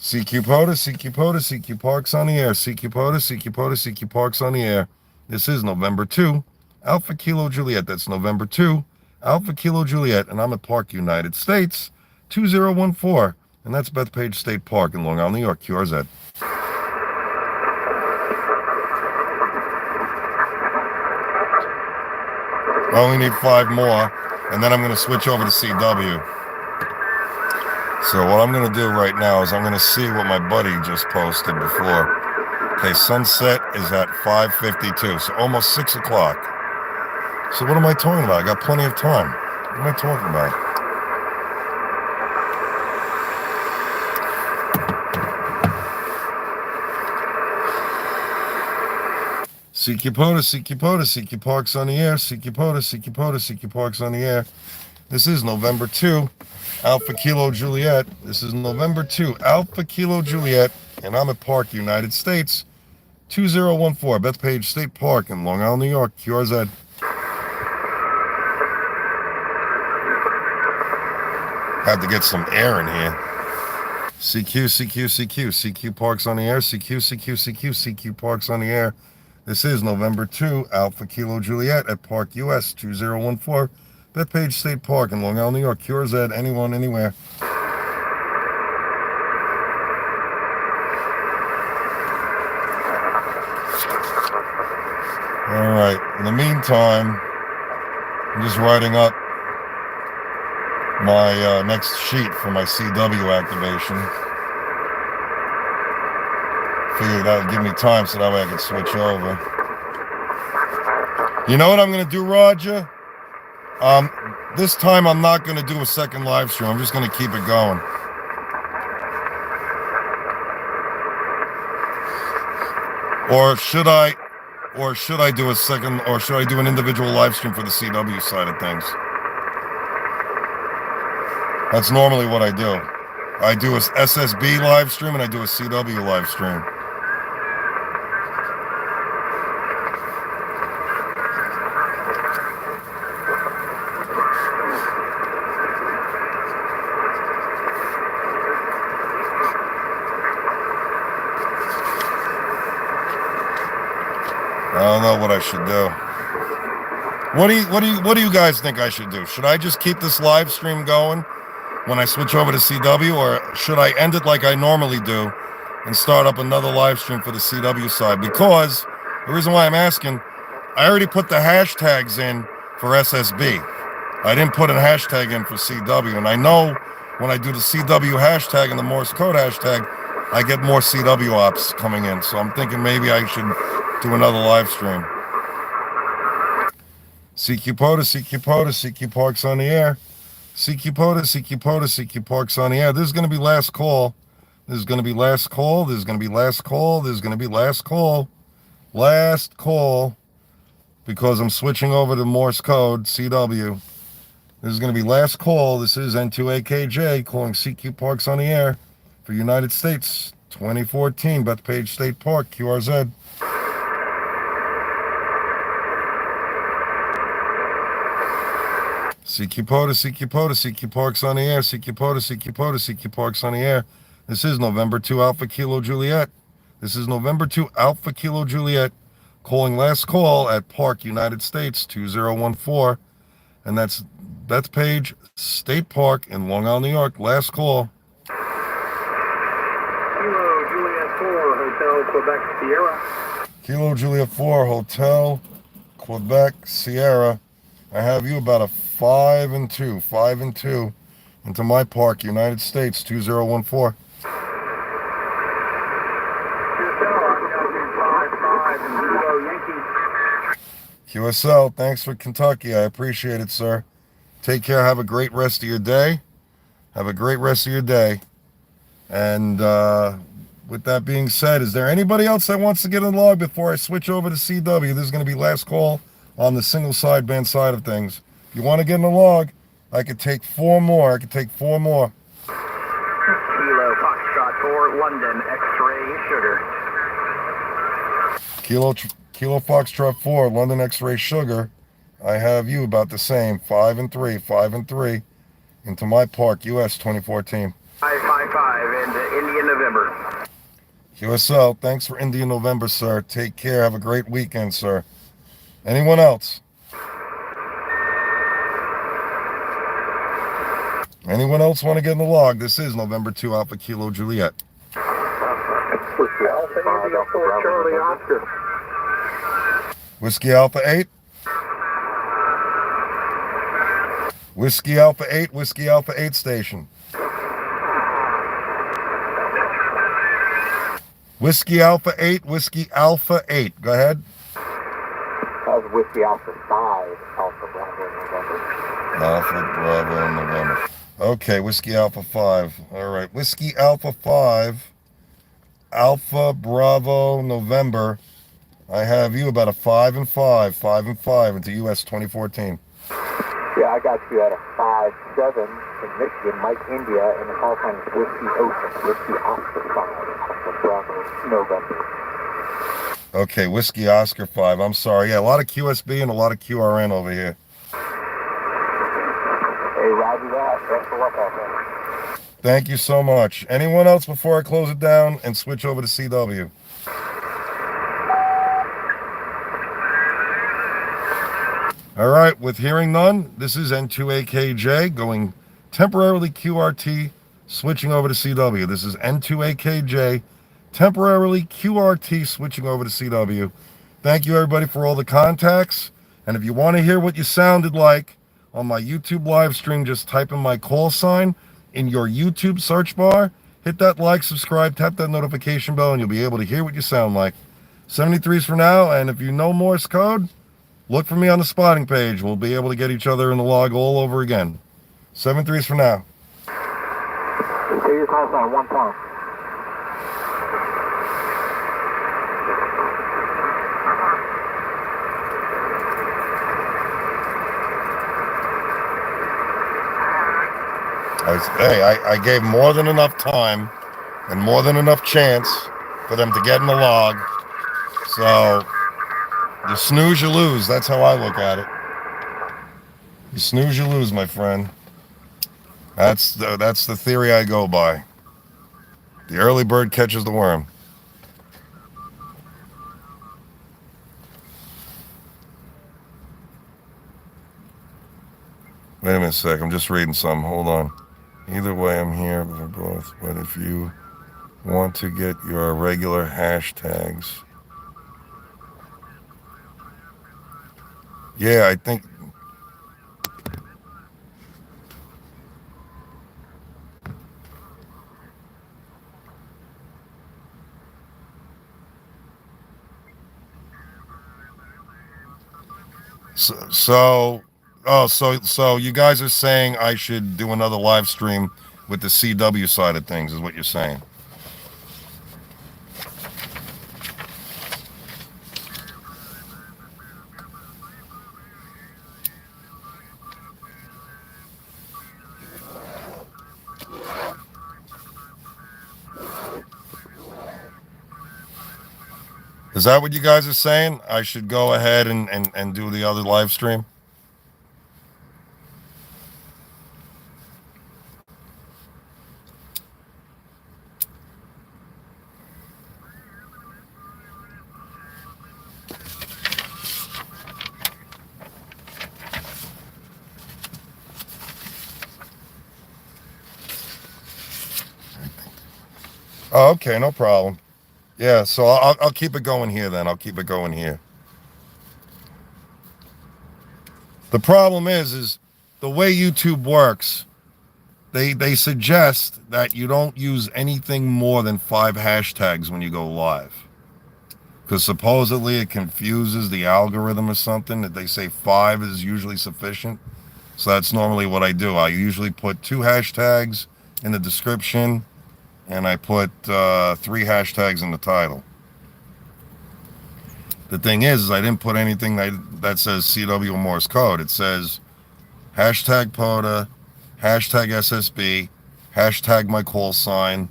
CQ POTA, CQ POTA, CQ Parks on the air. CQ POTA, CQ POTA, CQ Parks on the air. This is November 2, Alpha Kilo Juliet. That's November 2, Alpha Kilo Juliet, and I'm at Park, United States, 2014, and that's Bethpage State Park in Long Island, New York. QRZ. I only need 5 more, and then I'm going to switch over to CW. So what I'm going to do right now is I'm going to see what my buddy just posted before. Okay, sunset is at 5:52, so almost 6 o'clock. So what am I talking about? I got plenty of time. What am I talking about? CQ POTA, CQ POTA, CQ Parks on the air. CQ POTA, CQ POTA, CQ Parks on the air. This is November 2, Alpha Kilo Juliet. This is November 2, Alpha Kilo Juliet, and I'm at Park, United States, 2014, Bethpage State Park in Long Island, New York. QRZ. Have to get some air in here. CQ, CQ, CQ, CQ Parks on the air. CQ, CQ, CQ, CQ Parks on the air. This is November 2, Alpha Kilo Juliet at Park US 2014, Bethpage State Park in Long Island, New York. QRZ, anyone, anywhere. All right. In the meantime, I'm just writing up my next sheet for my CW activation. Figured that would give me time so that way I could switch over. You know what I'm going to do, Roger? This time I'm not going to do a second live stream. I'm just going to keep it going. Or should I do a second, or should I do an individual live stream for the CW side of things? That's normally what I do. I do a SSB live stream and I do a CW live stream. I don't know what I should do. What do you guys think I should do? Should I just keep this live stream going when I switch over to CW, or should I end it like I normally do and start up another live stream for the CW side? Because the reason why I'm asking, I already put the hashtags in for SSB. I didn't put a hashtag in for CW, and I know when I do the CW hashtag and the Morse code hashtag, I get more CW ops coming in. So I'm thinking maybe I should do another live stream. CQ POTA, CQ POTA, CQ Parks on the air. CQ POTA, CQ POTA, CQ Parks on the air. This is going to be last call This is going to be last call. This is going to be last call. This is going to be last call. Last call, because I'm switching over to Morse code, CW. This is going to be last call. This is N2AKJ calling CQ Parks on the air for United States 2014, Bethpage State Park, QRZ. CQ POTA, CQ POTA, CQ Parks on the air, CQ POTA, CQ POTA, CQ Parks on the air. This is November 2 Alpha Kilo Juliet. This is November 2 Alpha Kilo Juliet calling last call at Park, United States 2014. And that's Bethpage State Park in Long Island, New York. Last call. Kilo Juliet 4, Hotel Quebec Sierra. Kilo Juliet 4, Hotel Quebec Sierra. I have you about a 5 and 2 into my Park, United States 2014. QSL, thanks for Kentucky. I appreciate it, sir. Take care. Have a great rest of your day. Have a great rest of your day. And with that being said, is there anybody else that wants to get in the log before I switch over to CW? This is going to be last call on the single sideband side of things. If you want to get in the log, I could take 4 more. Kilo Foxtrot 4, London, X-ray Sugar. Kilo Foxtrot 4, London X-ray Sugar. I have you about the same, 5 and 3 into my Park, US 2014. 555 into Indian November. QSL, thanks for Indian November, sir. Take care. Have a great weekend, sir. Anyone else? Anyone else want to get in the log? This is November 2 Alpha Kilo Juliet. Whiskey Alpha India 4 Charlie Oscar. Whiskey Alpha 8. Whiskey Alpha 8, Whiskey Alpha 8 station. Whiskey Alpha 8, Whiskey Alpha 8. Go ahead. That was Whiskey Alpha 5, Alpha Bravo November. Alpha Bravo November. Okay, Whiskey Alpha 5. All right, Whiskey Alpha 5, Alpha Bravo November. I have you about a 5 and 5 into US 2014. Yeah, I got you at a 5-7 in Michigan, Mike India, and the call sign is Whiskey Ocean, Whiskey Oscar 5, Alpha Bravo November. Okay, Whiskey Oscar 5. I'm sorry. Yeah, a lot of QSB and a lot of QRN over here. Hey, roger that. Best of luck out there. Thank you so much. Anyone else before I close it down and switch over to CW? All right, with hearing none, this is N2AKJ going temporarily QRT, switching over to CW. This is N2AKJ, temporarily QRT, switching over to CW. Thank you, everybody, for all the contacts. And if you want to hear what you sounded like on my YouTube live stream, just type in my call sign in your YouTube search bar. Hit that like, subscribe, tap that notification bell, and you'll be able to hear what you sound like. 73s for now, and if you know Morse code, look for me on the spotting page. We'll be able to get each other in the log all over again. 73s for now. Say your call sign one time. I gave more than enough time and more than enough chance for them to get in the log. So you snooze, you lose. That's how I look at it. You snooze, you lose, my friend. That's the theory I go by. The early bird catches the worm. Wait a minute a sec. I'm just reading something. Hold on. Either way, I'm here for both. But if you want to get your regular hashtags, yeah, I think. So you guys are saying I should do another live stream with the CW side of things, is what you're saying? Is that what you guys are saying? I should go ahead and do the other live stream? Oh, okay, no problem. Yeah, so I'll keep it going here then. I'll keep it going here. The problem is the way YouTube works, they suggest that you don't use anything more than 5 hashtags when you go live. Because supposedly it confuses the algorithm or something, that they say 5 is usually sufficient. So that's normally what I do. I usually put 2 hashtags in the description, and I put 3 hashtags in the title. The thing is I didn't put anything that says CW Morse code. It says hashtag POTA, hashtag SSB, hashtag my call sign,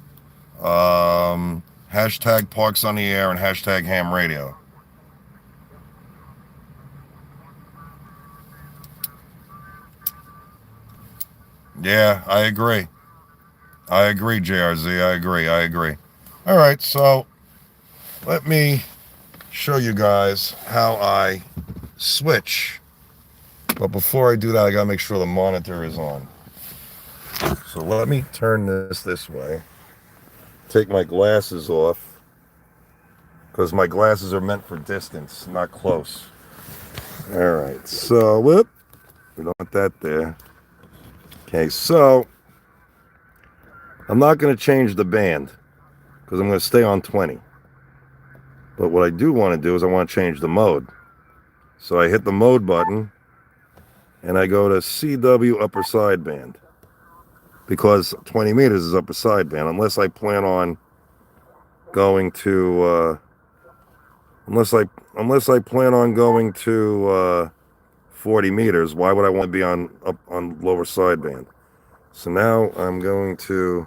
hashtag Parks on the Air, and hashtag ham radio. Yeah, I agree. I agree, JRZ. I agree. All right, so let me show you guys how I switch. But before I do that, I gotta make sure the monitor is on. So let me turn this way. Take my glasses off, because my glasses are meant for distance, not close. All right, so whoop, we don't want that there. Okay, so I'm not going to change the band because I'm going to stay on 20. But what I do want to do is I want to change the mode. So I hit the mode button and I go to CW upper sideband, because 20 meters is upper sideband, unless I plan on going to unless I plan on going to 40 meters. Why would I want to be on lower sideband? So now I'm going to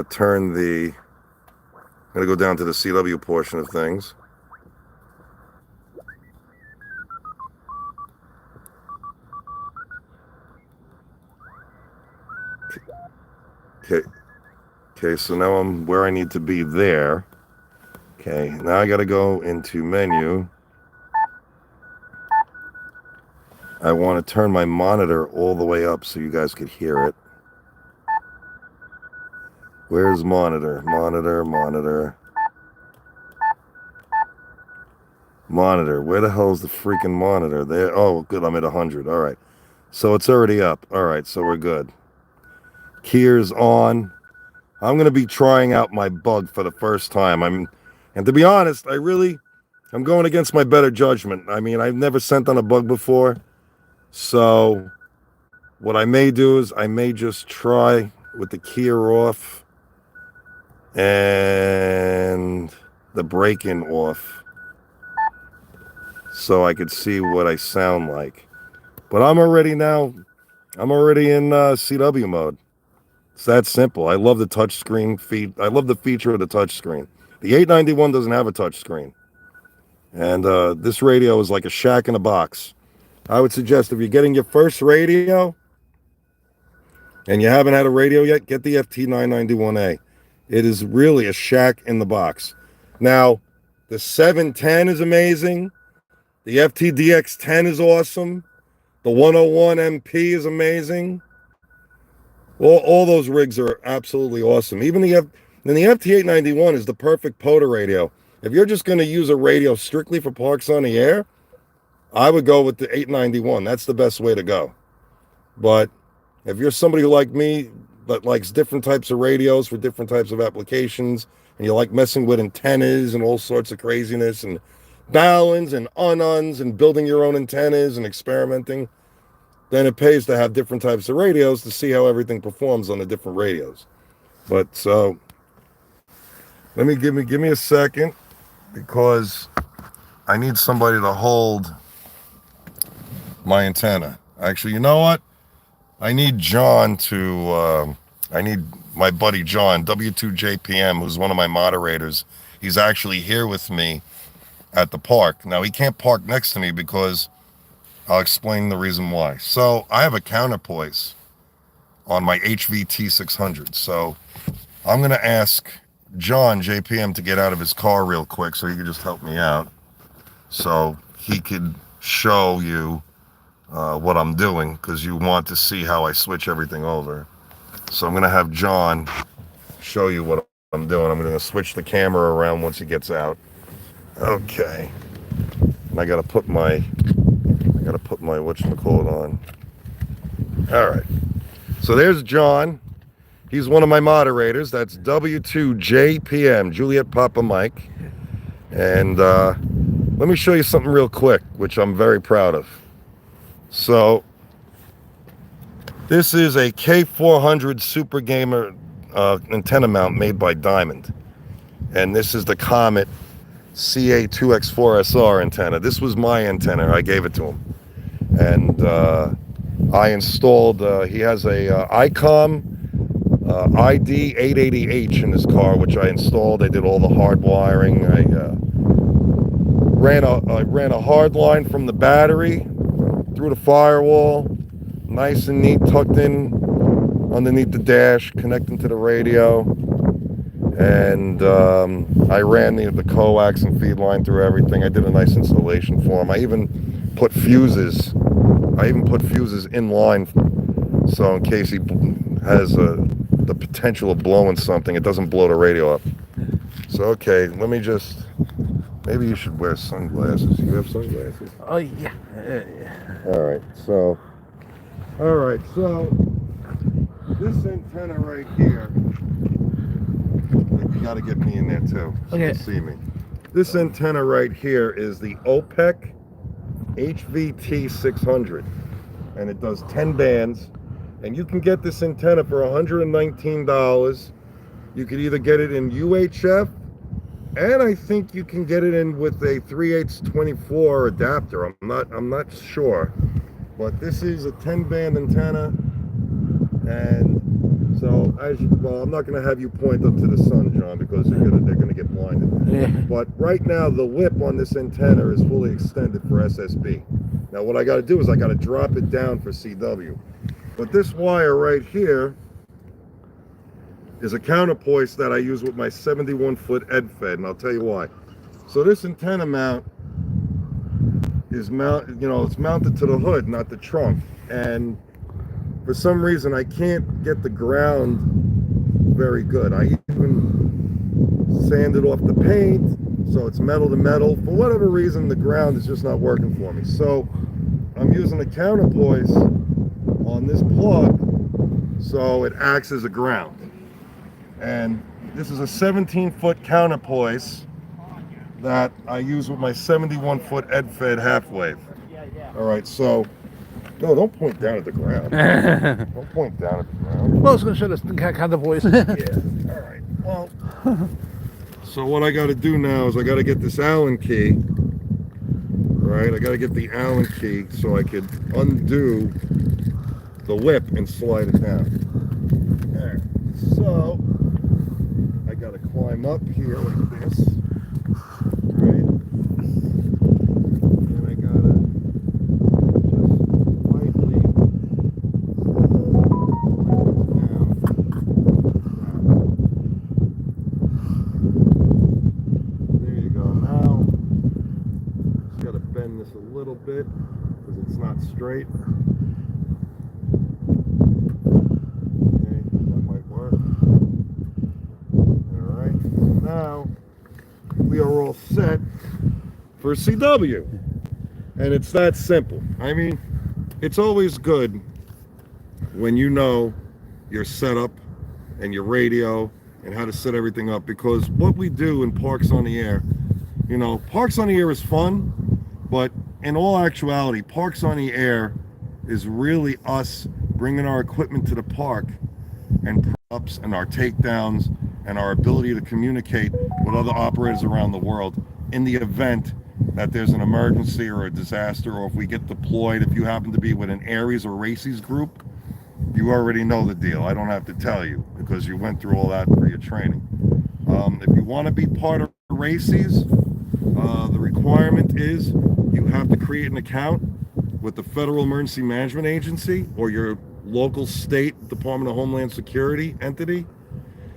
turn the, I'm going to go down to the CW portion of things. Okay, so now I'm where I need to be there. Okay, now I got to go into menu. I want to turn my monitor all the way up so you guys could hear it. Where's monitor? Monitor. Where the hell's the freaking monitor? There. Oh, good. I'm at 100. All right. So it's already up. All right. So we're good. Key's on. I'm going to be trying out my bug for the first time. And to be honest, I'm going against my better judgment. I mean, I've never sent on a bug before. So what I may do is I may just try with the key off and the break-in off, so I could see what I sound like. But I'm already in CW mode. It's that simple. I love the touch screen feed. I love the feature of the touch screen. The 891 doesn't have a touch screen. And this radio is like a shack in a box. I would suggest if you're getting your first radio and you haven't had a radio yet, get the FT991A. It is really a shack in the box. Now, the 710 is amazing. The FTDX10 is awesome. The 101 MP is amazing. All those rigs are absolutely awesome. Even the FT891 is the perfect POTA radio. If you're just going to use a radio strictly for Parks on the Air, I would go with the 891. That's the best way to go. But if you're somebody like me that likes different types of radios for different types of applications, and you like messing with antennas and all sorts of craziness and balance and ununs and building your own antennas and experimenting, then it pays to have different types of radios to see how everything performs on the different radios. But so give me a second, because I need somebody to hold my antenna. Actually, you know what? I need John to, I need my buddy John, W2JPM, who's one of my moderators. He's actually here with me at the park. Now, he can't park next to me because I'll explain the reason why. So I have a counterpoise on my HVT 600. So I'm going to ask John JPM to get out of his car real quick so he could just help me out. So he could show you what I'm doing, because you want to see how I switch everything over. So I'm going to have John show you what I'm doing. I'm going to switch the camera around once he gets out. Okay. And I got to put my whatchamacallit on. All right. So there's John. He's one of my moderators. That's W2JPM, Juliet Papa Mike. And let me show you something real quick, which I'm very proud of. So this is a K400 Super Gamer antenna mount made by Diamond. And this is the Comet CA2X4SR antenna. This was my antenna. I gave it to him. And I installed, he has a ICOM ID 880H in his car, which I installed. I did all the hard wiring. I ran a hard line from the battery through the firewall, nice and neat, tucked in underneath the dash, connecting to the radio. And I ran the coax and feed line through everything. I did a nice installation for him. I even put fuses in line, so in case he has the potential of blowing something, it doesn't blow the radio up. So okay, let me just, maybe you should wear sunglasses. You have sunglasses? Oh yeah. All right, so this antenna right here, you got to get me in there too, so Okay. you can see me. This antenna right here is the OPEC HVT 600, and it does 10 bands, and you can get this antenna for $119. You could either get it in UHF, and I think you can get it in with a 3/8/24 adapter. I'm not sure, but this is a 10-band antenna. And so, I'm not going to have you point up to the sun, John, because they're going to get blinded. Yeah. But right now, the whip on this antenna is fully extended for SSB. Now, what I got to do is I got to drop it down for CW. But this wire right here is a counterpoise that I use with my 71-foot EdFed, and I'll tell you why. So this antenna mount is it's mounted to the hood, not the trunk, and for some reason, I can't get the ground very good. I even sanded off the paint, so it's metal to metal. For whatever reason, the ground is just not working for me. So I'm using a counterpoise on this plug, so it acts as a ground. And this is a 17-foot counterpoise that I use with my 71-foot EdFed half-wave. All right, so no, don't point down at the ground. Don't point down at the ground. Well, I was going to show this kind of voice. Yeah, all right. Well, so what I got to do now is I got to get this Allen key. All right, I got to get the Allen key so I could undo the whip and slide it down. There. So I got to climb up here like this. Right. And I got to a little bit because it's not straight. Okay, that might work. All right, so now we are all set for CW, and it's that simple. I mean, it's always good when you know your setup and your radio and how to set everything up, because what we do in Parks on the Air, Parks on the Air is fun, but in all actuality, Parks on the Air is really us bringing our equipment to the park and props and our takedowns and our ability to communicate with other operators around the world in the event that there's an emergency or a disaster, or if we get deployed. If you happen to be with an Aries or Races group, you already know the deal. I don't have to tell you because you went through all that for your training. If you want to be part of for RACES, the requirement is you have to create an account with the Federal Emergency Management Agency or your local state Department of Homeland Security entity,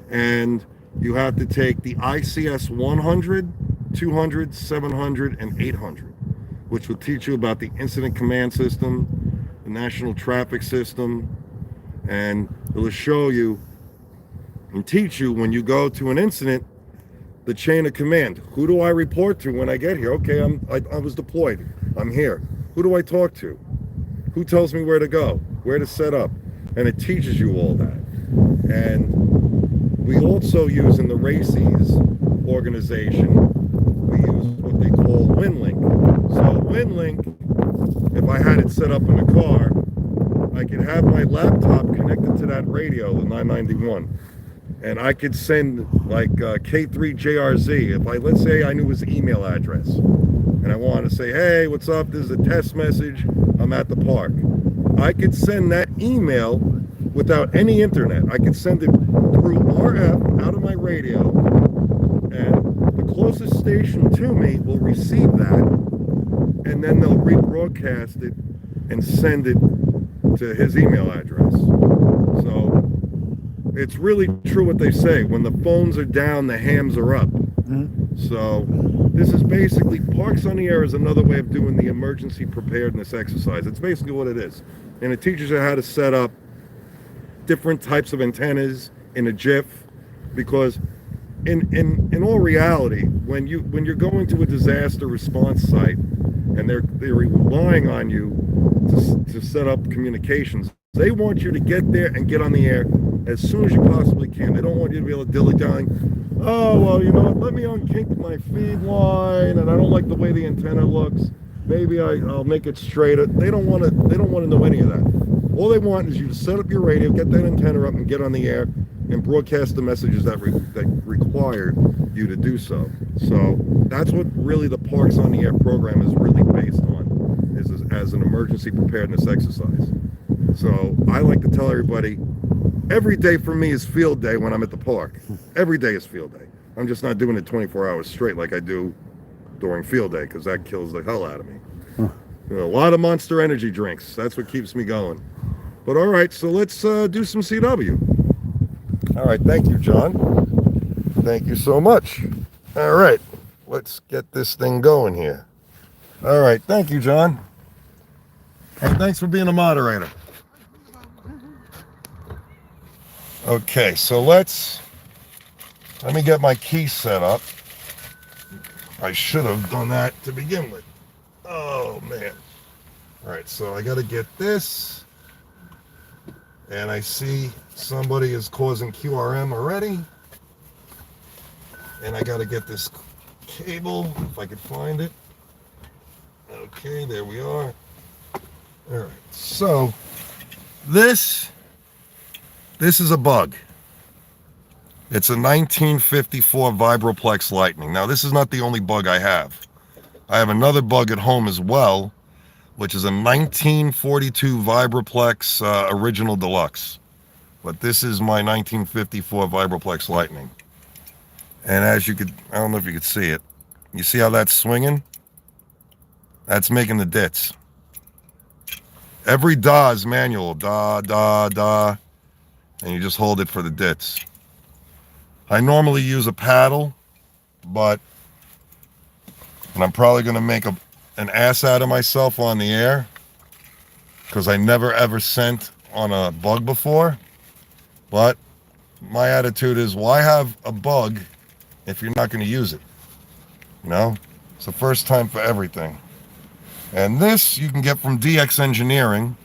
and you have to take the ICS 100, 200, 700, and 800, which will teach you about the Incident Command System, the National Traffic System, and it will show you and teach you when you go to an incident, the chain of command. Who do I report to when I get here? Okay, I was deployed. I'm here. Who do I talk to? Who tells me where to go, where to set up? And it teaches you all that. And we also use in the RACES organization, we use what they call WinLink. So WinLink, if I had it set up in the car, I could have my laptop connected to that radio, the 991. And I could send like K3JRZ. If let's say I knew his email address and I wanted to say, hey, what's up? This is a test message. I'm at the park. I could send that email without any internet. I could send it through RF out of my radio, and the closest station to me will receive that, and then they'll rebroadcast it and send it to his email address. So it's really true what they say. When the phones are down, the hams are up. Mm-hmm. So this is basically, Parks on the Air is another way of doing the emergency preparedness exercise. It's basically what it is. And it teaches you how to set up different types of antennas in a GIF, because in all reality, when you're going to a disaster response site and they're relying on you to set up communications, they want you to get there and get on the air as soon as you possibly can. They don't want you to be able to dilly-dallying. Oh, well, you know what? Let me unkink my feed line, and I don't like the way the antenna looks. Maybe I'll make it straighter. They don't want to know any of that. All they want is you to set up your radio, get that antenna up, and get on the air and broadcast the messages that require you to do so. So that's what really the Parks on the Air program is really based on, is as an emergency preparedness exercise. So I like to tell everybody, every day for me is field day when I'm at the park. Every day is field day. I'm just not doing it 24 hours straight like I do during field day, because that kills the hell out of me. You know, a lot of Monster Energy drinks. That's what keeps me going. But all right, so let's do some CW. All right, thank you, John. Thank you so much. All right, let's get this thing going here. All right, thank you, John. And thanks for being a moderator. Okay, so let me get my key set up. I should have done that to begin with. Oh, man. All right, so I got to get this. And I see somebody is causing QRM already. And I got to get this cable, if I could find it. Okay, there we are. All right, so this is a bug. It's a 1954 Vibroplex Lightning. Now, this is not the only bug I have. I have another bug at home as well, which is a 1942 Vibroplex Original Deluxe. But this is my 1954 Vibroplex Lightning. And as you could, I don't know if you could see it. You see how that's swinging? That's making the dits. Every DA is manual. Da, da, da. And you just hold it for the dits. I normally use a paddle, and I'm probably going to make an ass out of myself on the air, because I never ever sent on a bug before. But my attitude is, why have a bug if you're not going to use it? You know, it's the first time for everything. And this you can get from DX Engineering.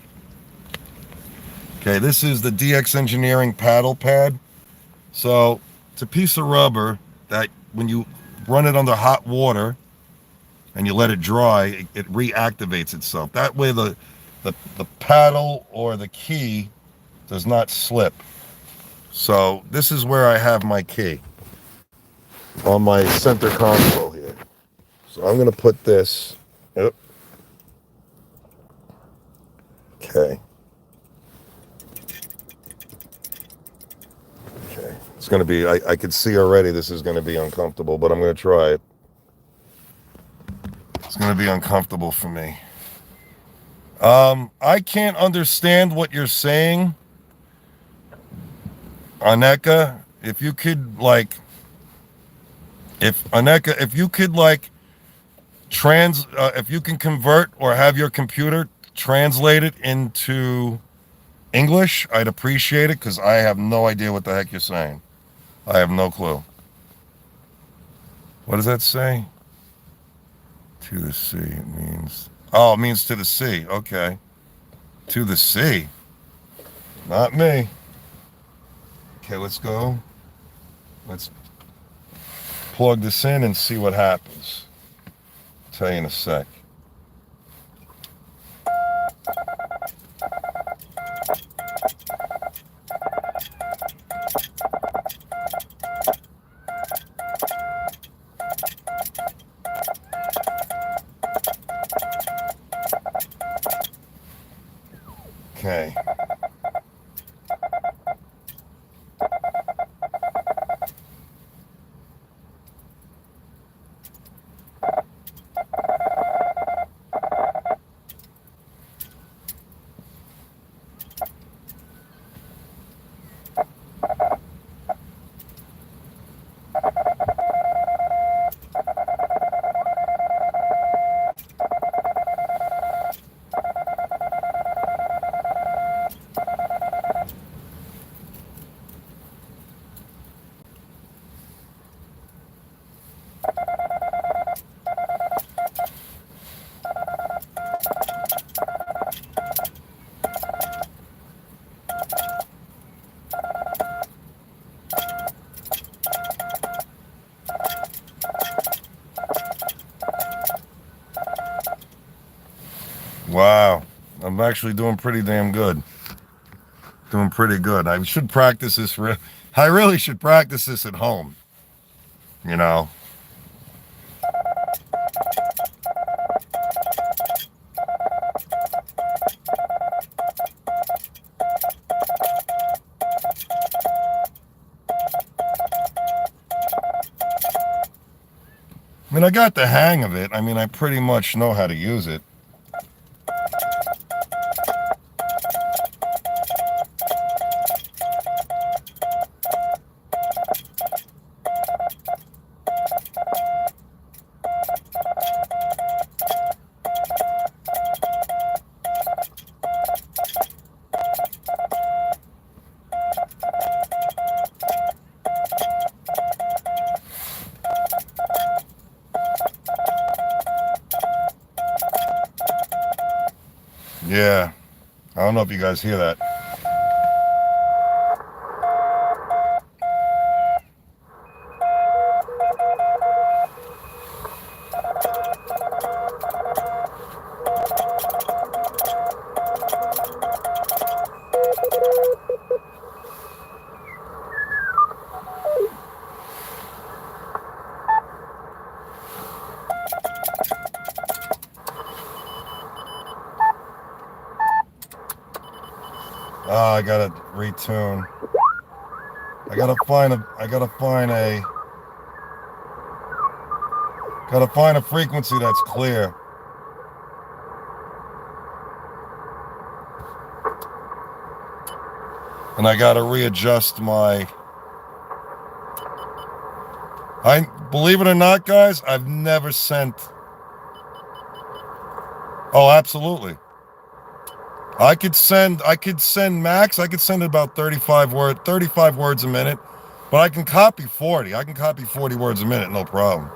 Okay, this is the DX Engineering paddle pad. So it's a piece of rubber that when you run it under hot water and you let it dry, it reactivates itself. That way the paddle or the key does not slip. So this is where I have my key, on my center console here. So I'm going to put this. Yep. Okay. It's going to be, I could see already this is going to be uncomfortable, but I'm going to try it. It's going to be uncomfortable for me. I can't understand what you're saying, Aneka. If you could, like, if you could, like, if you can convert or have your computer translate it into English, I'd appreciate it, because I have no idea what the heck you're saying. I have no clue. What does that say? To the sea, it means... Oh, it means to the sea. Okay. To the sea. Not me. Okay, let's go. Let's plug this in and see what happens. I'll tell you in a sec. Okay. Wow. I'm actually doing pretty damn good. Doing pretty good. I should practice this. I really should practice this at home. You know. I mean, I got the hang of it. I mean, I pretty much know how to use it. Yeah, I don't know if you guys hear that. I gotta retune. I gotta find a frequency that's clear. And I gotta readjust my... believe it or not, guys, I've never sent... Oh, absolutely. I could send max, I could send about 35 words a minute, but I can copy 40. I can copy 40 words a minute, no problem.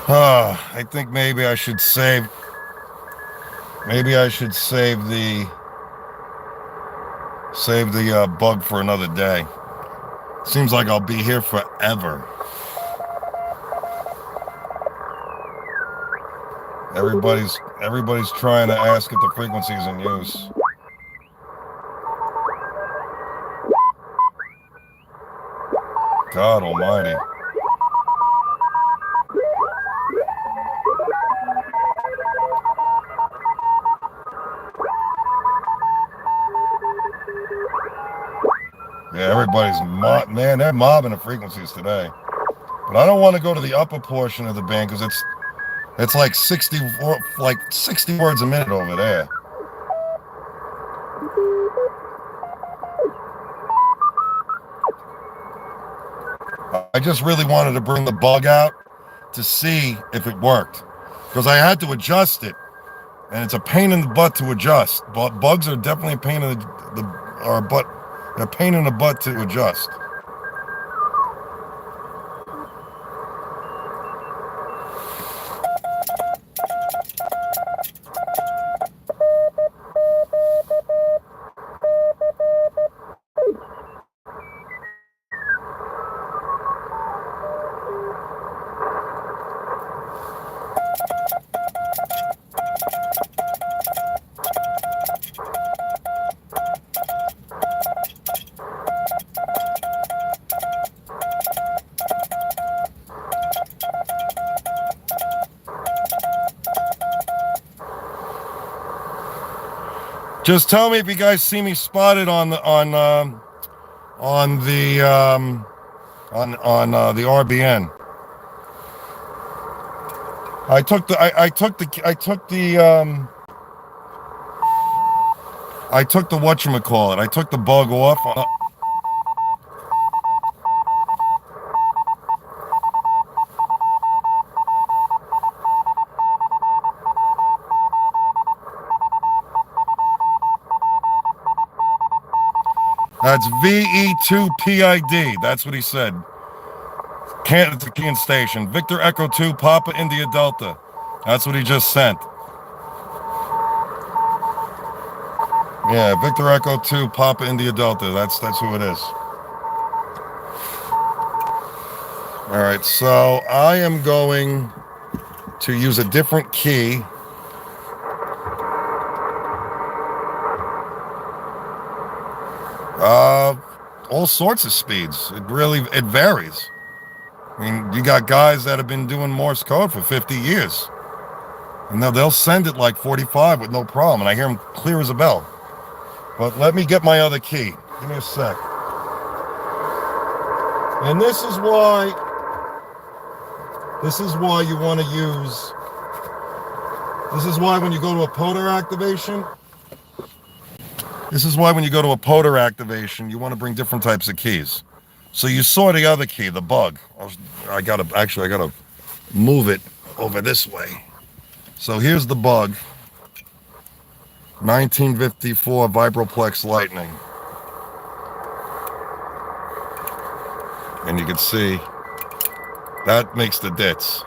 I think maybe I should save. Maybe I should save the bug for another day. Seems like I'll be here forever. Everybody's trying to ask if the frequency is in use. God almighty. Yeah, everybody's man, they're mobbing the frequencies today. But I don't want to go to the upper portion of the band because it's like 60 words a minute over there. I just really wanted to bring the bug out to see if it worked because I had to adjust it, and it's a pain in the butt to adjust. But bugs are definitely a pain in they're a pain in the butt to adjust. Just tell me if you guys see me spotted on the RBN. I took the whatchamacallit. I took the bug off. That's VE2PID. That's what he said. It's a Keene station. Victor Echo 2, Papa India Delta. That's what he just sent. Yeah, Victor Echo 2, Papa India Delta. That's who it is. All right, so I am going to use a different key. All sorts of speeds. It varies. I mean, you got guys that have been doing Morse code for 50 years. And they'll send it like 45 with no problem. And I hear them clear as a bell. But let me get my other key. Give me a sec. And this is why you want to use, this is why when you go to a POTA activation, you want to bring different types of keys. So you saw the other key, the bug. I gotta move it over this way. So here's the bug. 1954 Vibroplex Lightning. And you can see that makes the dits.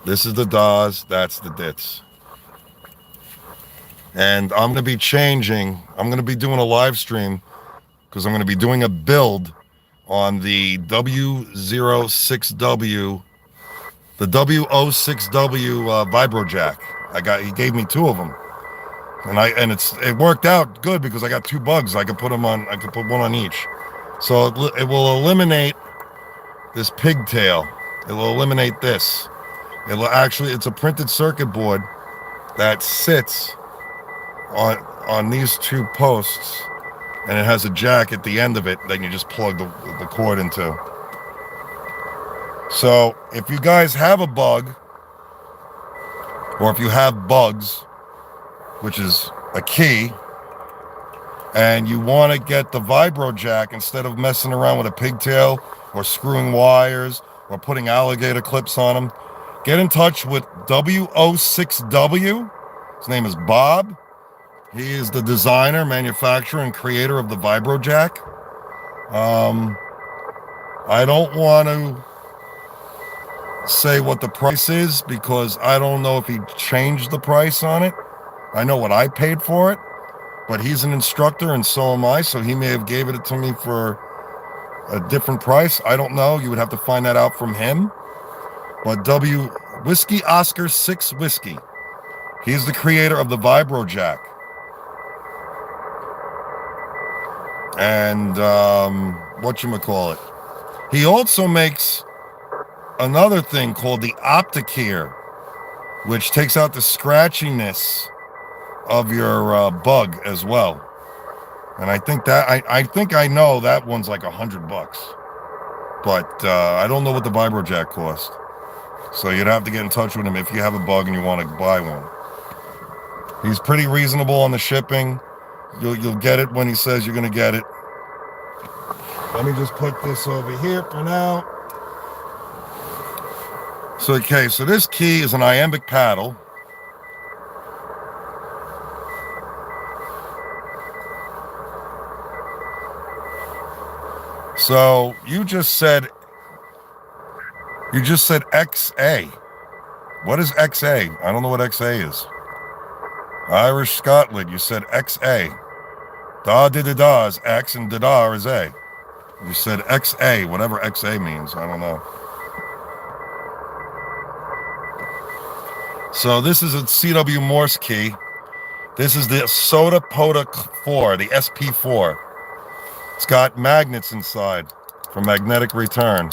This is the DAWs, that's the dits. And I'm going to be doing a live stream because I'm going to be doing a build on the W06W, the W06W Vibro Jack. He gave me two of them. And it worked out good because I got two bugs. I could put one on each. So it will eliminate this pigtail. It will eliminate this. It's a printed circuit board that sits on these two posts, and it has a jack at the end of it that you just plug the cord into. So if you guys have a bug, or if you have bugs, which is a key, and you want to get the Vibro Jack instead of messing around with a pigtail or screwing wires or putting alligator clips on them, get in touch with W06W. His name is Bob. He is the designer, manufacturer, and creator of the Vibro Jack. I don't want to say what the price is because I don't know if he changed the price on it. I know what I paid for it, but he's an instructor and so am I, so he may have gave it to me for a different price. I don't know. You would have to find that out from him. But Whiskey Oscar 6 Whiskey. He's the creator of the Vibro Jack. And whatchamacallit. He also makes another thing called the Opticare, which takes out the scratchiness of your bug as well. And I think I know that one's like $100, but I don't know what the Vibro Jack cost. So you'd have to get in touch with him if you have a bug and you want to buy one. He's pretty reasonable on the shipping. You'll get it when he says you're going to get it. Let me just put this over here for now. So, okay, so this key is an iambic paddle. So you just said XA. What is XA? I don't know what XA is. Irish Scotland, you said XA. Da is X and da is A. You said XA, whatever XA means. I don't know. So this is a CW Morse key. This is the Soda POTA 4, the SP4. It's got magnets inside for magnetic return.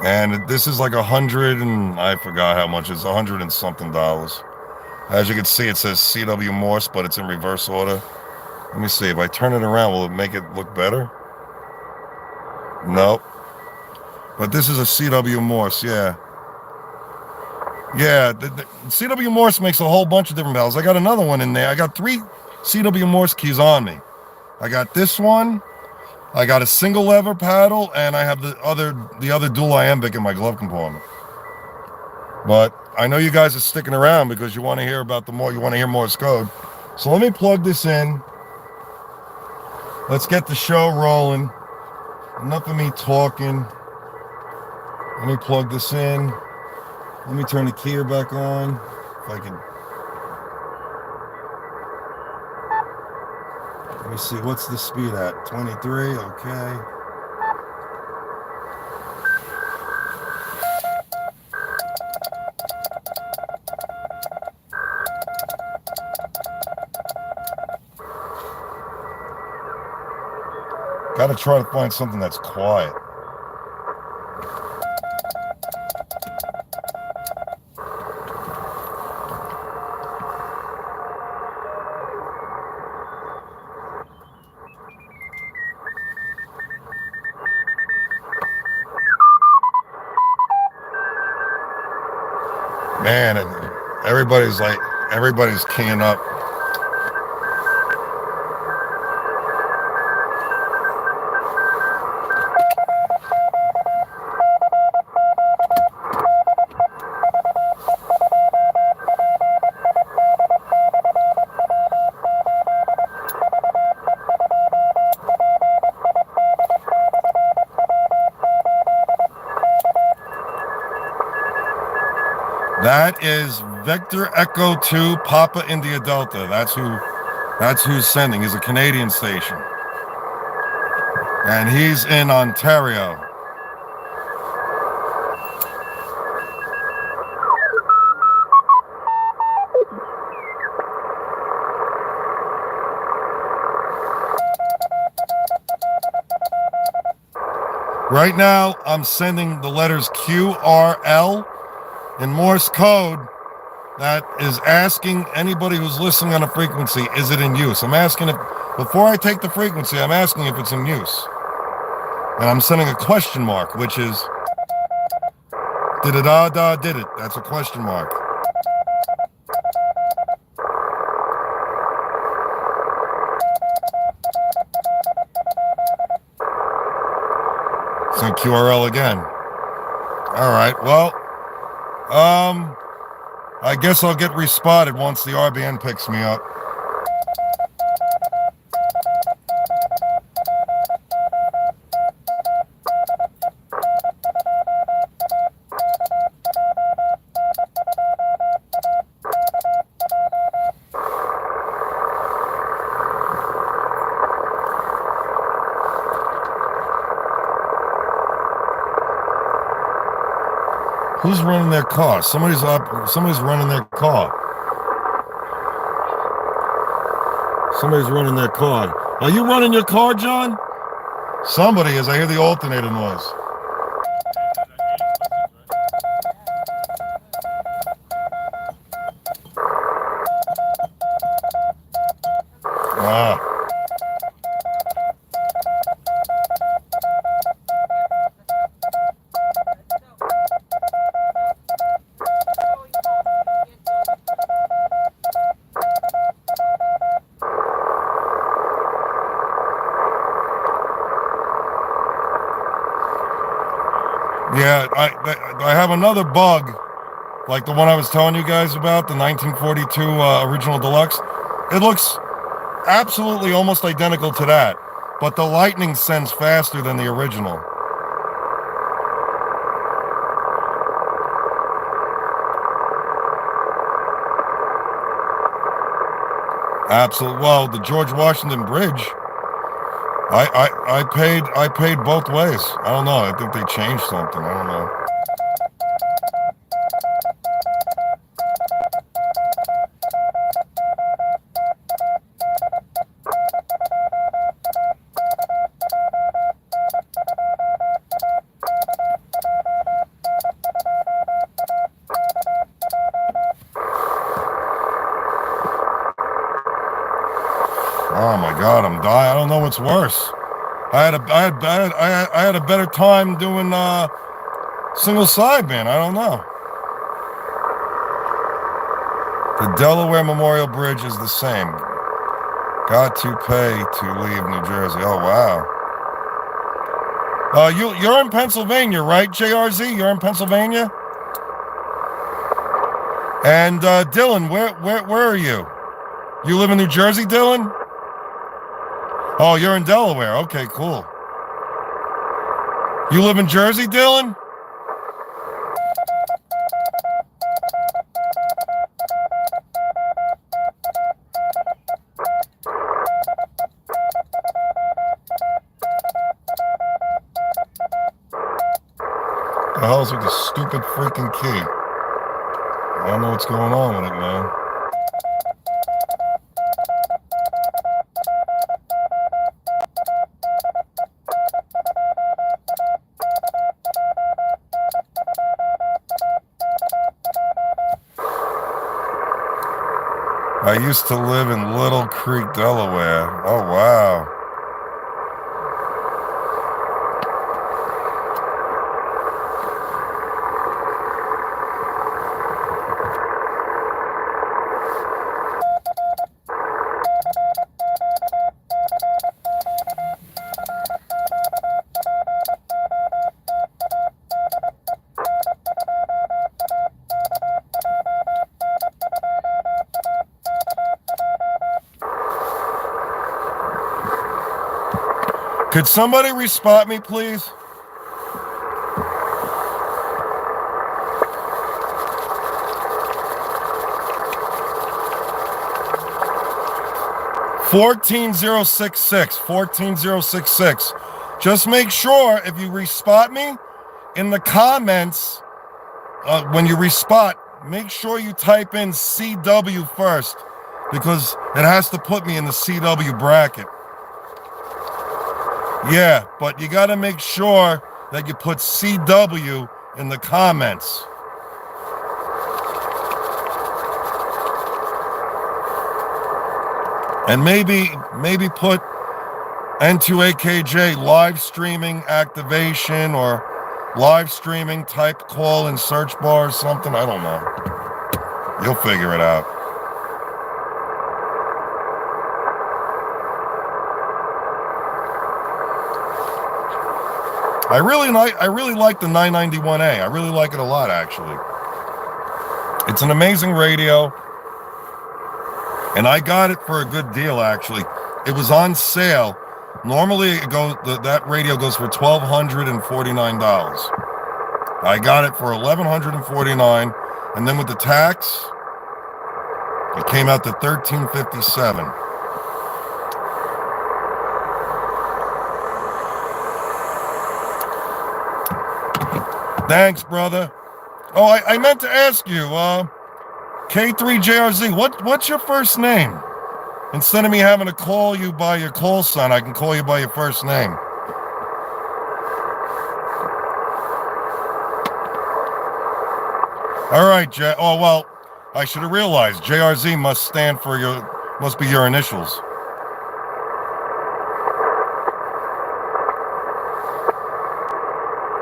And this is like $100 and I forgot how much. It's $100 and something. As you can see, it says CW Morse, but it's in reverse order. Let me see. If I turn it around, will it make it look better? Nope. But this is a CW Morse, yeah. Yeah, the CW Morse makes a whole bunch of different valves. I got another one in there. I got 3 CW Morse keys on me. I got this one. I got a single lever paddle, and I have the other dual iambic in my glove compartment. But I know you guys are sticking around because you want to hear about you want to hear Morse code. So let me plug this in. Let's get the show rolling. Enough of me talking. Let me plug this in. Let me turn the keyer back on. If I can. Let me see, what's the speed at? 23, okay. Gotta try to find something that's quiet. Man, everybody's keying up. That is Vector Echo 2 Papa India Delta. That's who's sending. He's a Canadian station. And he's in Ontario. Right now, I'm sending the letters QRL in Morse code that is asking anybody who's listening on a frequency, is it in use? I'm asking if, before I take the frequency, I'm asking if it's in use. And I'm sending a question mark, which is, did it, did it? That's a question mark. Send QRL again. All right, well, I guess I'll get respotted once the RBN picks me up. Who's running their car? Somebody's running their car. Somebody's running their car. Are you running your car, John? Somebody is. I hear the alternator noise. Ah. Yeah, I have another bug, like the one I was telling you guys about, the 1942 original deluxe. It looks absolutely almost identical to that, but the lightning sends faster than the original. Absolutely. Well, the George Washington Bridge, I paid both ways. I don't know. I think they changed something. I don't know. Oh my God, I'm dying. I don't know what's worse. I had a better time doing single sideband. I don't know. The Delaware Memorial Bridge is the same. Got to pay to leave New Jersey. Oh wow. You're in Pennsylvania, right, JRZ? You're in Pennsylvania. And Dylan, where are you? You live in New Jersey, Dylan? Oh, you're in Delaware. Okay, cool. You live in Jersey, Dylan? The hell's with the stupid freaking key? I don't know what's going on with it, man. I used to live in Little Creek, Delaware. Oh, wow. Could somebody respot me, please? $14,066. Just make sure if you respot me in the comments, when you respot, make sure you type in CW first, because it has to put me in the CW bracket. Yeah, but you got to make sure that you put CW in the comments. And maybe put N2AKJ live streaming activation or live streaming type call in search bar or something. I don't know. You'll figure it out. I really like the 991A. I really like it a lot, actually. It's an amazing radio, and I got it for a good deal, actually. It was on sale. Normally, that radio goes for $1,249. I got it for $1,149, and then with the tax, it came out to $1,357. Thanks, brother. Oh, I meant to ask you, K3JRZ, what's your first name? Instead of me having to call you by your call sign, I can call you by your first name. All right, oh, well, I should have realized JRZ must be your initials.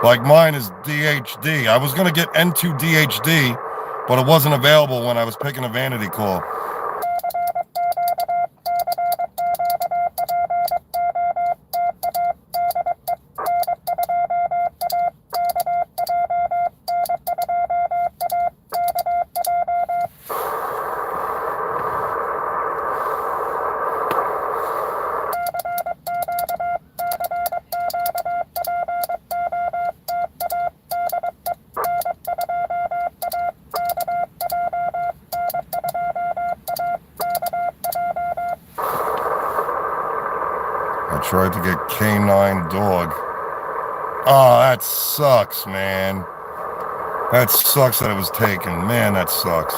Like mine is DHD. I was going to get N2DHD, but it wasn't available when I was picking a vanity call. Tried to get K9 dog. Oh, that sucks, man. That sucks that it was taken. Man, that sucks.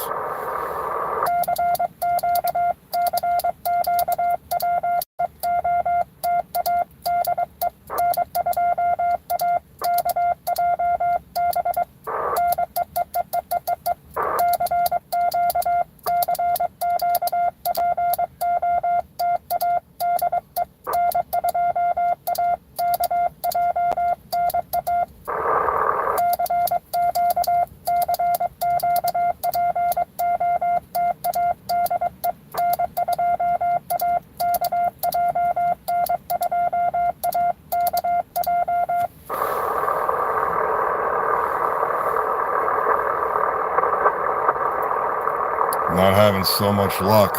Not having so much luck.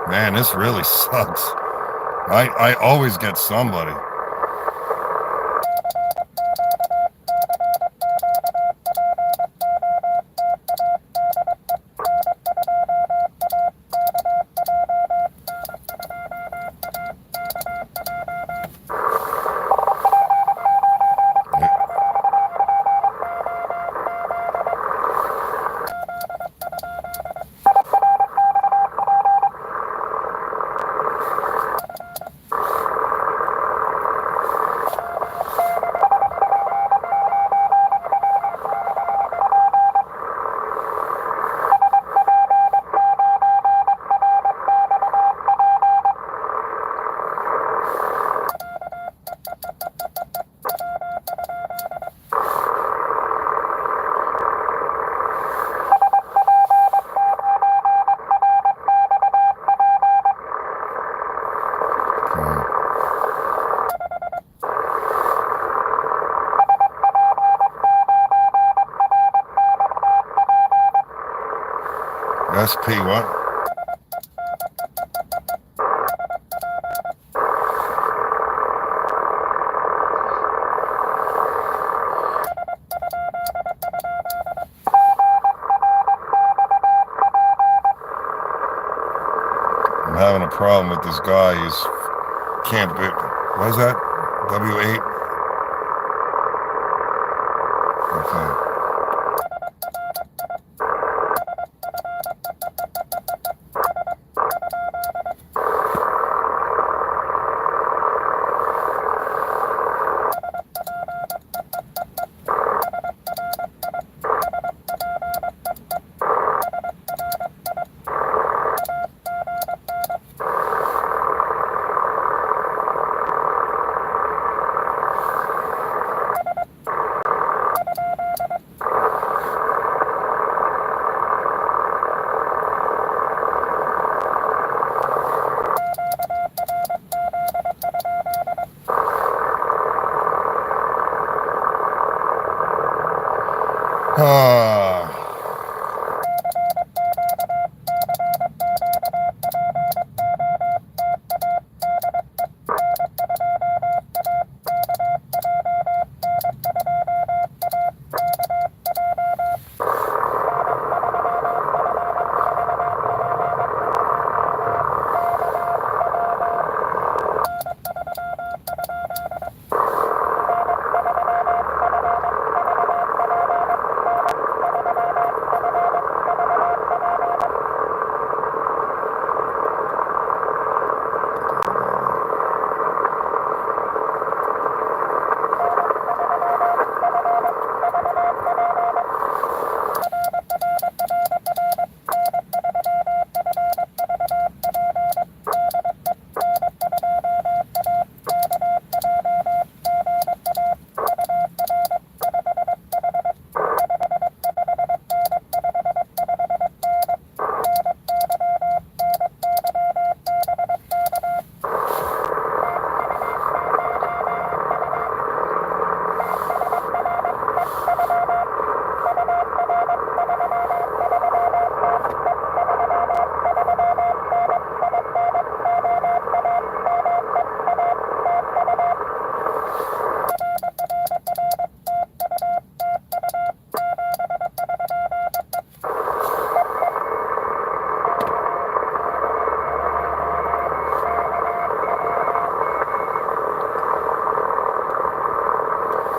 Man, this really sucks. I always get somebody. SP what? I'm having a problem with this guy. He's can't be. What is that? W8? Okay.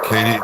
Katie.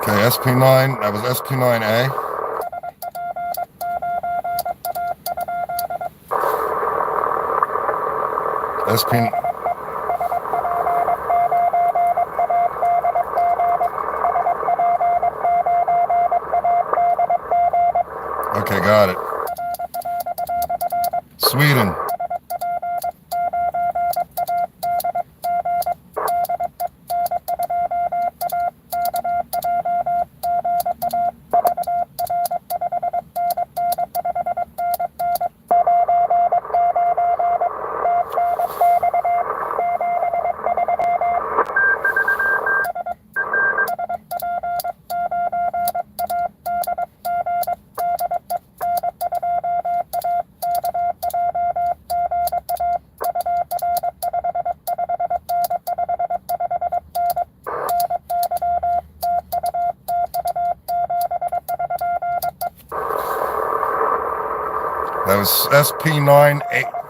Okay, SP9, that was SP9A. SP... Okay, got it. Sweden. That was SP9A.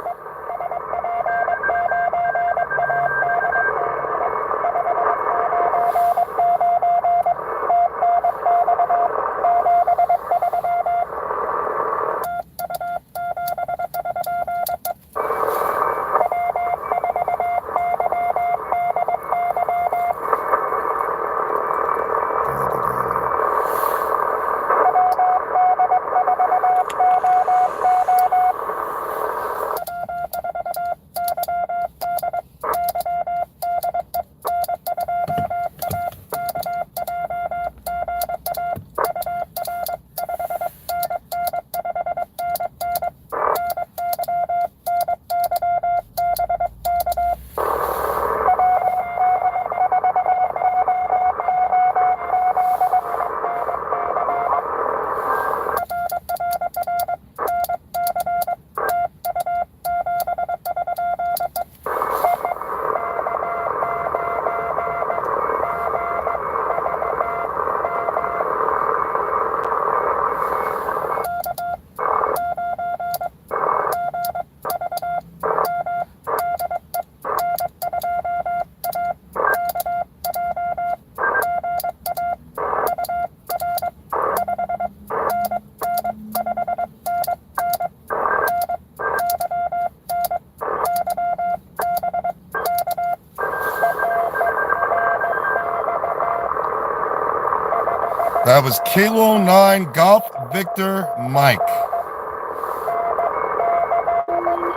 That was Kilo 9 Golf Victor Mike.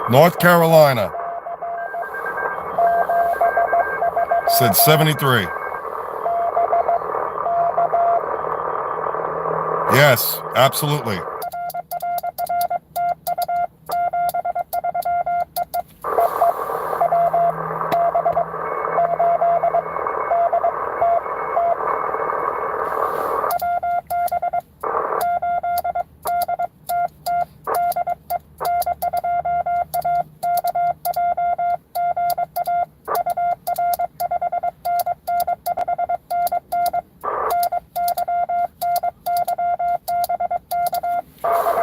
North Carolina. Said 73. Yes, absolutely.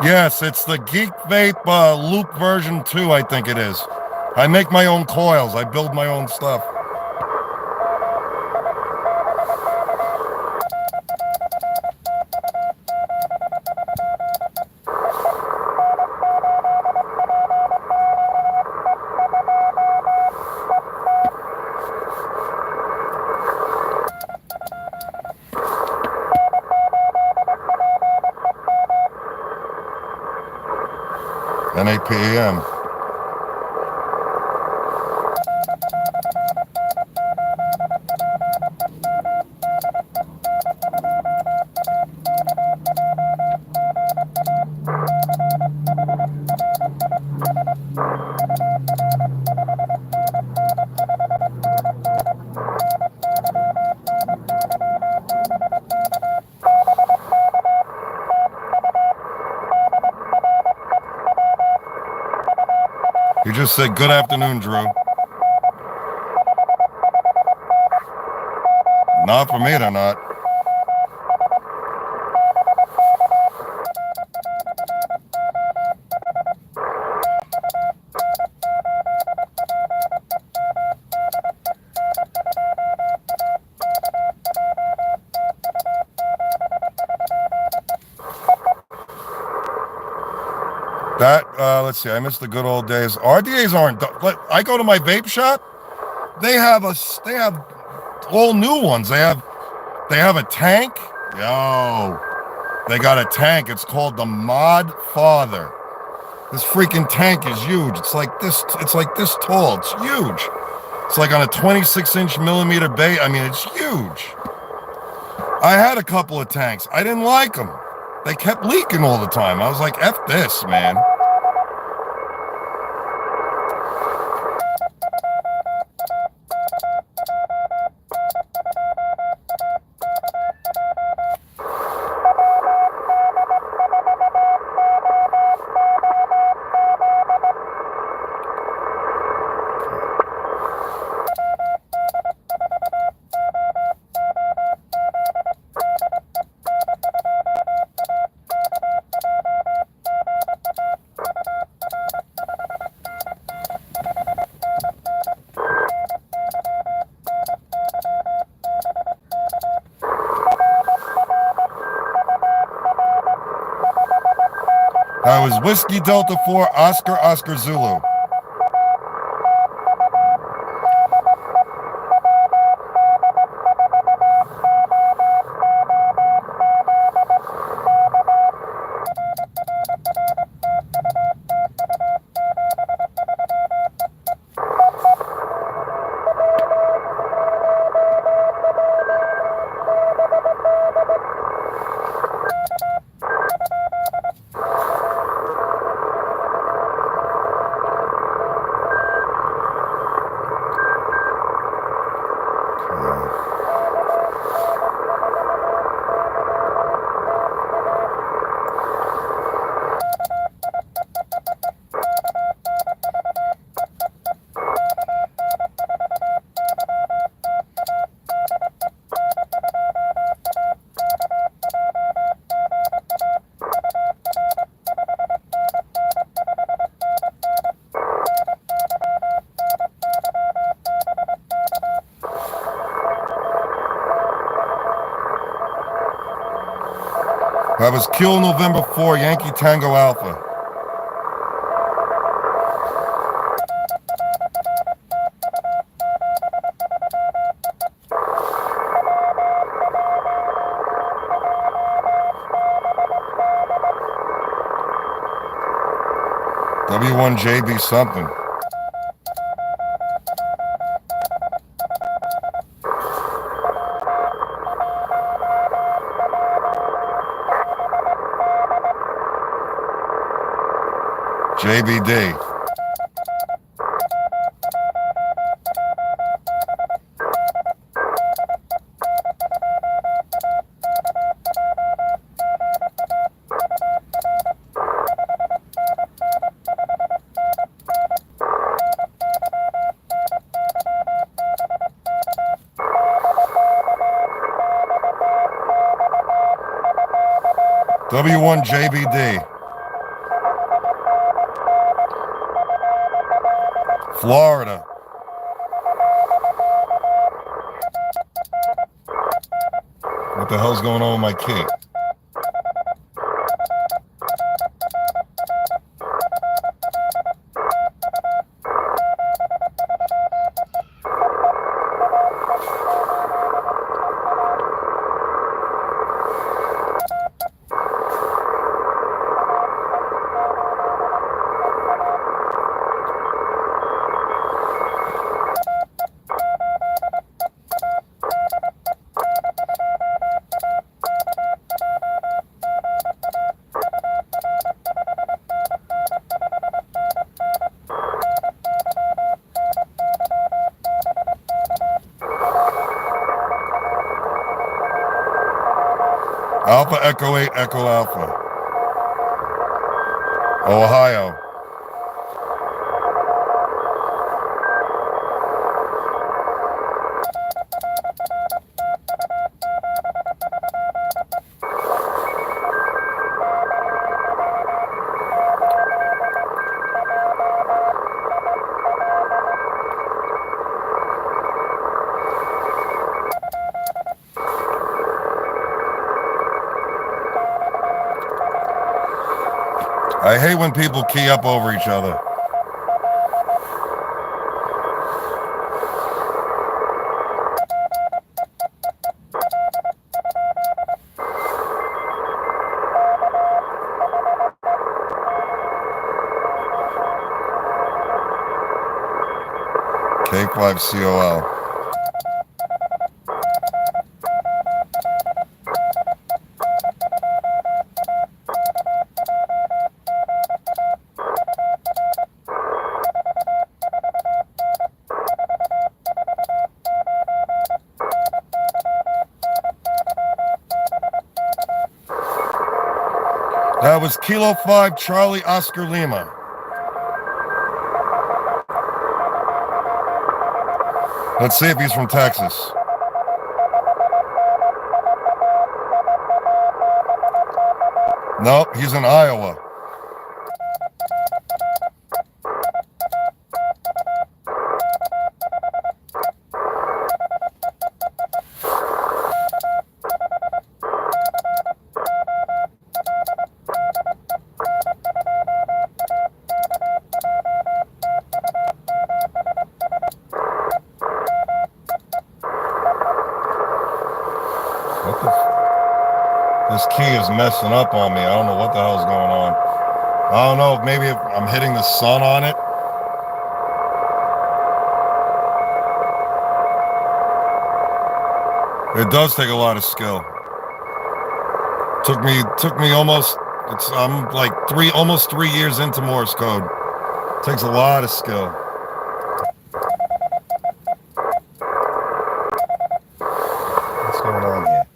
Yes, it's the Geek Vape Loop version 2, I think it is. I make my own coils. I build my own stuff. NAPAM. You just said good afternoon, Drew. Not for me, they're not. That, let's see, I miss the good old days. RDAs aren't, I go to my vape shop, they have all new ones. They have a tank. Yo, they got a tank. It's called the Mod Father. This freaking tank is huge. It's like this tall. It's huge. It's like on a 26-inch millimeter base. I mean, it's huge. I had a couple of tanks. I didn't like them. They kept leaking all the time. I was like, F this, man. That was Whiskey Delta 4, Oscar Zulu. That was Kill November 4, Yankee Tango Alpha. W1JB something. JBD. W1JBD. Florida. What the hell's going on with my key? Alpha Echo 8 Echo Alpha. Ohio. I hate when people key up over each other. K5COL. That was Kilo 5 Charlie Oscar Lima. Let's see if he's from Texas. Nope, he's in Iowa. This key is messing up on me. I don't know what the hell's going on. I don't know if maybe I'm hitting the sun on it. It does take a lot of skill. Took me almost, I'm like almost 3 years into Morse code. Takes a lot of skill. What's going on here?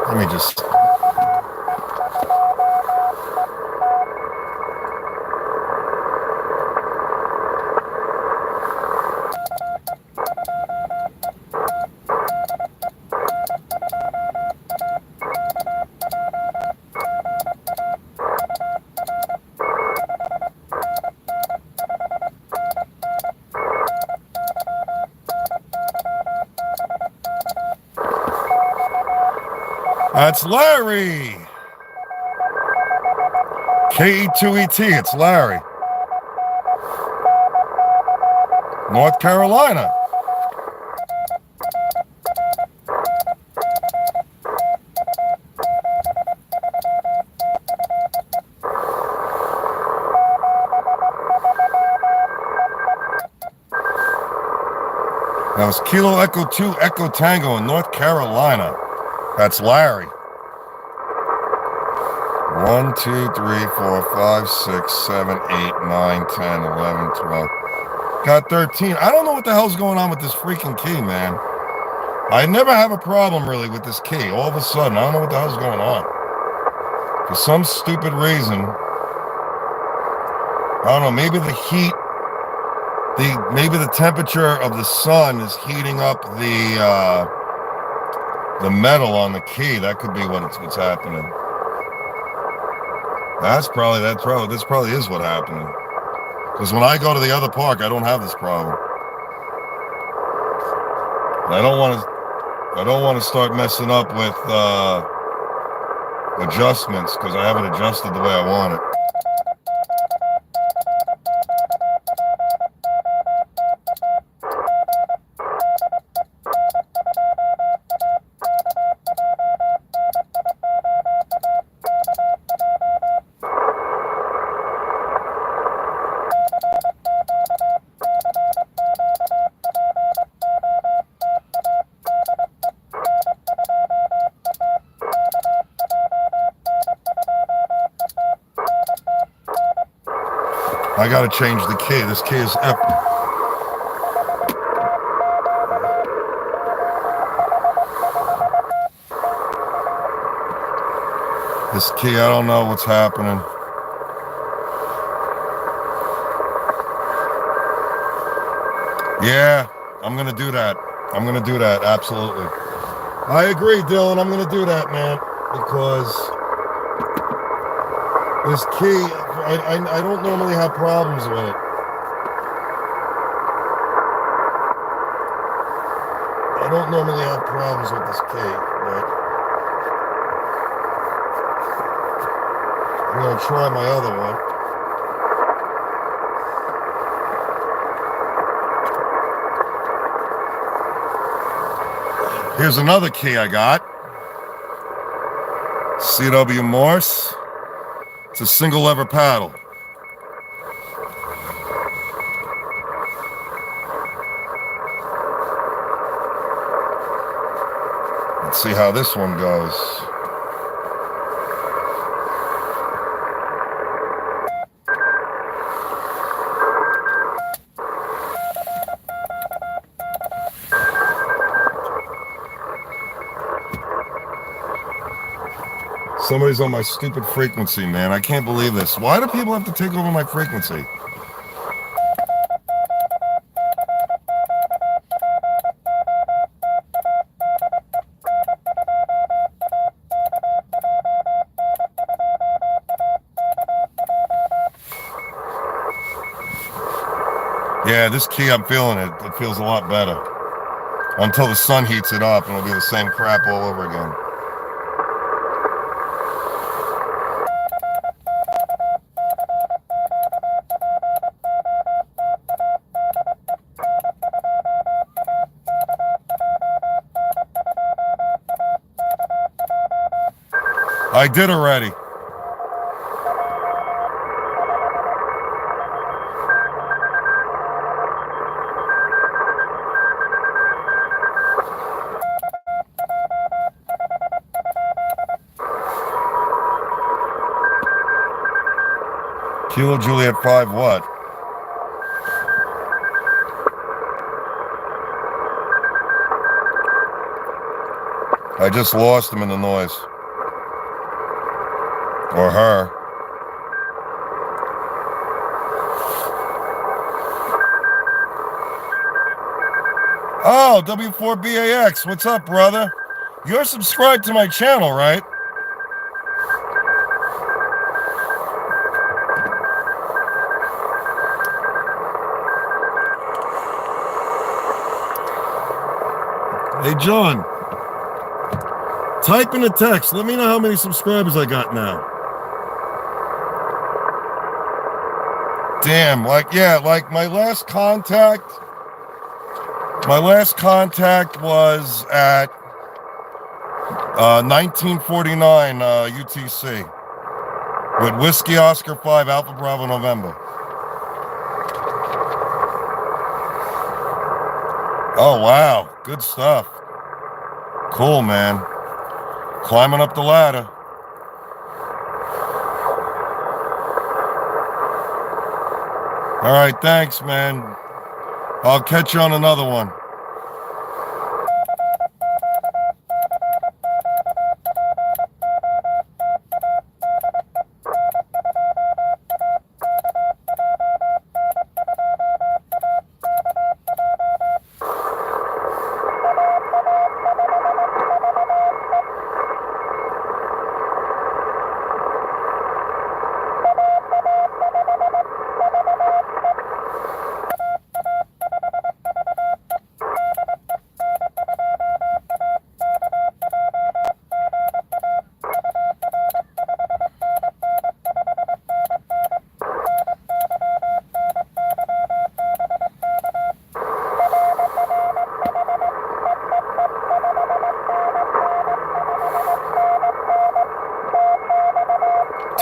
Let me just... That's Larry. KE2ET, it's Larry. North Carolina. That was Kilo Echo 2 Echo Tango in North Carolina. That's Larry. 1, 2, 3, 4, 5, 6, 7, 8, 9, 10, 11, 12. Got 13. I don't know what the hell's going on with this freaking key, man. I never have a problem really with this key. All of a sudden, I don't know what the hell's going on. For some stupid reason, I don't know, maybe the heat maybe the temperature of the sun is heating up the metal on the key. That could be what's happening. This probably is what happening. Because when I go to the other park, I don't have this problem. And I don't want to start messing up with adjustments because I haven't adjusted the way I want it. I gotta change the key. This key is This key, I don't know what's happening. Yeah, I'm gonna do that. Absolutely. I agree, Dylan. I'm gonna do that, man, because this key, I don't normally have problems with it. I don't normally have problems with this key, but I'm going to try my other one. Here's another key I got. CW Morse. It's a single lever paddle. Let's see how this one goes. Somebody's on my stupid frequency, man. I can't believe this. Why do people have to take over my frequency? Yeah, this key, I'm feeling it. It feels a lot better. Until the sun heats it up and it'll be the same crap all over again. I did already. Kilo Juliet 5 what? I just lost him in the noise. Or her. Oh, W4BAX, what's up, brother? You're subscribed to my channel, right? Hey, John. Type in the text. Let me know how many subscribers I got now. Damn, like my last contact was at 1949 UTC with Whiskey Oscar 5 Alpha Bravo November. Oh wow, good stuff. Cool, man. Climbing up the ladder. All right, thanks, man. I'll catch you on another one.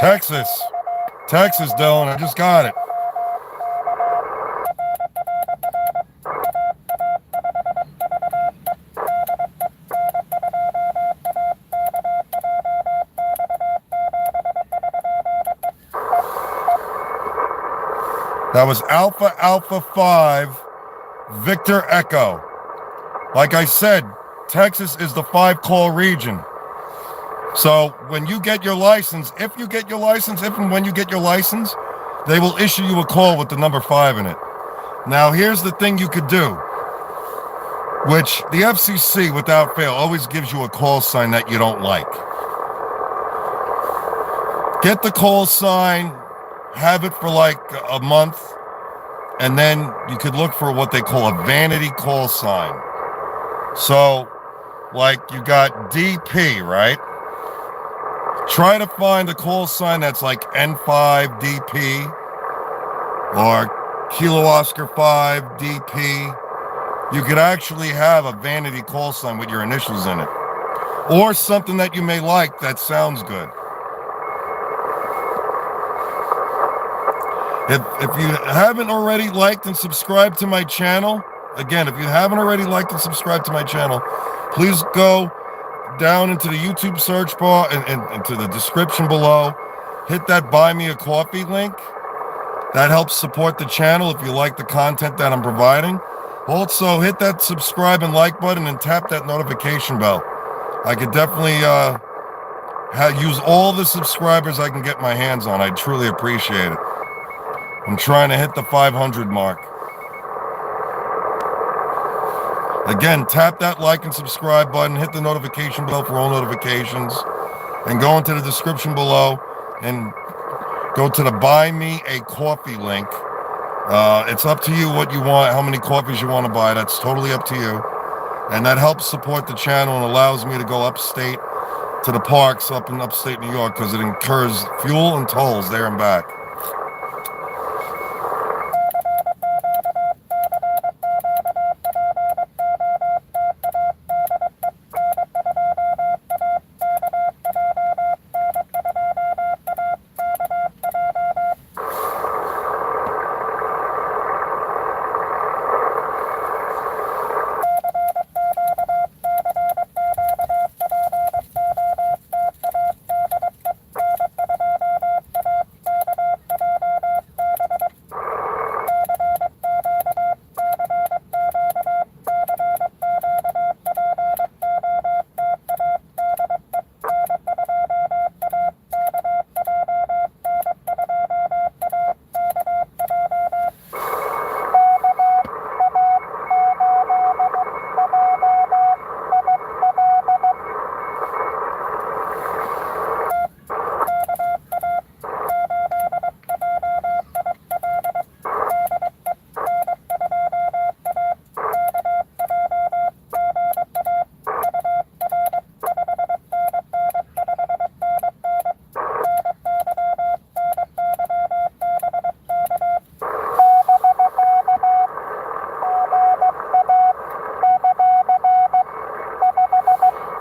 Texas. Texas, Dylan. I just got it. That was Alpha Alpha 5, Victor Echo. Like I said, Texas is the 5-call region. So when you get your license, if and when you get your license, they will issue you a call with the number 5 in it. Now, here's the thing you could do, which the FCC, without fail, always gives you a call sign that you don't like. Get the call sign, have it for like a month, and then you could look for what they call a vanity call sign. So, like you got DP, right? Try to find a call sign that's like N5DP or Kilo Oscar 5 DP. You could actually have a vanity call sign with your initials in it, or something that you may like that sounds good. If you haven't already liked and subscribed to my channel, again, if you haven't already liked and subscribed to my channel, please go down into the YouTube search bar and into the description below. Hit that Buy Me a Coffee link. That helps support the channel if you like the content that I'm providing. Also, hit that subscribe and like button and tap that notification bell. I could definitely use all the subscribers I can get my hands on. I truly appreciate it. I'm trying to hit the 500 mark. Again, tap that like and subscribe button, hit the notification bell for all notifications, and go into the description below and go to the Buy Me a Coffee link. It's up to you what you want, how many coffees you want to buy. That's totally up to you. And that helps support the channel and allows me to go upstate to the parks up in upstate New York because it incurs fuel and tolls there and back.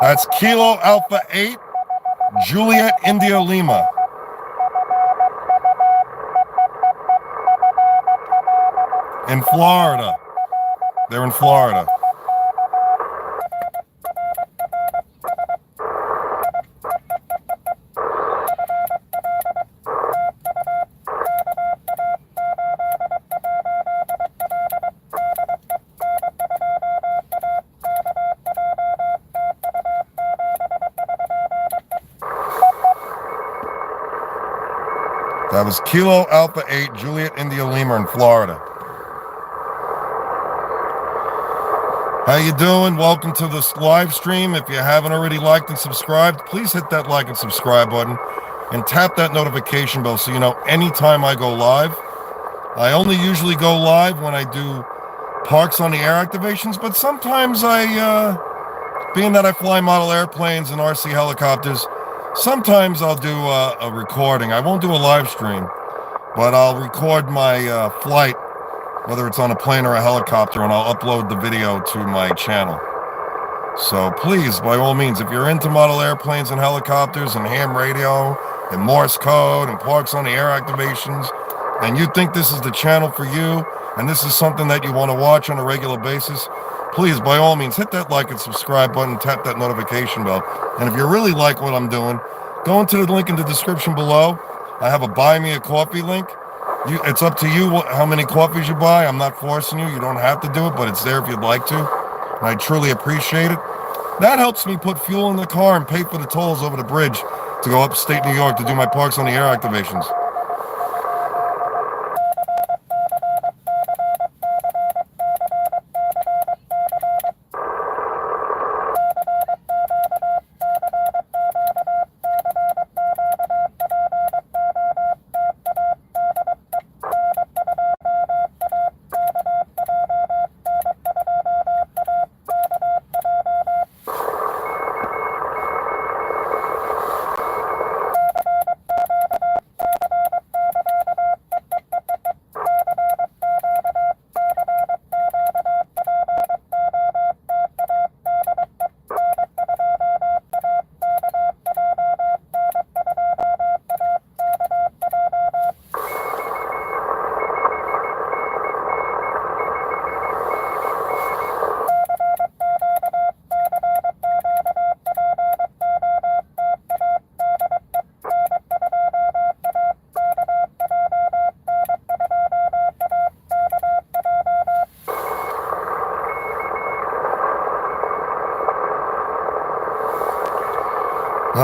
That's Kilo Alpha 8, Juliet India Lima. In Florida. They're in Florida. That was Kilo Alpha 8, Juliet India Lima in Florida. How you doing? Welcome to this live stream. If you haven't already liked and subscribed, please hit that like and subscribe button and tap that notification bell so you know anytime I go live. I only usually go live when I do parks on the air activations, but sometimes being that I fly model airplanes and RC helicopters, sometimes I'll do a recording. I won't do a live stream, but I'll record my flight, whether it's on a plane or a helicopter, and I'll upload the video to my channel. So please, by all means, if you're into model airplanes and helicopters and ham radio and Morse code and parks on the air activations, and you think this is the channel for you, and this is something that you want to watch on a regular basis, please, by all means, hit that like and subscribe button, tap that notification bell. And if you really like what I'm doing, go into the link in the description below. I have a buy me a coffee link. It's up to you how many coffees you buy. I'm not forcing you. You don't have to do it, but it's there if you'd like to. And I truly appreciate it. That helps me put fuel in the car and pay for the tolls over the bridge to go upstate New York to do my parks on the air activations.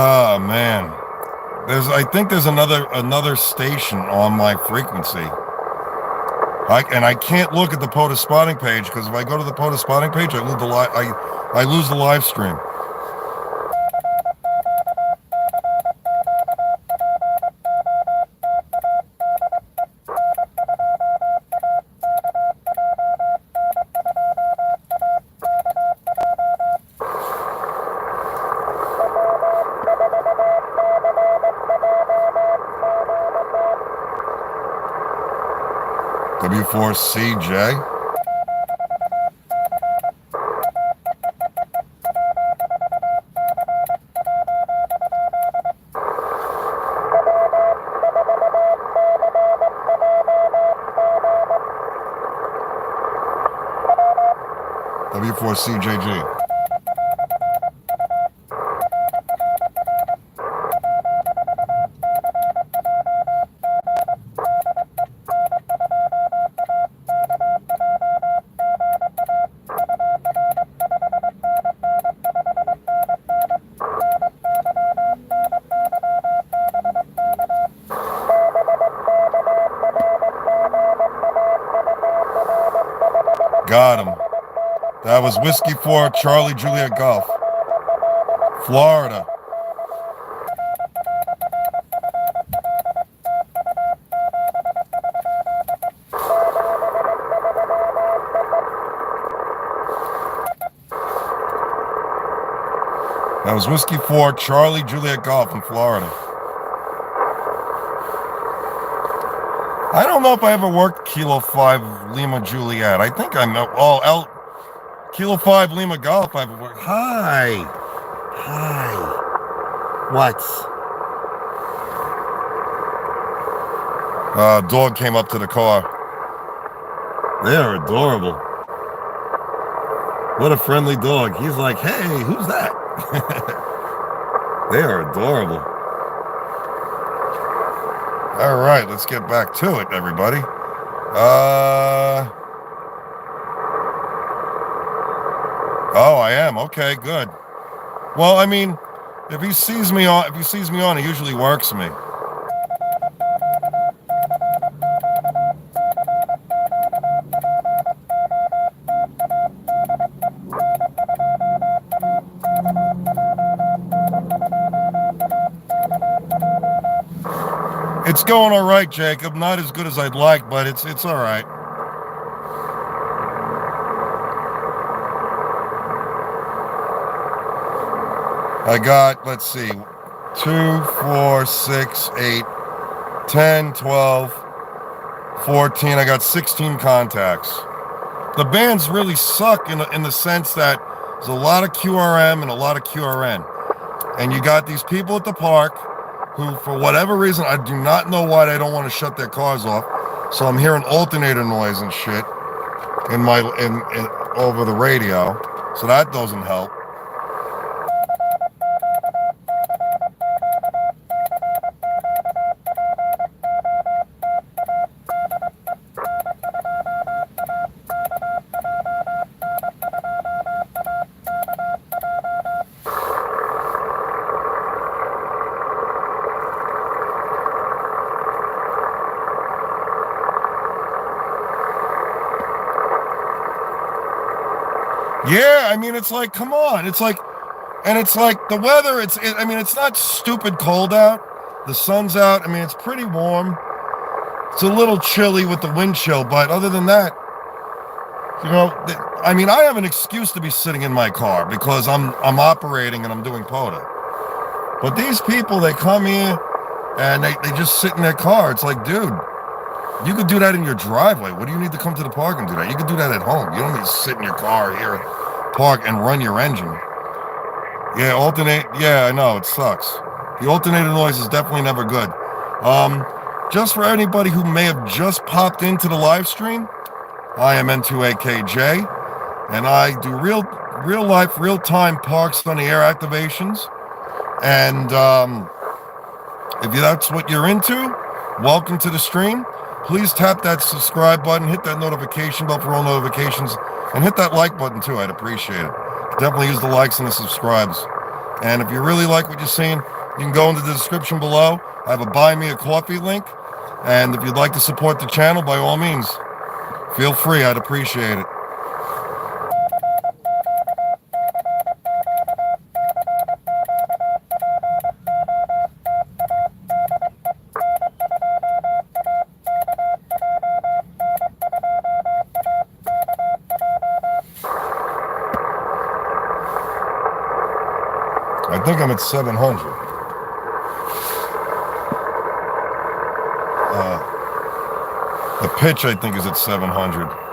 Oh man, I think there's another station on my frequency. I can't look at the POTA spotting page because if I go to the POTA spotting page, I lose the live stream. W4CJ. W4CJG. Got him. That was Whiskey 4 Charlie Juliet Golf. Florida. That was Whiskey 4 Charlie Juliet Golf in Florida. I don't know if I ever worked Kilo 5 Lima Juliet. I think I know. Oh, Kilo 5 Lima Golf I've worked. Hi. What? Dog came up to the car. They're adorable. What a friendly dog. He's like, hey, who's that? They are adorable. All right, let's get back to it, everybody. Oh, I am. Okay, good. Well, I mean, if he sees me on, he usually works me. It's going all right, Jacob. Not as good as I'd like, but it's all right. I got, let's see, 2, 4, 6, 8, 10, 12, 14. I got 16 contacts. The bands really suck in the sense that there's a lot of QRM and a lot of QRN. And you got these people at the park who, for whatever reason, I do not know why they don't want to shut their cars off. So I'm hearing alternator noise and shit in over the radio. So that doesn't help. Yeah, I mean, it's like, come on. It's like, and it's like the weather, I mean, it's not stupid cold out. The sun's out. I mean, it's pretty warm. It's a little chilly with the wind chill, but other than that, you know, I mean, I have an excuse to be sitting in my car because I'm operating and I'm doing POTA. But these people, they come here and they just sit in their car. It's like, dude, you could do that in your driveway. What do you need to come to the park and do that? You could do that at home. You don't need to sit in your car here, park, and run your engine. Yeah, I know, it sucks. The alternator noise is definitely never good. Just for anybody who may have just popped into the live stream, I am N2AKJ, and I do real life, real time parks on the air activations. And if that's what you're into, welcome to the stream. Please tap that subscribe button, hit that notification bell for all notifications, and hit that like button too. I'd appreciate it. Definitely use the likes and the subscribes. And if you really like what you're seeing, you can go into the description below. I have a Buy Me a Coffee link. And if you'd like to support the channel, by all means, feel free. I'd appreciate it. I think I'm at 700. The pitch, I think, is at 700.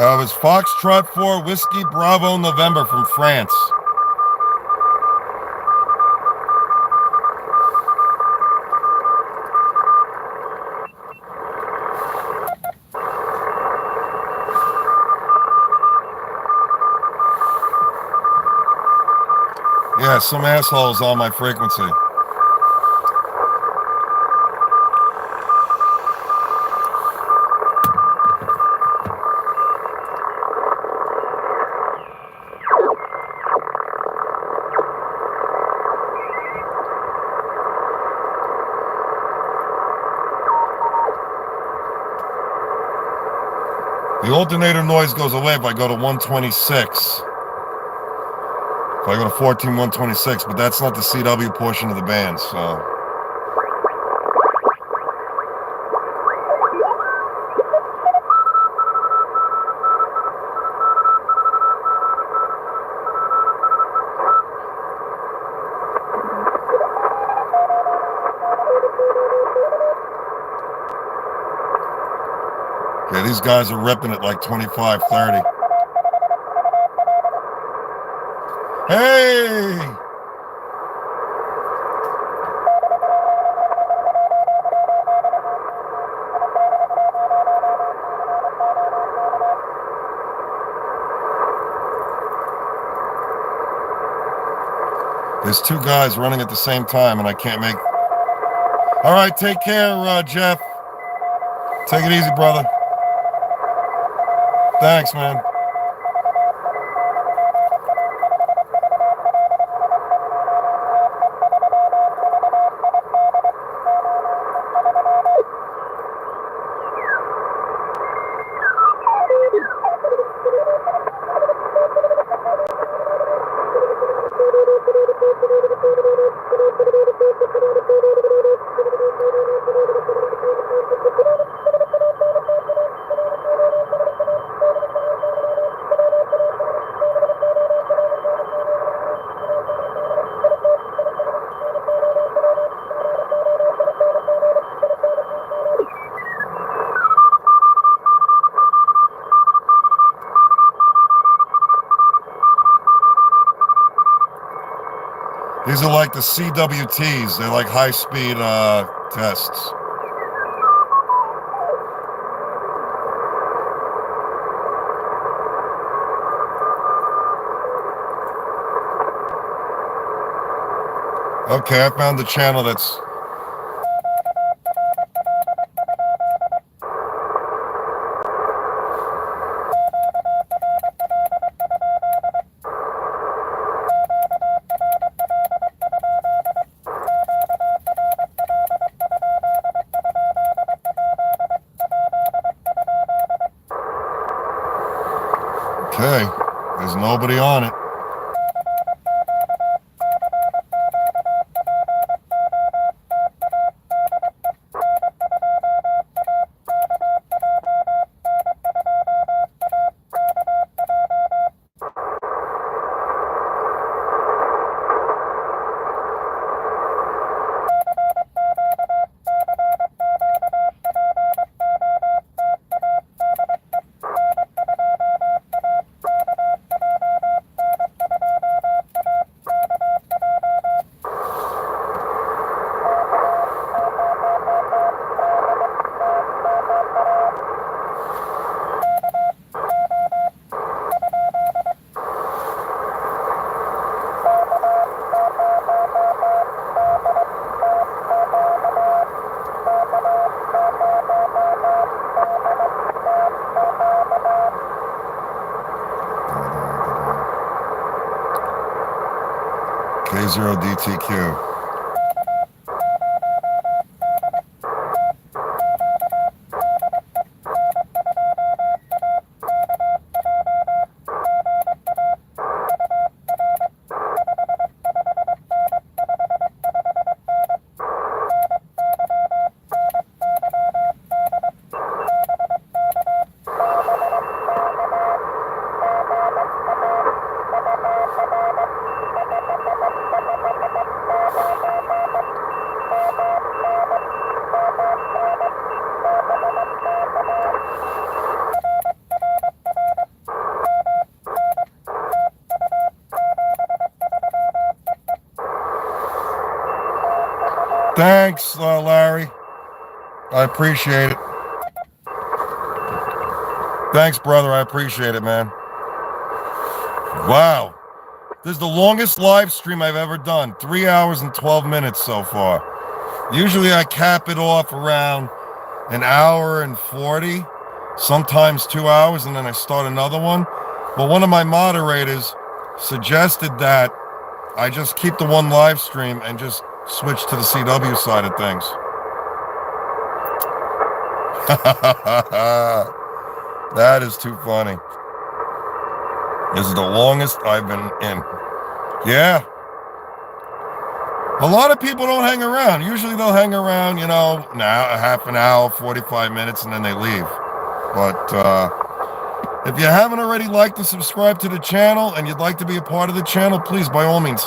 It was Foxtrot 4 Whiskey Bravo November from France. Yeah, some assholes on my frequency. The alternator noise goes away if I go to 126. If I go to 14, 126, but that's not the CW portion of the band, so. these guys are ripping it like 25, 30. Hey! There's two guys running at the same time, and I can't make... All right, take care, Jeff. Take it easy, brother. Thanks, man. These are like the CWTs. They're like high-speed tests. Okay, I found the channel that's... Okay, there's nobody on it. K0DTQ. Thanks, Larry. I appreciate it. Thanks, brother. I appreciate it, man. Wow. This is the longest live stream I've ever done. 3 hours and 12 minutes so far. Usually I cap it off around an hour and 40, sometimes 2 hours, and then I start another one. But one of my moderators suggested that I just keep the one live stream and just switch to the CW side of things. That is too funny. This is the longest I've been in. Yeah. A lot of people don't hang around. Usually they'll hang around, now, a half an hour, 45 minutes, and then they leave. But if you haven't already liked and subscribed to the channel and you'd like to be a part of the channel, please, by all means,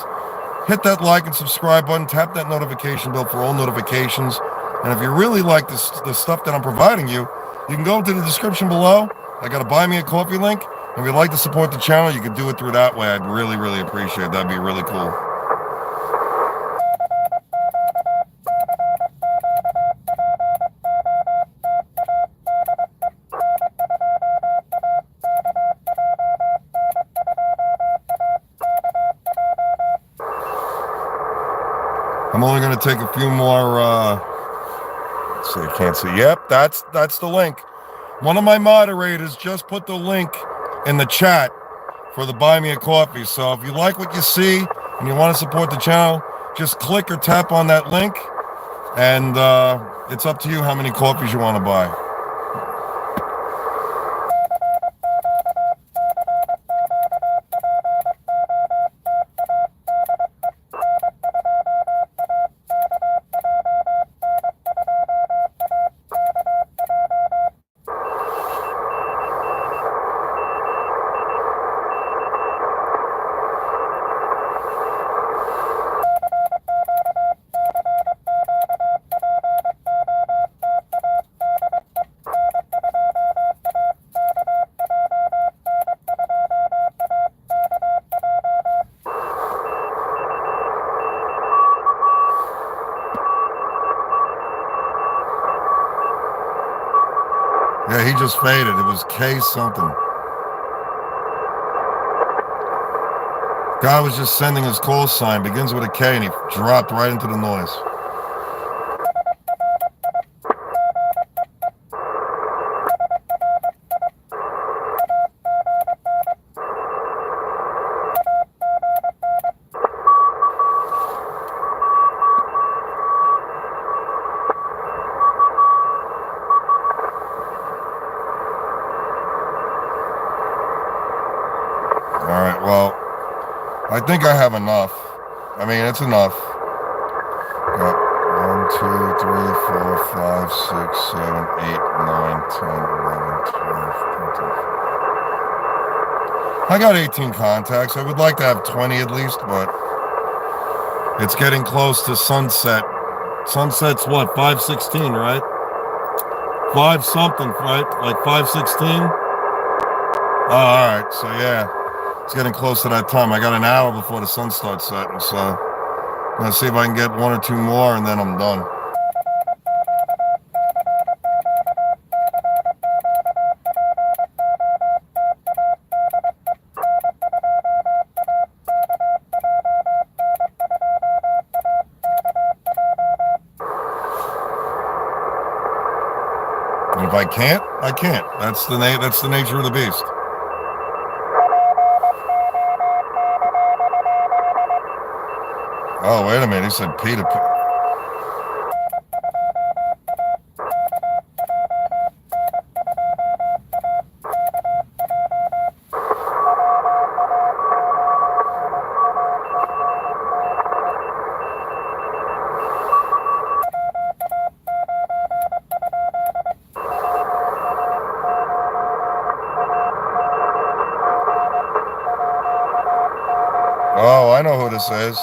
hit that like and subscribe button, tap that notification bell for all notifications. And if you really like the stuff that I'm providing you, You can go into the description below. I got a buy me a coffee link. If you'd like to support the channel, you can do it through that way. I'd really, really appreciate it. That'd be really cool. I'm only going to take a few more, let's see, I can't see. Yep, that's the link. One of my moderators just put the link in the chat for the Buy Me a Coffee. So if you like what you see and you want to support the channel, just click or tap on that link, and it's up to you how many coffees you want to buy. Yeah, he just faded. It was K something. Guy was just sending his call sign. Begins with a K, and he dropped right into the noise. All right, well, I think I have enough. I mean, it's enough. Got 1, 2, 3, 4, 5, 6, 7, 8, 9, 10, 11, 12, 13. I got 18 contacts. I would like to have 20 at least, but it's getting close to sunset. Sunset's what, 5:16, right? 5 something, right? Like 5:16? Oh, all right, so yeah. It's getting close to that time. I got an hour before the sun starts setting, so I'm gonna see if I can get 1 or 2 more, and then I'm done. And if I can't, I can't. That's the nature of the beast. Oh, wait a minute. He said POTA. Oh, I know who this is.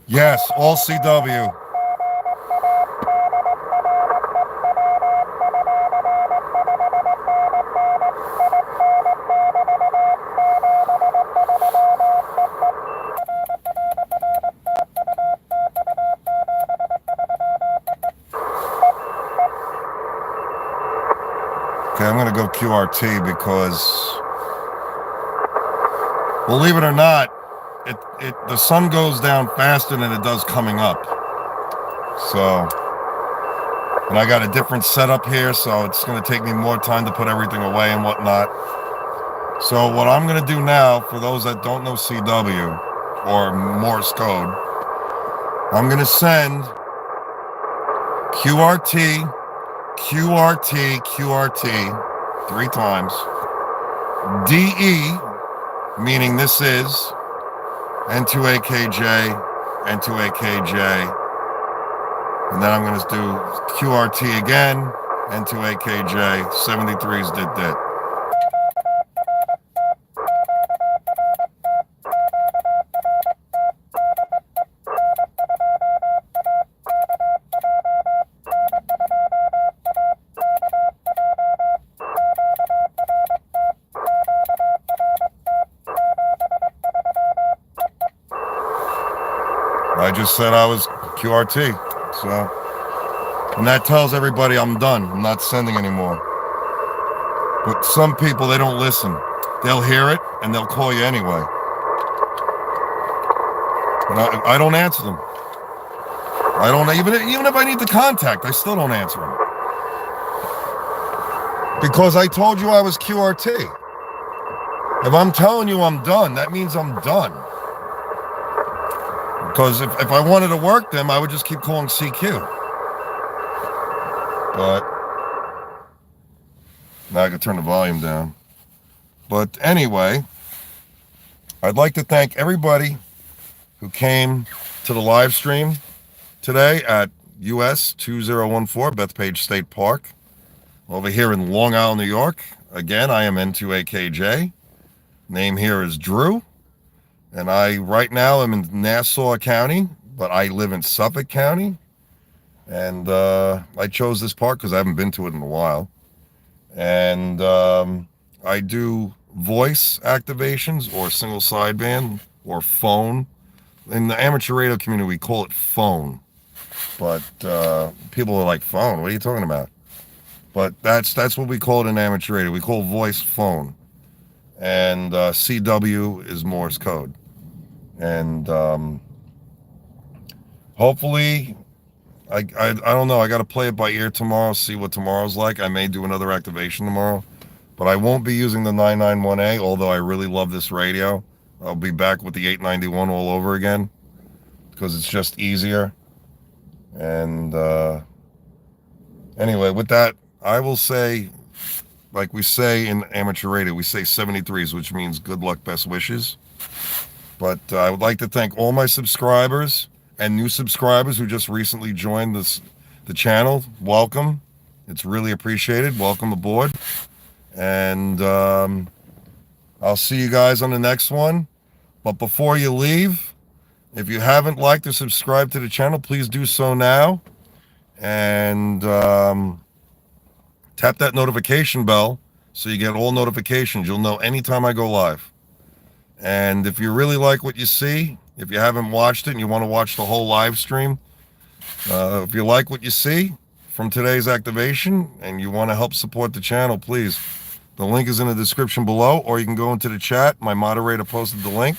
Yes, all CW. Okay, I'm going to go QRT because, believe it or not, the sun goes down faster than it does coming up. So, and I got a different setup here, so it's going to take me more time to put everything away and whatnot. So what I'm going to do now, for those that don't know CW or Morse code, I'm going to send QRT, QRT, QRT 3 times. DE, meaning this is N2AKJ N2AKJ. And then I'm going to do QRT again, N2AKJ, 73s did that. I just said I was QRT, so, and that tells everybody I'm done. I'm not sending anymore. But some people, they don't listen. They'll hear it and they'll call you anyway. And I don't answer them. I don't, even if I need the contact, I still don't answer them. Because I told you I was QRT. If I'm telling you I'm done, that means I'm done. Because if I wanted to work them, I would just keep calling CQ. But now I can turn the volume down. But anyway, I'd like to thank everybody who came to the live stream today at US-2014 Bethpage State Park over here in Long Island, New York. Again, I am N2AKJ. Name here is Drew. And I, right now, am in Nassau County, but I live in Suffolk County. And I chose this park because I haven't been to it in a while. And I do voice activations or single sideband or phone. In the amateur radio community, we call it phone. But people are like, phone? What are you talking about? But that's what we call it in amateur radio. We call voice phone. And CW is Morse code. And hopefully, I don't know. I got to play it by ear tomorrow, see what tomorrow's like. I may do another activation tomorrow. But I won't be using the 991A, although I really love this radio. I'll be back with the 891 all over again because it's just easier. And anyway, with that, I will say, like we say in amateur radio, we say 73s, which means good luck, best wishes. But I would like to thank all my subscribers and new subscribers who just recently joined the channel. Welcome. It's really appreciated. Welcome aboard. And I'll see you guys on the next one. But before you leave, if you haven't liked or subscribed to the channel, please do so now. And tap that notification bell so you get all notifications. You'll know anytime I go live. And if you really like what you see, if you haven't watched it and you want to watch the whole live stream, if you like what you see from today's activation and you want to help support the channel, please. The link is in the description below, or you can go into the chat. My moderator posted the link,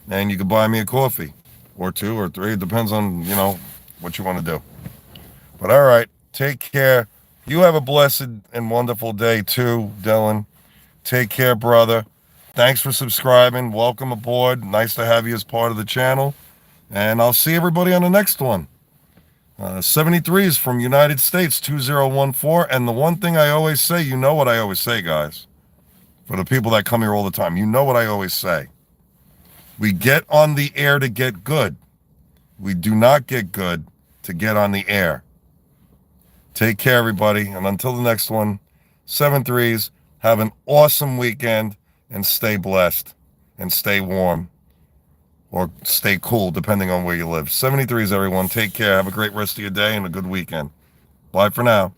and you can buy me a coffee, or 2 or 3. It depends on, what you want to do. But all right, take care. You have a blessed and wonderful day too, Dylan. Take care, brother. Thanks for subscribing. Welcome aboard. Nice to have you as part of the channel. And I'll see everybody on the next one. 73s from United States, 2014. And the one thing I always say, you know what I always say, guys. For the people that come here all the time, you know what I always say. We get on the air to get good. We do not get good to get on the air. Take care, everybody. And until the next one, 73s, have an awesome weekend. And stay blessed and stay warm or stay cool, depending on where you live. 73s, everyone. Take care. Have a great rest of your day and a good weekend. Bye for now.